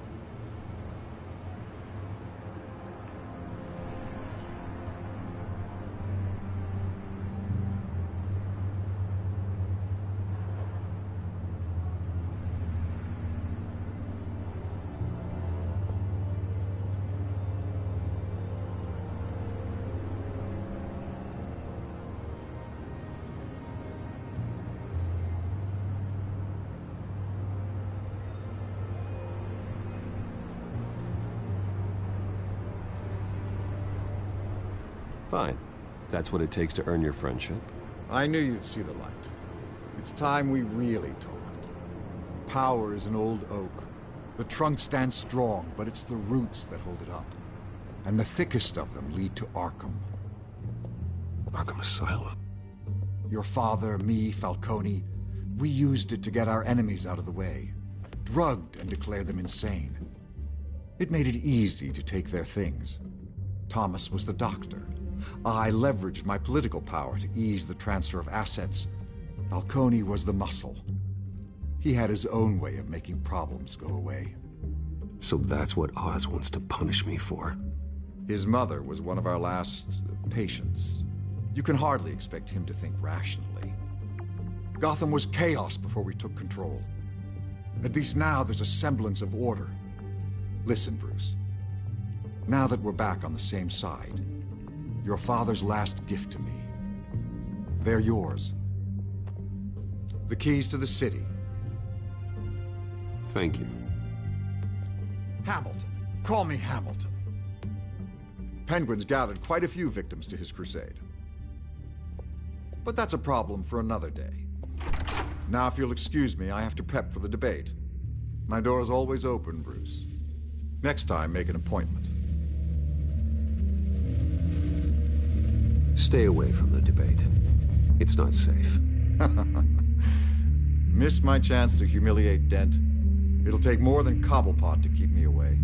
Fine. That's what it takes to earn your friendship. I knew you'd see the light. It's time we really talked. Power is an old oak. The trunk stands strong, but it's the roots that hold it up. And the thickest of them lead to Arkham. Arkham Asylum? Your father, me, Falcone, we used it to get our enemies out of the way. Drugged and declared them insane. It made it easy to take their things. Thomas was the doctor. I leveraged my political power to ease the transfer of assets. Falcone was the muscle. He had his own way of making problems go away. So that's what Oz wants to punish me for? His mother was one of our last patients. You can hardly expect him to think rationally. Gotham was chaos before we took control. At least now there's a semblance of order. Listen, Bruce. Now that we're back on the same side, your father's last gift to me, they're yours. The keys to the city. Thank you. Hamilton. Call me Hamilton. Penguin's gathered quite a few victims to his crusade. But that's a problem for another day. Now, if you'll excuse me, I have to prep for the debate. My door is always open, Bruce. Next time, make an appointment. Stay away from the debate. It's not safe. Missed my chance to humiliate Dent. It'll take more than Cobblepot to keep me away.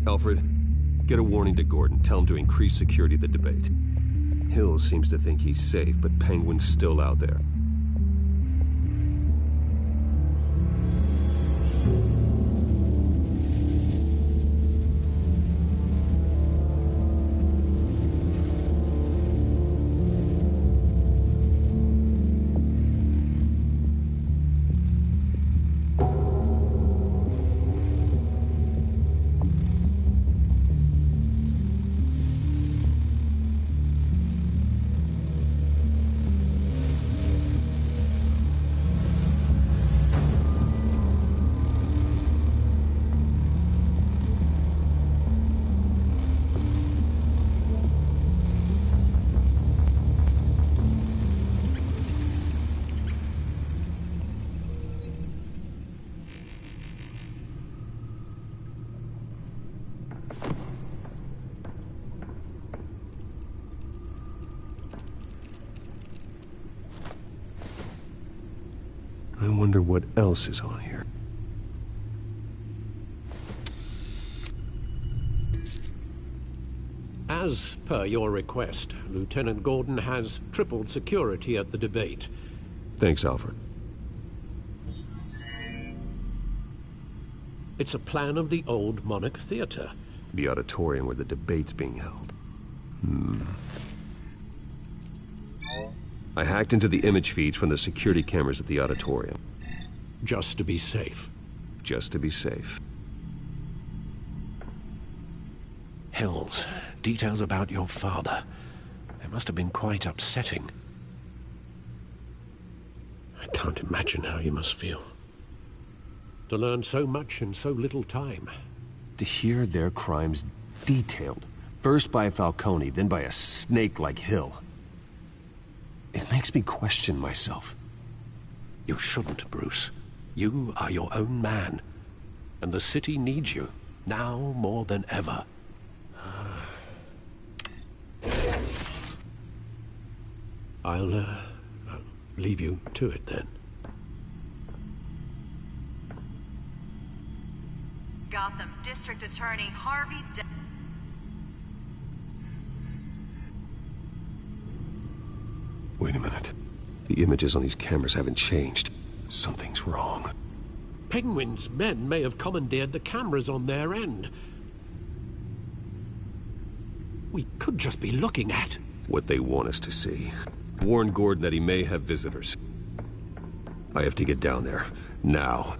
Alfred, get a warning to Gordon. Tell him to increase security at the debate. Hill seems to think he's safe, but Penguin's still out there. I wonder what else is on here. As per your request, Lieutenant Gordon has tripled security at the debate. Thanks, Alfred. It's a plan of the old Monarch Theater. The auditorium where the debate's being held. I hacked into the image feeds from the security cameras at the auditorium. Just to be safe. Just to be safe. Hells, details about your father. It must have been quite upsetting. I can't imagine how you must feel. To learn so much in so little time. To hear their crimes detailed. First by Falcone, then by a snake like Hill. It makes me question myself. You shouldn't, Bruce. You are your own man. And the city needs you, now more than ever. I'll leave you to it then. Gotham District Attorney Harvey Dent. Wait a minute. The images on these cameras haven't changed. Something's wrong. Penguin's men may have commandeered the cameras on their end. We could just be looking at what they want us to see. Warn Gordon that he may have visitors. I have to get down there. Now.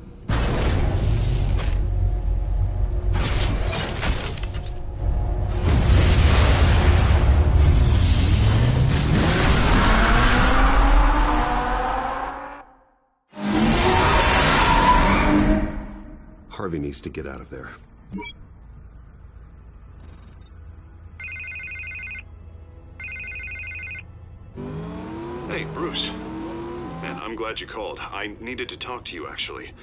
Harvey needs to get out of there. Hey, Bruce. Man, I'm glad you called. I needed to talk to you, actually.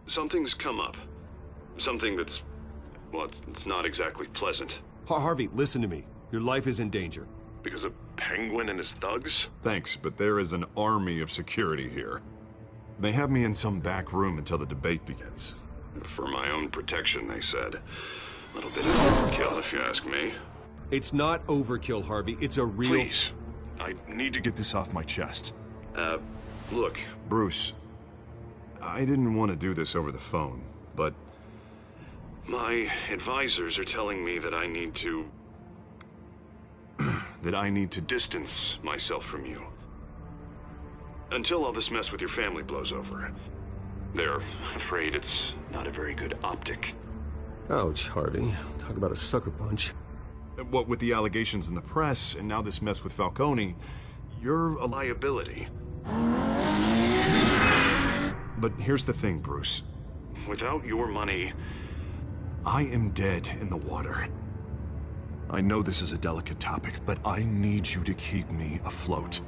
Something's come up. Something that's... well, it's not exactly pleasant. Harvey, listen to me. Your life is in danger. Because of Penguin and his thugs? Thanks, but there is an army of security here. They have me in some back room until the debate begins. For my own protection, they said. A little bit of overkill, if you ask me. It's not overkill, Harvey. It's a real... Please. I need to Get this off my chest. Look. Bruce, I didn't want to do this over the phone, but... my advisors are telling me that I need to... that I need to distance myself from you. Until all this mess with your family blows over. They're afraid it's not a very good optic. Ouch, Harvey. Talk about a sucker punch. What with the allegations in the press, and now this mess with Falcone, you're a liability. But here's the thing, Bruce. Without your money... I am dead in the water. I know this is a delicate topic, but I need you to keep me afloat.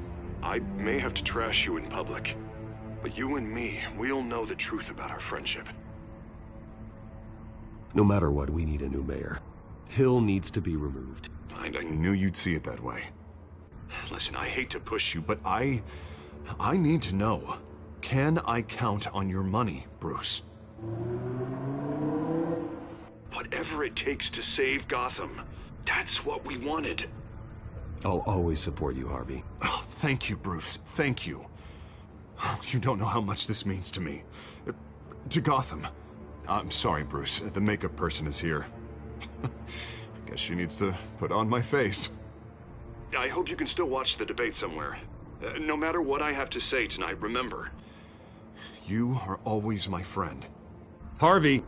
I may have to trash you in public, but you and me, we'll know the truth about our friendship. No matter what, we need a new mayor. Hill needs to be removed. I knew you'd see it that way. Listen, I hate to push you, but I need to know. Can I count on your money, Bruce? Whatever it takes to save Gotham, that's what we wanted. I'll always support you, Harvey. Oh, thank you, Bruce. Thank you. You don't know how much this means to me. To Gotham. I'm sorry, Bruce. The makeup person is here. Guess she needs to put on my face. I hope you can still watch the debate somewhere. No matter what I have to say tonight, remember, you are always my friend. Harvey!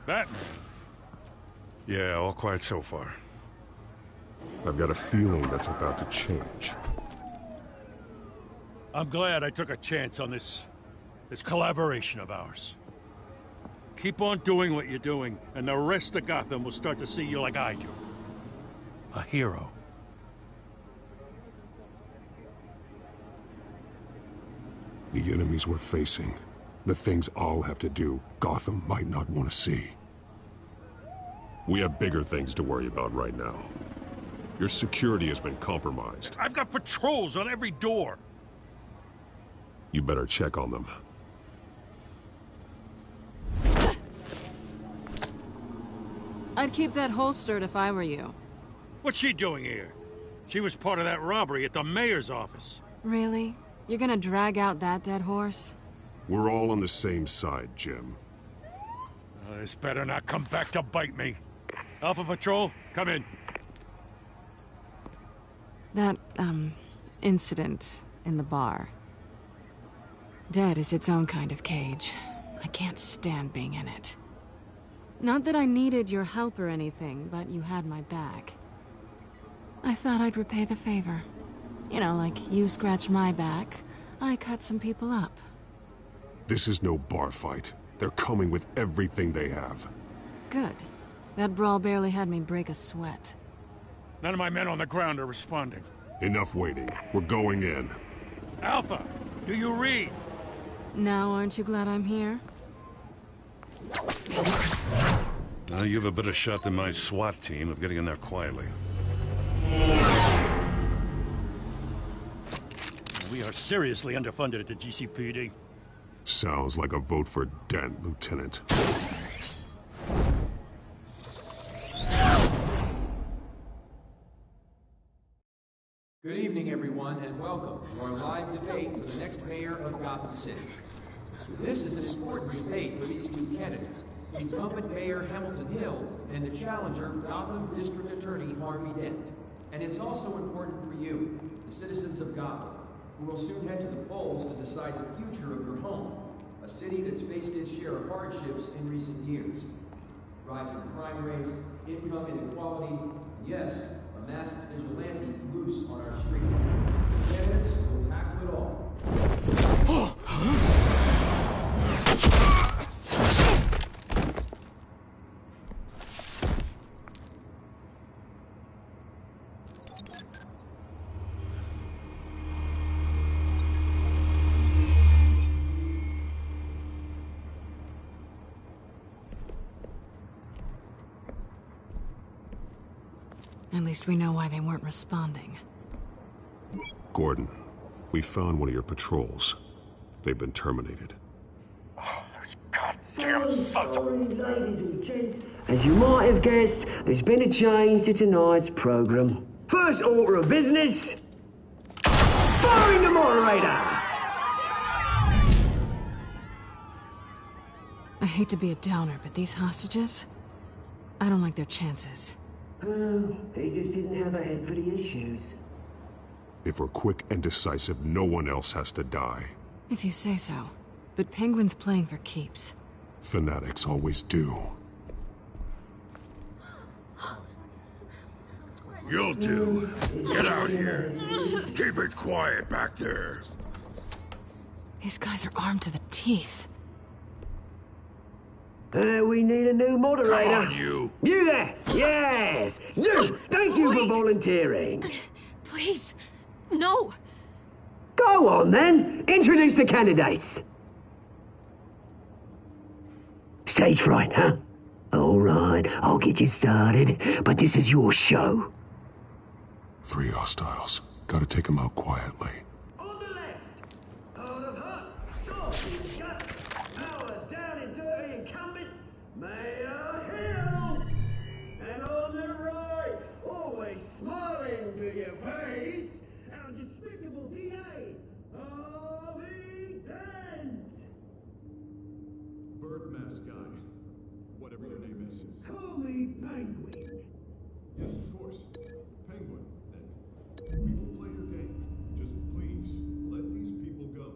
Batman? Yeah, all quiet so far. I've got a feeling that's about to change. I'm glad I took a chance on this collaboration of ours. Keep on doing what you're doing, and the rest of Gotham will start to see you like I do. A hero. The enemies we're facing, the things I'll have to do, Gotham might not want to see. We have bigger things to worry about right now. Your security has been compromised. I've got patrols on every door. You better check on them. I'd keep that holstered if I were you. What's she doing here? She was part of that robbery at the mayor's office. Really? You're gonna drag out that dead horse? We're all on the same side, Jim. This better not come back to bite me. Alpha Patrol, come in. That, incident in the bar. Dead is its own kind of cage. I can't stand being in it. Not that I needed your help or anything, but you had my back. I thought I'd repay the favor. You know, like you scratch my back, I cut some people up. This is no bar fight. They're coming with everything they have. Good. That brawl barely had me break a sweat. None of my men on the ground are responding. Enough waiting. We're going in. Alpha, do you read? Now, aren't you glad I'm here? Now you have a better shot than my SWAT team of getting in there quietly. We are seriously underfunded at the GCPD. Sounds like a vote for Dent, Lieutenant. Good evening, everyone, and welcome to our live debate for the next mayor of Gotham City. This is an important debate for these two candidates, incumbent Mayor Hamilton Hill and the challenger, Gotham District Attorney Harvey Dent. And it's also important for you, the citizens of Gotham, who will soon head to the polls to decide the future of your home, a city that's faced its share of hardships in recent years. Rising crime rates, income inequality, and yes, a masked vigilante loose on our streets. The candidates will tackle it all. At least we know why they weren't responding. Gordon, we found one of your patrols. They've been terminated. Sorry, ladies and gents. As you might have guessed, there's been a change to tonight's program. First order of business, firing the moderator! I hate to be a downer, but these hostages? I don't like their chances. Oh, he just didn't have a head for the issues. If we're quick and decisive, no one else has to die. If you say so. But Penguin's playing for keeps. Fanatics always do. You'll do. Get out here. Keep it quiet back there. These guys are armed to the teeth. We need a new moderator. Come on, you. You there? Yes! You! Thank you for volunteering. Please, no. Go on, then. Introduce the candidates. Stage fright, huh? All right, I'll get you started, but this is your show. 3 hostiles. Gotta take them out quietly. On the left, out of hut, sausage shut, power down and dirty incumbent, Mayor Hill. And on the right, always smiling to your face, our despicable DA, Harvey Dent. Bird mask guy. Whatever your name is. Call me Penguin. Yes, of course. Penguin, then. We will play your game. Just please, let these people go.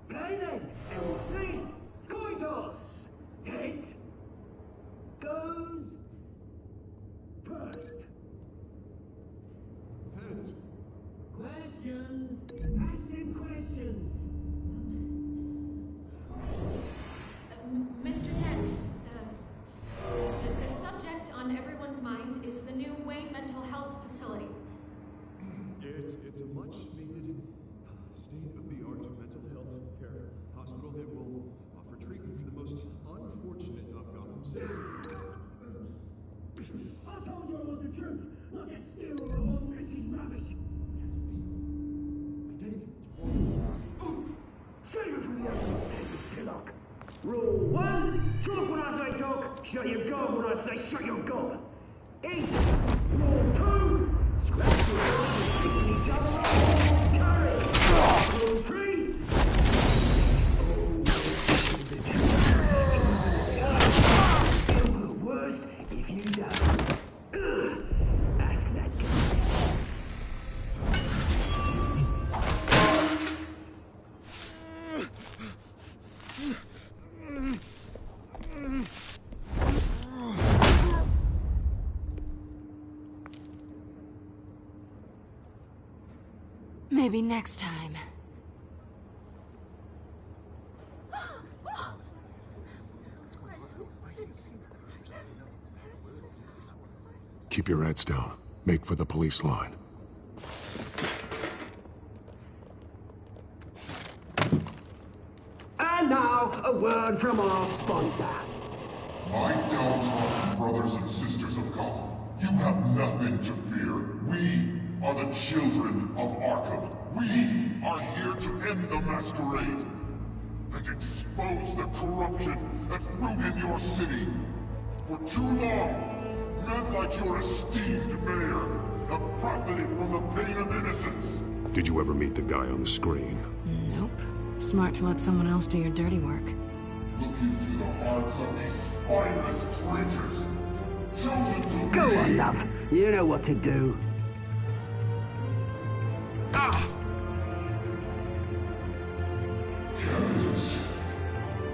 Play then, and we'll see. Coin toss. Heads goes first. Heads. Questions. Asking questions. Mr. Dent, the subject on everyone's mind is the new Wayne Mental Health Facility. It's a much-needed, state-of-the-art mental health care hospital that will offer treatment for the most unfortunate of Gotham citizens. I told you I want the truth. Look at still all this is rubbish. Save it for the open statements, Pillock. Rule 1, talk when I say talk, shut your gob when I say shut your gob. Eat. Rule 2, scratch your arms and kicking each other up. Carry. Rule 3, it'll get worse if you don't. Ask that guy. Maybe next time. Keep your heads down. Make for the police line. And now, a word from our sponsor. My downtrodden brothers and sisters of Gotham, you have nothing to fear. We are the children of Arkham. We are here to end the masquerade and expose the corruption that's rooted your city. For too long, men like your esteemed mayor have profited from the pain of innocence. Did you ever meet the guy on the screen? Nope. Smart to let someone else do your dirty work. Look into the hearts of these spineless creatures, chosen to Go lead. on, love. You know what to do. Ah! Candidates,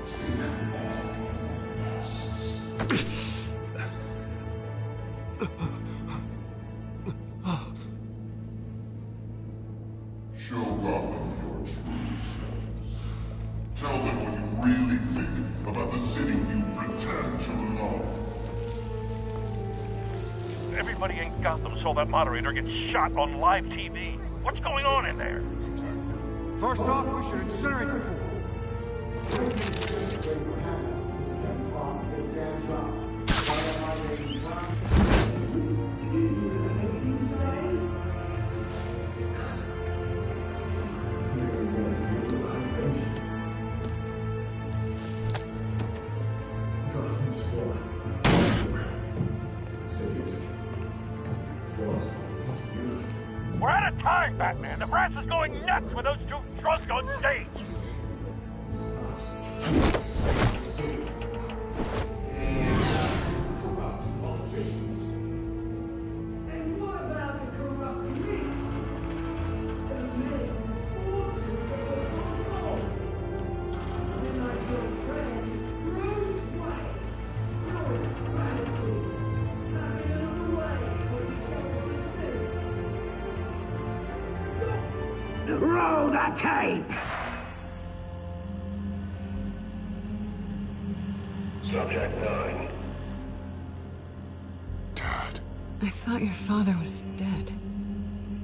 take off masks. Show Gotham your true selves. Tell them what you really think about the city you pretend to love. Everybody in Gotham saw that moderator get shot on live TV. What's going on in there? First off, we should incinerate the pool. We're out of time, Batman. The brass is going nuts with those two drunks on stage. And what about the corrupt elite? The men whose fortunes are the Roll the tape! Subject 9. I thought your father was dead.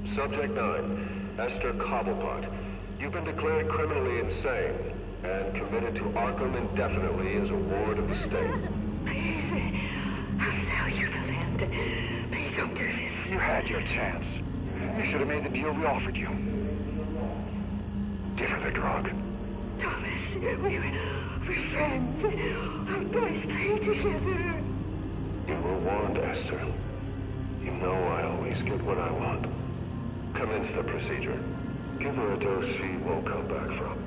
Subject 9, Esther Cobblepot. You've been declared criminally insane and committed to Arkham indefinitely as a ward of the state. Please, I'll sell you the land. Please don't do this. You had your chance. You should have made the deal we offered you. Give her the drug. Thomas, we're friends. Our boys play together. You were warned, Esther. You know I always get what I want. Commence the procedure. Give her a dose she won't come back from.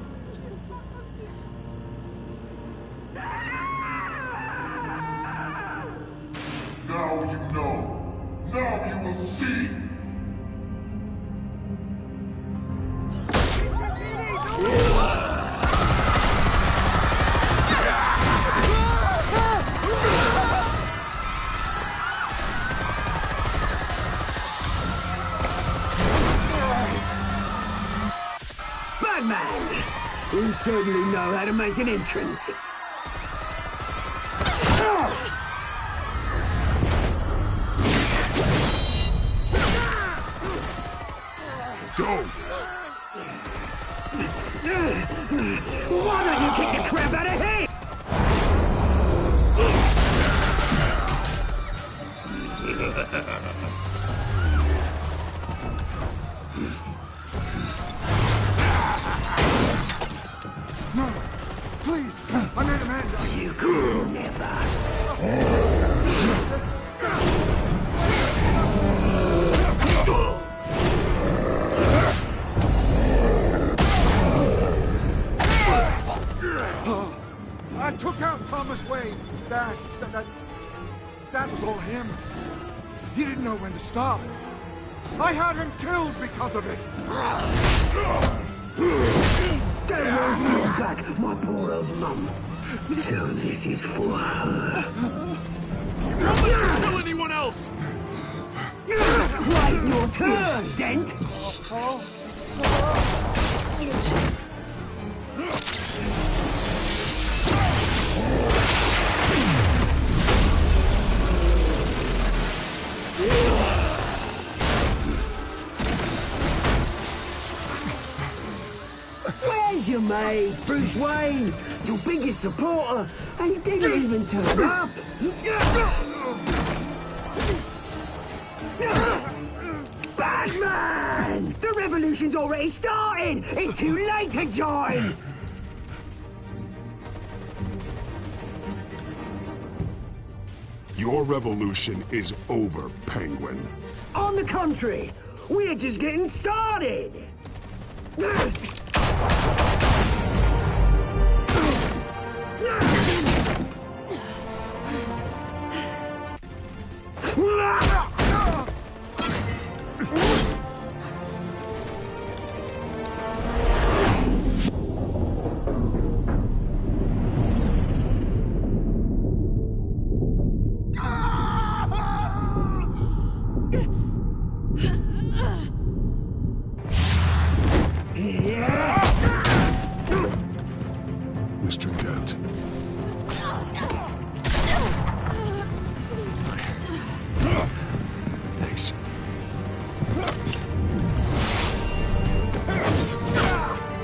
Now you know. Now you will see. Batman! You certainly know how to make an entrance. Go! Why don't you kick the crap out of him? No! Please! I made Amanda! You could never! I took out Thomas Wayne. That was all him. He didn't know when to stop. I had him killed because of it. Don't worry back, my poor old mum. So this is for her. Don't let her kill anyone else! Wait your turn, Dent! Where's your mate, Bruce Wayne? Your biggest supporter, and he didn't even turn up. Batman! The revolution's already started! It's too late to join! Your revolution is over, Penguin. On the contrary, we're just getting started! Mr. Dent. Thanks.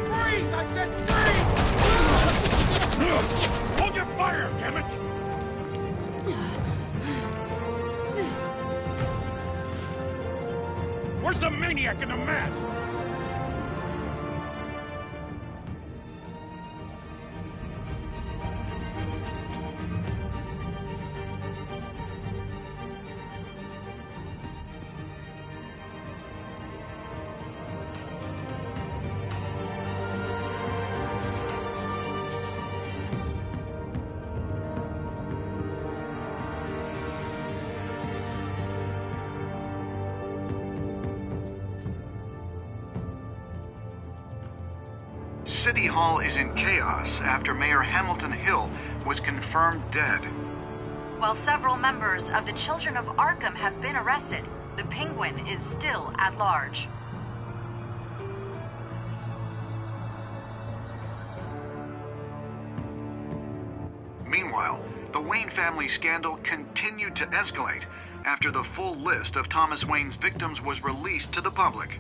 Freeze! I said freeze! Hold your fire, damn it! Where's the maniac in the mask? City Hall is in chaos after Mayor Hamilton Hill was confirmed dead. While several members of the Children of Arkham have been arrested, the Penguin is still at large. Meanwhile, the Wayne family scandal continued to escalate after the full list of Thomas Wayne's victims was released to the public.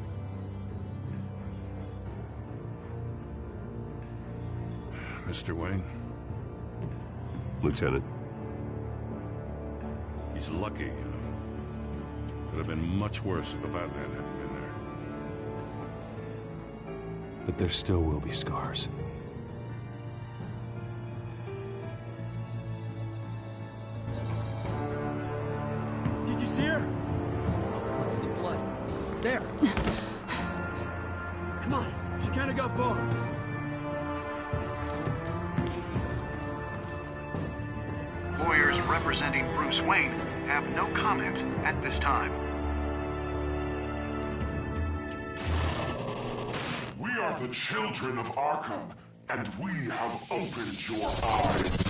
Mr. Wayne? Lieutenant. He's lucky. Could have been much worse if the Batman hadn't been there. But there still will be scars. Did you see her? Look for the blood. There. Come on. She can't have got far. Lawyers representing Bruce Wayne have no comment at this time. We are the children of Arkham, and we have opened your eyes.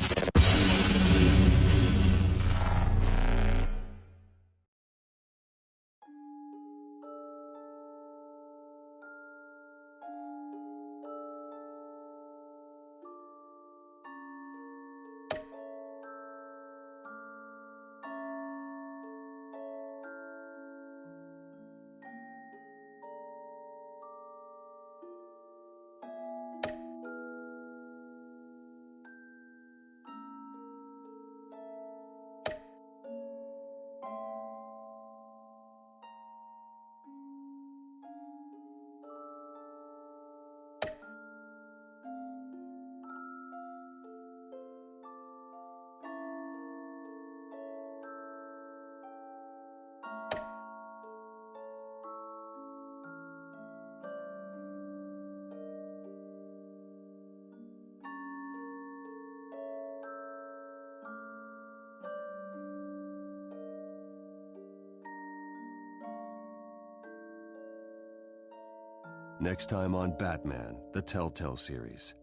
Next time on Batman, the Telltale series.